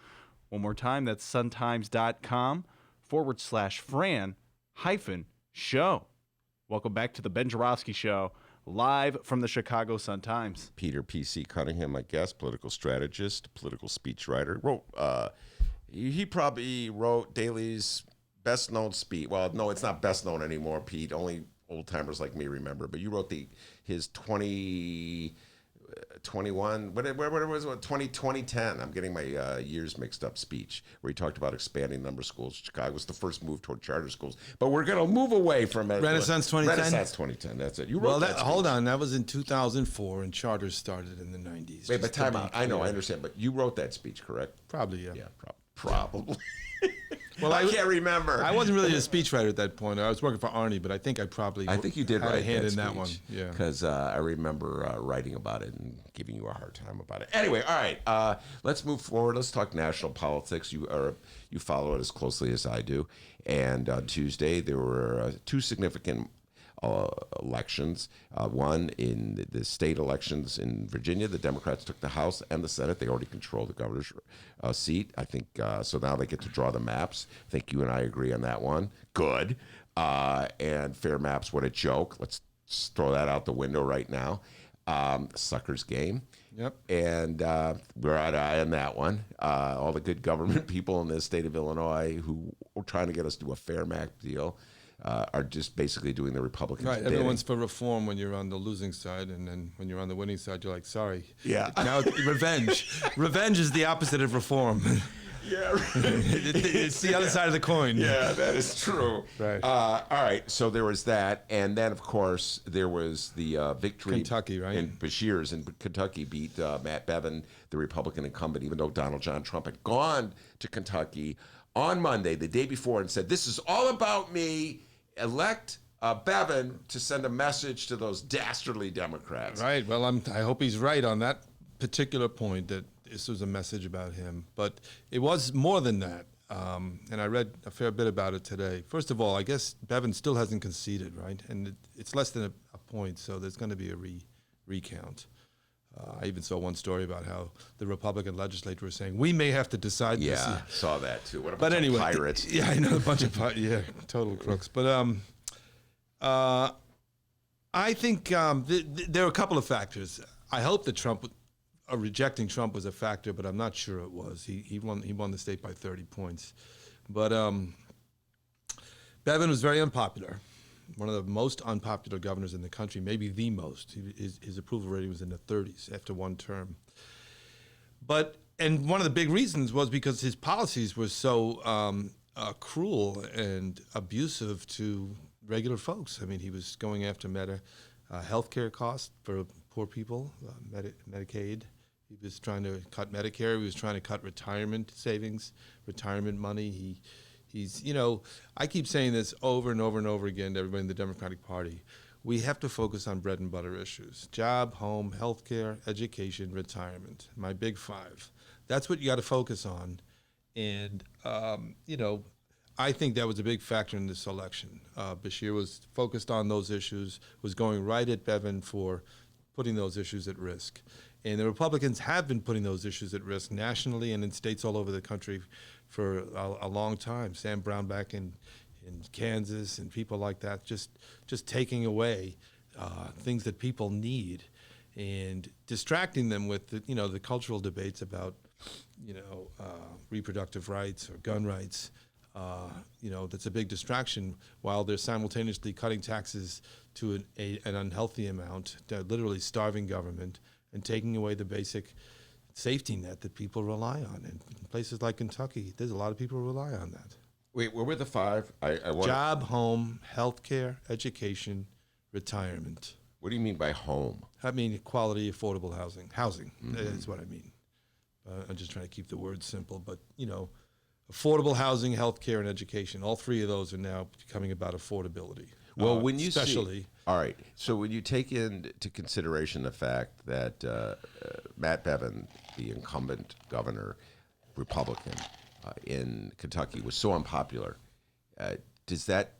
One more time, that's suntimes.com/Fran-show. Welcome back to the Ben Joravsky Show live from the Chicago Sun-Times. Peter P.C. Cunningham, my guest, political strategist, political speechwriter. He probably wrote Daley's best-known speech. Well, no, it's not best-known anymore, Pete. Only old-timers like me remember. But you wrote his 2010, I'm getting my years mixed up, speech, where he talked about expanding number of schools. Chicago was the first move toward charter schools. But we're going to move away from it. Renaissance 2010? Renaissance 2010, that's it. You wrote that speech. Hold on, that was in 2004, and charters started in the 90s. Wait, but time out. I know, I understand, but you wrote that speech, correct? Probably, yeah. Yeah, probably. Well, I can't remember. I wasn't really a speechwriter at that point. I was working for Arnie, but I think I you did had write a hand that in that speech, one. Yeah, because I remember writing about it and giving you a hard time about it. Anyway, all right, let's move forward. Let's talk national politics. You follow it as closely as I do. And on Tuesday there were two significant elections. One in the state elections in Virginia, the Democrats took the House and the Senate. They already control the governor's seat, I think. So now they get to draw the maps. I think you and I agree on that one. Good. And fair maps, what a joke. Let's throw that out the window right now. Sucker's game. Yep. And we're out eye on that one. All the good government people in the state of Illinois who are trying to get us to a fair map deal are just basically doing the Republicans' right. bidding. Everyone's for reform when you're on the losing side, and then when you're on the winning side, you're like, sorry. Yeah. Now revenge. Revenge is the opposite of reform. Yeah. It's the other side of the coin. Yeah, that is true. Right. All right. So there was that, and then of course there was the victory. Kentucky, right? And Bashir's in Kentucky beat Matt Bevin, the Republican incumbent, even though Donald John Trump had gone to Kentucky on Monday, the day before, and said, "This is all about me. Elect Bevin to send a message to those dastardly Democrats." Right. Well, I hope he's right on that particular point, that this was a message about him. But it was more than that. And I read a fair bit about it today. First of all, I guess Bevin still hasn't conceded, right? And it's less than a point, so there's going to be a recount. I even saw one story about how the Republican legislature was saying, we may have to decide this. Yeah, saw that too. What a But bunch anyway, of pirates. Yeah, I know, a bunch of total crooks. But I think there are a couple of factors. I hope that rejecting Trump was a factor, but I'm not sure it was. He won the state by 30 points. But Bevin was very unpopular. One of the most unpopular governors in the country, maybe the most. His approval rating was in the 30s after one term. And one of the big reasons was because his policies were so cruel and abusive to regular folks. I mean, he was going after health care costs for poor people, Medicaid. He was trying to cut Medicare. He was trying to cut retirement savings, retirement money. He's, I keep saying this over and over and over again to everybody in the Democratic Party. We have to focus on bread and butter issues: job, home, health care, education, retirement. My big five. That's what you got to focus on. And, I think that was a big factor in this election. Bashir was focused on those issues, was going right at Bevin for putting those issues at risk. And the Republicans have been putting those issues at risk nationally and in states all over the country for a long time. Sam Brown back in Kansas and people like that, just taking away things that people need and distracting them with the cultural debates about reproductive rights or gun rights. That's a big distraction while they're simultaneously cutting taxes to an unhealthy amount, literally starving government, and taking away the basic safety net that people rely on. And in places like Kentucky, there's a lot of people who rely on that. Wait, where were the five? Job, home, health care, education, retirement. What do you mean by home? I mean quality, affordable housing. Housing, is what I mean. I'm just trying to keep the words simple, but, affordable housing, health care, and education. All three of those are now becoming about affordability. Well, when you all right, so when you take into consideration the fact that Matt Bevin, the incumbent governor, Republican in Kentucky, was so unpopular, does that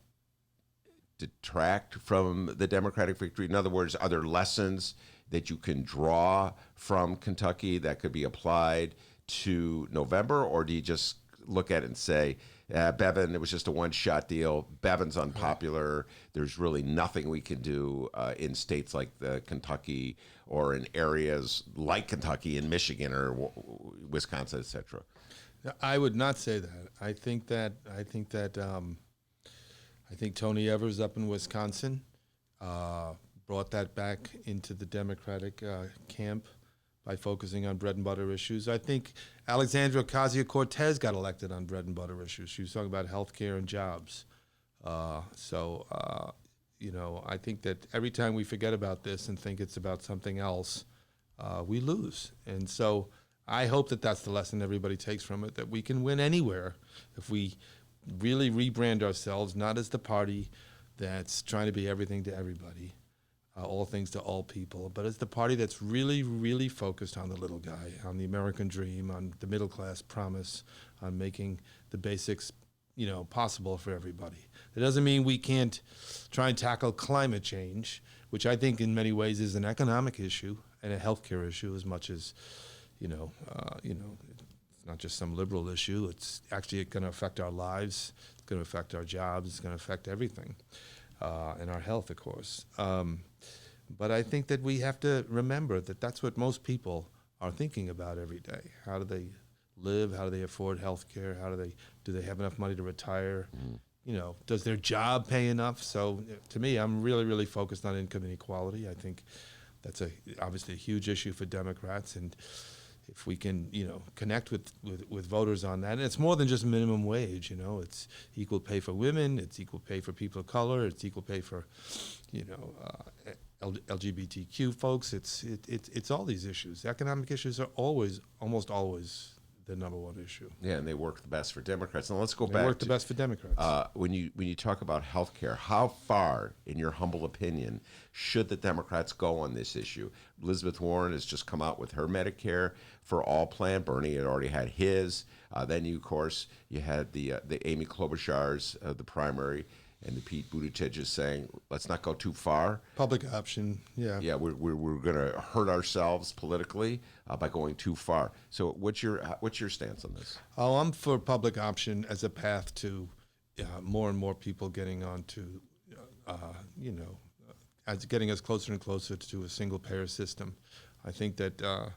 detract from the Democratic victory? In other words, are there lessons that you can draw from Kentucky that could be applied to November, or do you just look at it and say Bevin, it was just a one-shot deal. Bevin's unpopular. There's really nothing we can do in states like Kentucky or in areas like Kentucky and Michigan or Wisconsin, etc. I would not say that. I think Tony Evers up in Wisconsin brought that back into the Democratic camp by focusing on bread and butter issues. I think Alexandria Ocasio-Cortez got elected on bread and butter issues. She was talking about health care and jobs. I think that every time we forget about this and think it's about something else, we lose. And so I hope that that's the lesson everybody takes from it, that we can win anywhere if we really rebrand ourselves, not as the party that's trying to be everything to everybody, all things to all people, but as the party that's really, really focused on the little guy, on the American dream, on the middle class promise, on making the basics, possible for everybody. It doesn't mean we can't try and tackle climate change, which I think in many ways is an economic issue and a healthcare issue as much as, it's not just some liberal issue. It's actually going to affect our lives. It's going to affect our jobs. It's going to affect everything, and our health, of course. But I think that we have to remember that that's what most people are thinking about every day. How do they live? How do they afford health care? Do they have enough money to retire? Does their job pay enough? So to me, I'm really, really focused on income inequality. I think that's obviously a huge issue for Democrats. And if we can, connect with voters on that, and it's more than just minimum wage, it's equal pay for women, it's equal pay for people of color, it's equal pay for, LGBTQ folks. It's all these issues. Economic issues are almost always the number one issue. Yeah, and they work the best for Democrats. Now let's go back. They work the best for Democrats. When you talk about health care, how far, in your humble opinion, should the Democrats go on this issue? Elizabeth Warren has just come out with her Medicare for All plan. Bernie had already had his. Then you had the Amy Klobuchar's, the primary, and the Pete Buttigieg is saying, let's not go too far. Public option, yeah. Yeah, we're going to hurt ourselves politically by going too far. So what's your stance on this? Oh, I'm for public option as a path to more and more people getting onto, getting us closer and closer to a single payer system. I think that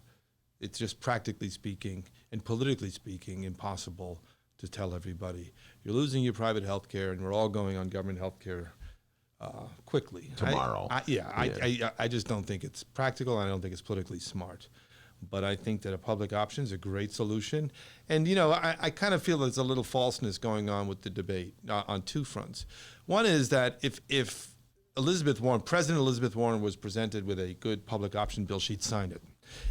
it's just practically speaking and politically speaking impossible to tell everybody you're losing your private health care and we're all going on government health care quickly. Tomorrow. I just don't think it's practical. I don't think it's politically smart. But I think that a public option is a great solution. And, I kind of feel there's a little falseness going on with the debate on two fronts. One is that if President Elizabeth Warren was presented with a good public option bill, she'd sign it.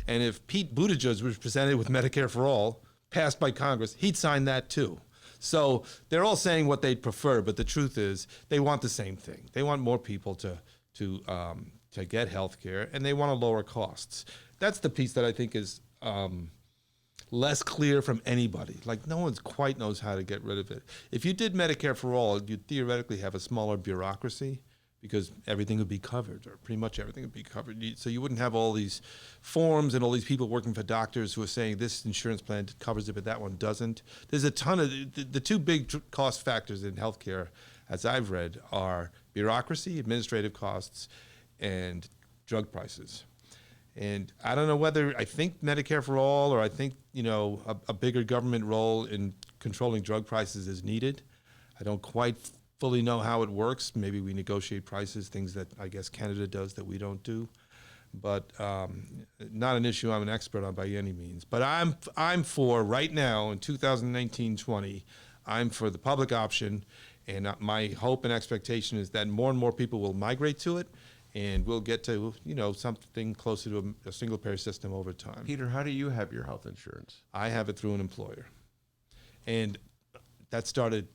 And if Pete Buttigieg was presented with Medicare for All, passed by Congress, he'd sign that too. So they're all saying what they'd prefer, but the truth is they want the same thing. They want more people to get health care, and they want to lower costs. That's the piece that I think is less clear from anybody. Like, no one quite knows how to get rid of it. If you did Medicare for All, you'd theoretically have a smaller bureaucracy because everything would be covered, or pretty much everything would be covered. So you wouldn't have all these forms and all these people working for doctors who are saying this insurance plan covers it, but that one doesn't. There's a ton of, the two big cost factors in healthcare, as I've read, are bureaucracy, administrative costs, and drug prices. And I don't know whether I think Medicare for All or I think, a bigger government role in controlling drug prices is needed. I don't quite fully know how it works. Maybe we negotiate prices, things that I guess Canada does that we don't do. But not an issue I'm an expert on by any means. But I'm for, right now in 2019-20, I'm for the public option. And my hope and expectation is that more and more people will migrate to it, and we'll get to, something closer to a single payer system over time. Peter, how do you have your health insurance? I have it through an employer. And that started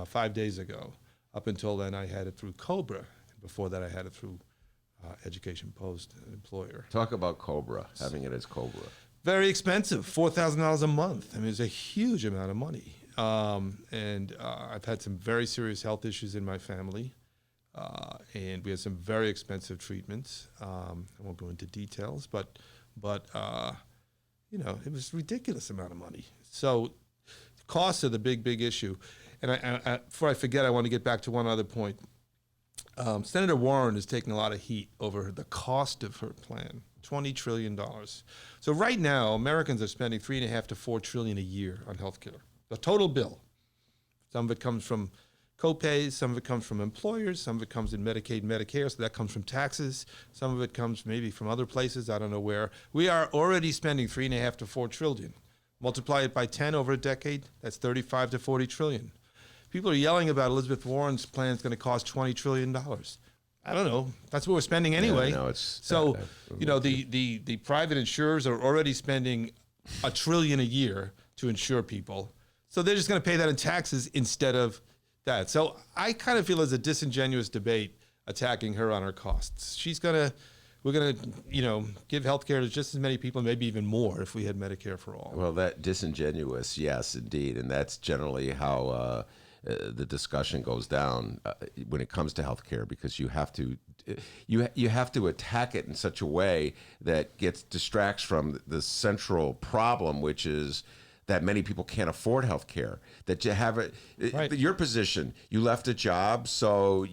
5 days ago. Up until then, I had it through COBRA. Before that, I had it through Education Post, an employer. Talk about COBRA, having it as COBRA. Very expensive, $4,000 a month. I mean, it's a huge amount of money. And I've had some very serious health issues in my family. And we had some very expensive treatments. I won't go into details, but it was a ridiculous amount of money. So costs are the big issue. And before I forget, I want to get back to one other point. Senator Warren is taking a lot of heat over the cost of her plan, $20 trillion. So right now, Americans are spending $3.5 to $4 trillion a year on healthcare. The total bill. Some of it comes from co-pays, some of it comes from employers, some of it comes in Medicaid, Medicare, so that comes from taxes. Some of it comes maybe from other places, I don't know where. We are already spending $3.5 to $4 trillion. Multiply it by 10 over a decade, that's $35 to $40 trillion. People are yelling about Elizabeth Warren's plan is going to cost $20 trillion. I don't know. That's what we're spending anyway. No, it's so, the private insurers are already spending $1 trillion a year to insure people. So they're just going to pay that in taxes instead of that. So I kind of feel it's a disingenuous debate attacking her on her costs. We're going to, give health care to just as many people, maybe even more if we had Medicare for all. Well, that disingenuous, yes, indeed. And that's generally how the discussion goes down when it comes to healthcare, because you have to attack it in such a way that distracts from the central problem, which is that many people can't afford health care. That you have your position, you left a job, so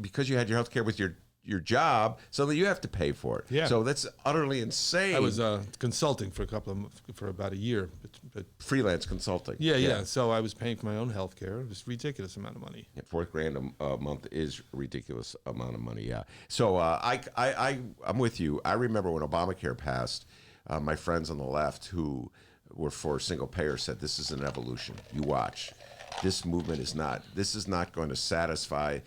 because you had your health care with your job, so that you have to pay for it. Yeah. So that's utterly insane. I was consulting for about a year, but freelance consulting. Yeah. So I was paying for my own health care. It was a ridiculous amount of money. Yeah, $4,000 a month is a ridiculous amount of money. Yeah. So I'm with you. I remember when Obamacare passed, my friends on the left who were for single payer said, "This is an evolution. You watch. This movement is not going to satisfy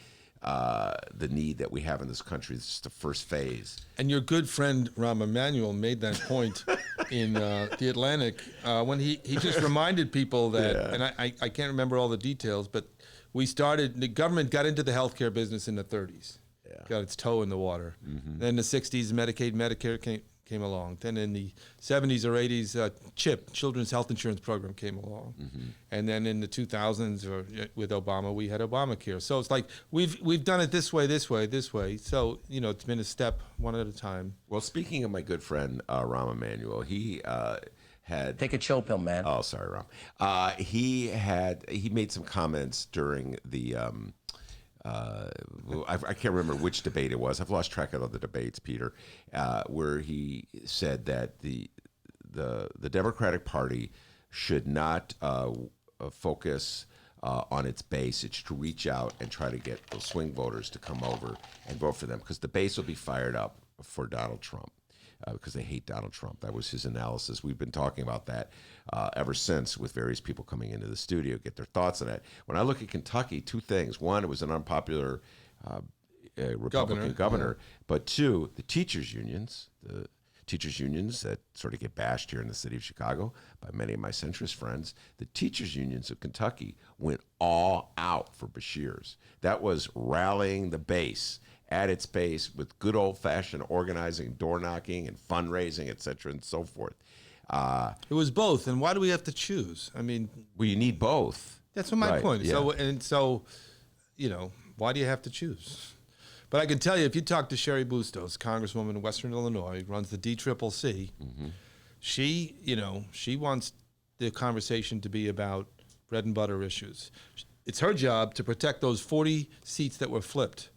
the need that we have in this country. This is the first phase." And your good friend Rahm Manuel made that point in The Atlantic when he just reminded people that, and I can't remember all the details, but the government got into the healthcare business in the 30s, got its toe in the water. Mm-hmm. Then in the 60s, Medicaid, Medicare came along. Then in the 70s or 80s, CHIP, Children's Health Insurance Program, came along. Mm-hmm. And then in the 2000s, with Obama, we had Obamacare. So it's like we've done it this way. So, it's been a step one at a time. Well, speaking of my good friend, Rahm Emanuel, he had... Take a chill pill, man. Oh, sorry, Rahm. He made some comments during the... I can't remember which debate it was. I've lost track of the debates, Peter, where he said that the Democratic Party should not focus on its base. It should reach out and try to get those swing voters to come over and vote for them, because the base will be fired up for Donald Trump. Because they hate Donald Trump. That was his analysis. We've been talking about that ever since, with various people coming into the studio, get their thoughts on that. When I look at Kentucky, two things. One, it was an unpopular Republican governor. But two, the teachers' unions that sort of get bashed here in the city of Chicago by many of my centrist friends, the teachers' unions of Kentucky went all out for Beshears. That was rallying the base at its base with good old-fashioned organizing, door knocking, and fundraising, et cetera, and so forth. It was both, and why do we have to choose? I mean, well, you need both. That's what my point is. Yeah. So, why do you have to choose? But I can tell you, if you talk to Sherry Bustos, Congresswoman in Western Illinois, runs the DCCC, mm-hmm. she wants the conversation to be about bread and butter issues. It's her job to protect those 40 seats that were flipped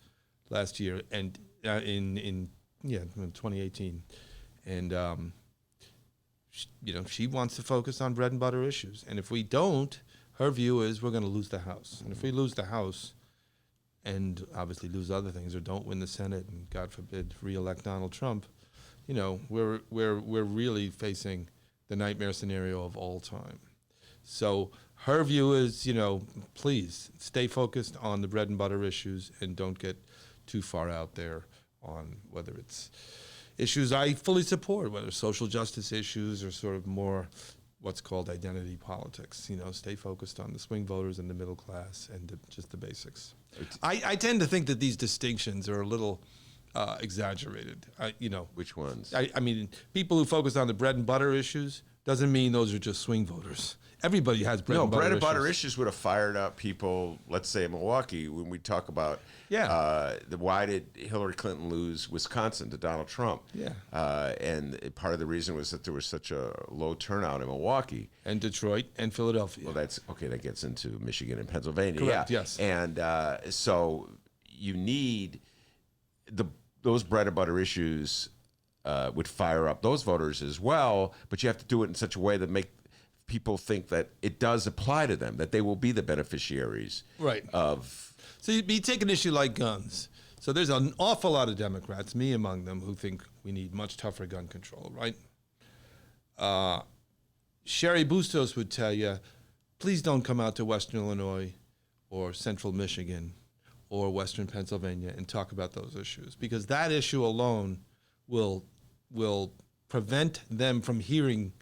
last year and in 2018, and she wants to focus on bread and butter issues. And if we don't, her view is we're going to lose the House. And if we lose the House, and obviously lose other things, or don't win the Senate, and God forbid reelect Donald Trump, we're really facing the nightmare scenario of all time. So her view is, please stay focused on the bread and butter issues and don't get too far out there on whether it's issues I fully support, whether social justice issues or sort of more what's called identity politics. Stay focused on the swing voters and the middle class and just the basics. I tend to think that these distinctions are a little exaggerated. Which ones? I mean, people who focus on the bread and butter issues doesn't mean those are just swing voters. Everybody has bread and butter bread and butter issues. issues would have fired up people, let's say in Milwaukee, when we talk about why did Hillary Clinton lose Wisconsin to Donald Trump? Yeah. And part of the reason was that there was such a low turnout in Milwaukee. And Detroit and Philadelphia. Well, that's okay. That gets into Michigan and Pennsylvania. Correct, yeah. yes. And so you need those bread and butter issues would fire up those voters as well, but you have to do it in such a way that make people think that it does apply to them, that they will be the beneficiaries of. So you take an issue like guns. So there's an awful lot of Democrats, me among them, who think we need much tougher gun control, right? Sherry Bustos would tell you, please don't come out to Western Illinois or Central Michigan or Western Pennsylvania and talk about those issues, because that issue alone will prevent them from hearing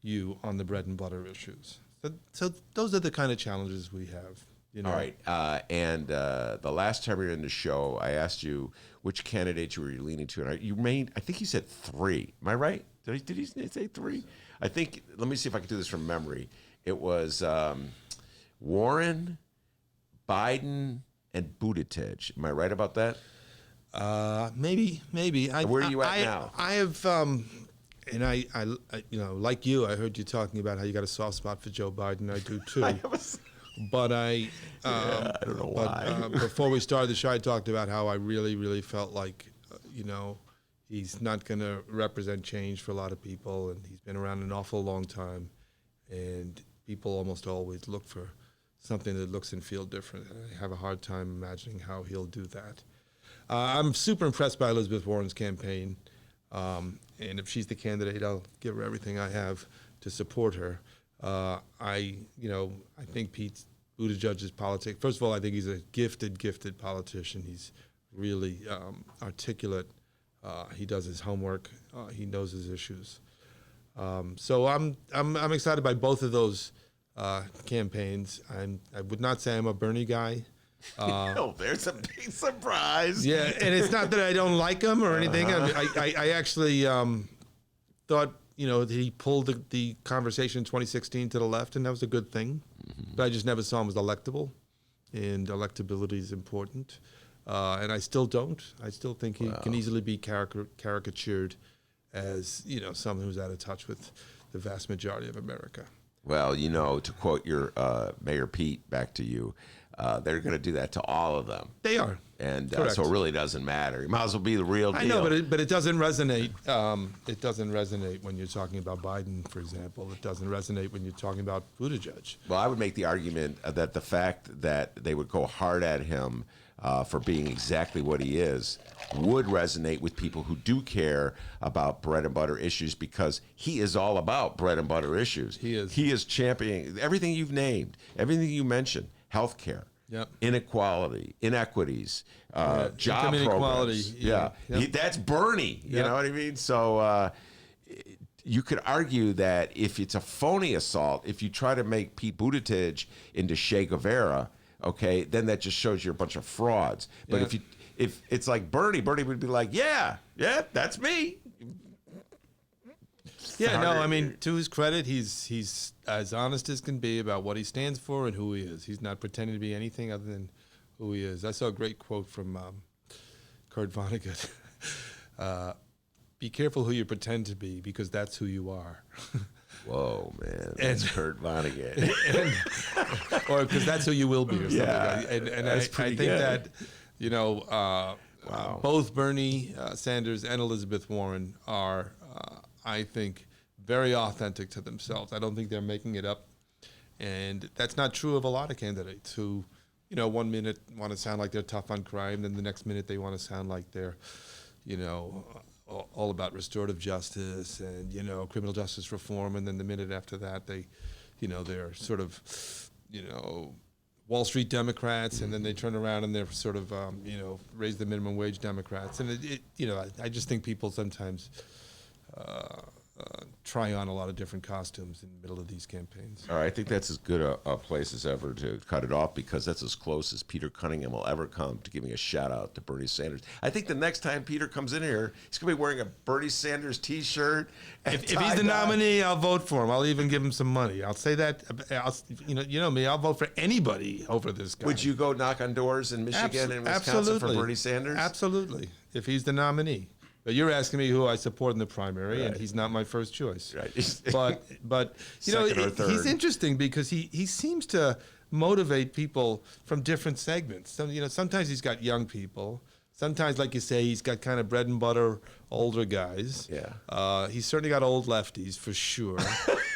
you on the bread and butter issues. So those are the kind of challenges we have. You know? All right. And the last time we were in the show, I asked you which candidate you were leaning to. And I think you said 3. Am I right? Did he say 3? I think, let me see if I can do this from memory. It was Warren, Biden, and Buttigieg. Am I right about that? Maybe. Where are you at now? I have, and I, like you, I heard you talking about how you got a soft spot for Joe Biden. I do too. But I don't know why. Before we started the show, I talked about how I really, really felt like, he's not going to represent change for a lot of people, and he's been around an awful long time, and people almost always look for something that looks and feels different. I have a hard time imagining how he'll do that. I'm super impressed by Elizabeth Warren's campaign, and if she's the candidate, I'll give her everything I have to support her. I think Pete Buttigieg's politics. First of all, I think he's a gifted politician. He's really articulate. He does his homework. He knows his issues. So I'm excited by both of those campaigns. I would not say I'm a Bernie guy. There's a big surprise. Yeah, and it's not that I don't like him or anything. I actually thought that he pulled the conversation in 2016 to the left, and that was a good thing. Mm-hmm. But I just never saw him as electable, and electability is important. And I still don't. I still think he can easily be caricatured as someone who's out of touch with the vast majority of America. Well, to quote your Mayor Pete, back to you, they're going to do that to all of them. They are. And so it really doesn't matter. You might as well be the real deal. I know, but it doesn't resonate. It doesn't resonate when you're talking about Biden, for example. It doesn't resonate when you're talking about Buttigieg. Well, I would make the argument that the fact that they would go hard at him for being exactly what he is would resonate with people who do care about bread and butter issues, because he is all about bread and butter issues. He is. He is championing everything you've named, everything you mentioned, healthcare. Yep. Inequality, inequities, job inequality. programs. Yeah. Yep. That's Bernie. You know what I mean? So you could argue that if it's a phony assault, if you try to make Pete Buttigieg into Che Guevara, okay, then that just shows you're a bunch of frauds. But if it's like Bernie would be like, yeah, that's me. Yeah, no, I mean, to his credit, he's as honest as can be about what he stands for and who he is. He's not pretending to be anything other than who he is. I saw a great quote from Kurt Vonnegut. Be careful who you pretend to be, because that's who you are. Whoa, man. That's Kurt Vonnegut. Or because that's who you will be, or something. Yeah, And that's I pretty think good. that, both Bernie Sanders and Elizabeth Warren are, I think, very authentic to themselves. I don't think they're making it up. And that's not true of a lot of candidates who, 1 minute want to sound like they're tough on crime, then the next minute they want to sound like they're, all about restorative justice and, criminal justice reform. And then the minute after that, they, they're sort of, Wall Street Democrats, and then they turn around and they're sort of, raise the minimum wage Democrats. And I just think people sometimes try on a lot of different costumes in the middle of these campaigns. All right, I think that's as good a place as ever to cut it off, because that's as close as Peter Cunningham will ever come to giving a shout out to Bernie Sanders. I think the next time Peter comes in here, he's going to be wearing a Bernie Sanders T-shirt. If he's the nominee, I'll vote for him. I'll even give him some money. I'll say that. You know me. I'll vote for anybody over this guy. Would you go knock on doors in Michigan and Wisconsin for Bernie Sanders? Absolutely. If he's the nominee. But you're asking me who I support in the primary, and he's not my first choice. Right. But you know, he's interesting because he seems to motivate people from different segments. Sometimes he's got young people. Sometimes, like you say, he's got kind of bread and butter older guys. Yeah. He's certainly got old lefties for sure.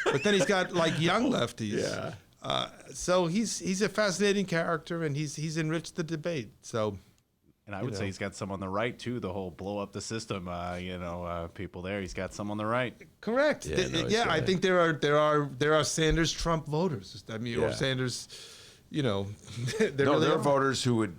But then he's got like young lefties. Yeah. So he's a fascinating character, and he's enriched the debate. So. And I would say he's got some on the right too. The whole blow up the system, people there. He's got some on the right. Correct. Yeah, I think there are Sanders Trump voters. I mean, or Sanders, there are voters who would,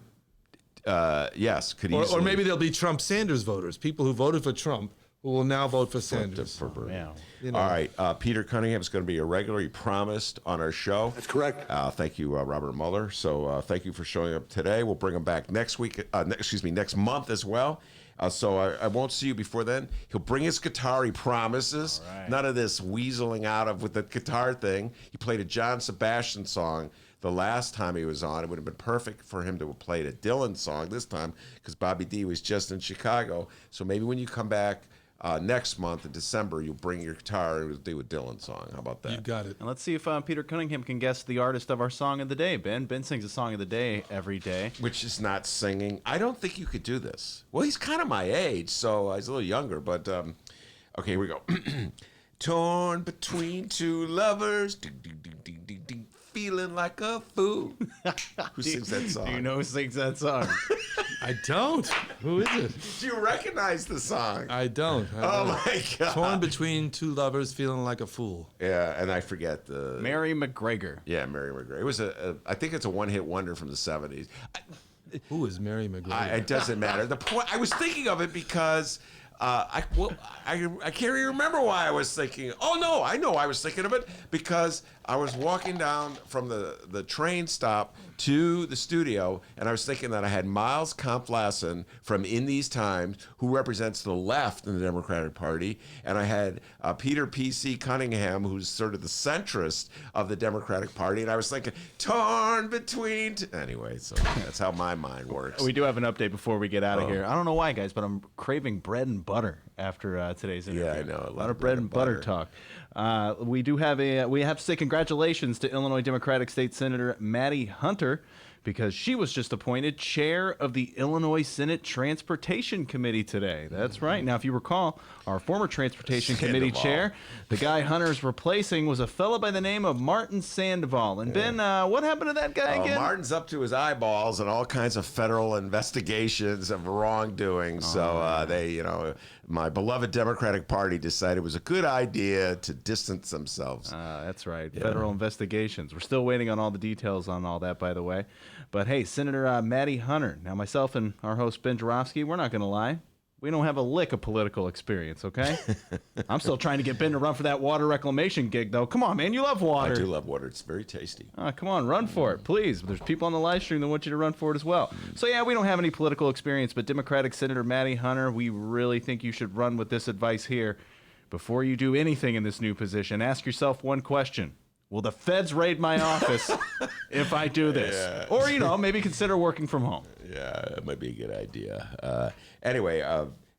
could easily. Or maybe there'll be Trump Sanders voters, people who voted for Trump who will now vote for Sanders. For Bernie. Yeah. All right, Peter Cunningham is going to be a regular. He promised on our show. That's correct. Thank you, Robert Mueller. So thank you for showing up today. We'll bring him back next week. Next month as well. So I won't see you before then. He'll bring his guitar. He promises. Right. None of this weaseling out of with the guitar thing. He played a John Sebastian song the last time he was on. It would have been perfect for him to have played a Dylan song this time because Bobby D was just in Chicago. So maybe when you come back next month in December, you'll bring your guitar and we'll do a Dylan song. How about that? You got it. And let's see if Peter Cunningham can guess the artist of our song of the day, Ben. Ben sings a song of the day every day. Which is not singing. I don't think you could do this. Well, he's kind of my age, so he's a little younger, but okay, here we go. Torn between two lovers, ding, ding, ding, ding, ding, ding, feeling like a fool. Who sings that song? Do you know who sings that song? I don't. Who is it? Do you recognize the song? I don't. My God. Torn between two lovers, feeling like a fool. Yeah, and I forget the... Mary McGregor. Yeah, Mary McGregor. It was I think it's a one-hit wonder from the 70s. Who is Mary McGregor? It doesn't matter. The point, I was thinking of it because... I can't even remember why I was thinking. Oh no, I know I was thinking of it because I was walking down from the train stop to the studio, and I was thinking that I had Miles Kampf-Lassin from In These Times, who represents the left in the Democratic Party, and I had Peter P.C. Cunningham, who's sort of the centrist of the Democratic Party, and I was thinking, torn between... Anyway, so that's how my mind works. We do have an update before we get out of here. I don't know why, guys, but I'm craving bread and butter after today's interview. Yeah, I know. A lot of bread and butter talk. We have to say congratulations to Illinois Democratic State Senator Maddie Hunter, because she was just appointed chair of the Illinois Senate Transportation Committee today. That's right. Now, if you recall, our former Transportation Committee chair, the guy Hunter's replacing, was a fellow by the name of Martin Sandoval. And Ben, what happened to that guy again? Martin's up to his eyeballs in all kinds of federal investigations of wrongdoing. My beloved Democratic Party decided it was a good idea to distance themselves. That's right. Yeah. Federal investigations. We're still waiting on all the details on all that, by the way. But hey, Senator Maddie Hunter. Now, myself and our host, Ben Joravsky, we're not going to lie. We don't have a lick of political experience, okay? I'm still trying to get Ben to run for that water reclamation gig, though. Come on, man. You love water. I do love water. It's very tasty. Come on, run for it, please. There's people on the live stream that want you to run for it as well. So, yeah, we don't have any political experience, but Democratic Senator Maddie Hunter, we really think you should run with this advice here. Before you do anything in this new position, ask yourself one question. Will the feds raid my office if I do this? Yeah. Or, maybe consider working from home. Yeah, it might be a good idea. Anyway,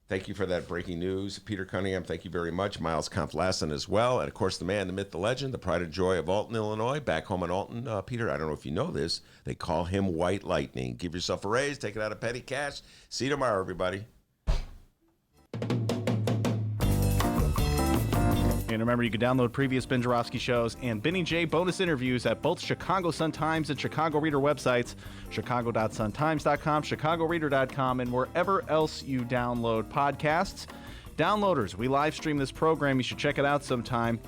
thank you for that breaking news. Peter Cunningham, thank you very much. Miles Kampf-Lassin as well. And, of course, the man, the myth, the legend, the pride and joy of Alton, Illinois. Back home in Alton, Peter, I don't know if you know this, they call him White Lightning. Give yourself a raise. Take it out of petty cash. See you tomorrow, everybody. And remember, you can download previous Ben Joravsky shows and Benny J bonus interviews at both Chicago Sun-Times and Chicago Reader websites, chicago.suntimes.com, chicagoreader.com, and wherever else you download podcasts. Downloaders, we live stream this program. You should check it out sometime.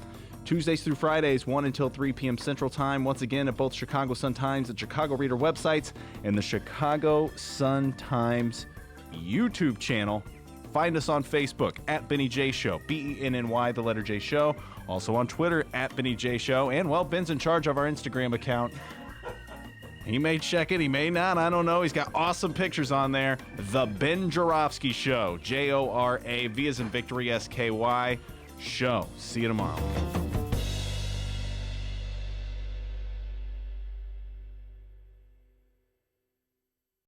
Tuesdays through Fridays, 1 until 3 p.m. Central Time. Once again, at both Chicago Sun-Times and Chicago Reader websites and the Chicago Sun-Times YouTube channel. Find us on Facebook at Benny J Show, BENNY, the letter J Show. Also on Twitter at Benny J Show. And, well, Ben's in charge of our Instagram account. He may check it, he may not, I don't know. He's got awesome pictures on there. The Ben Joravsky Show, Joravv as in Victory, SKY Show. See you tomorrow.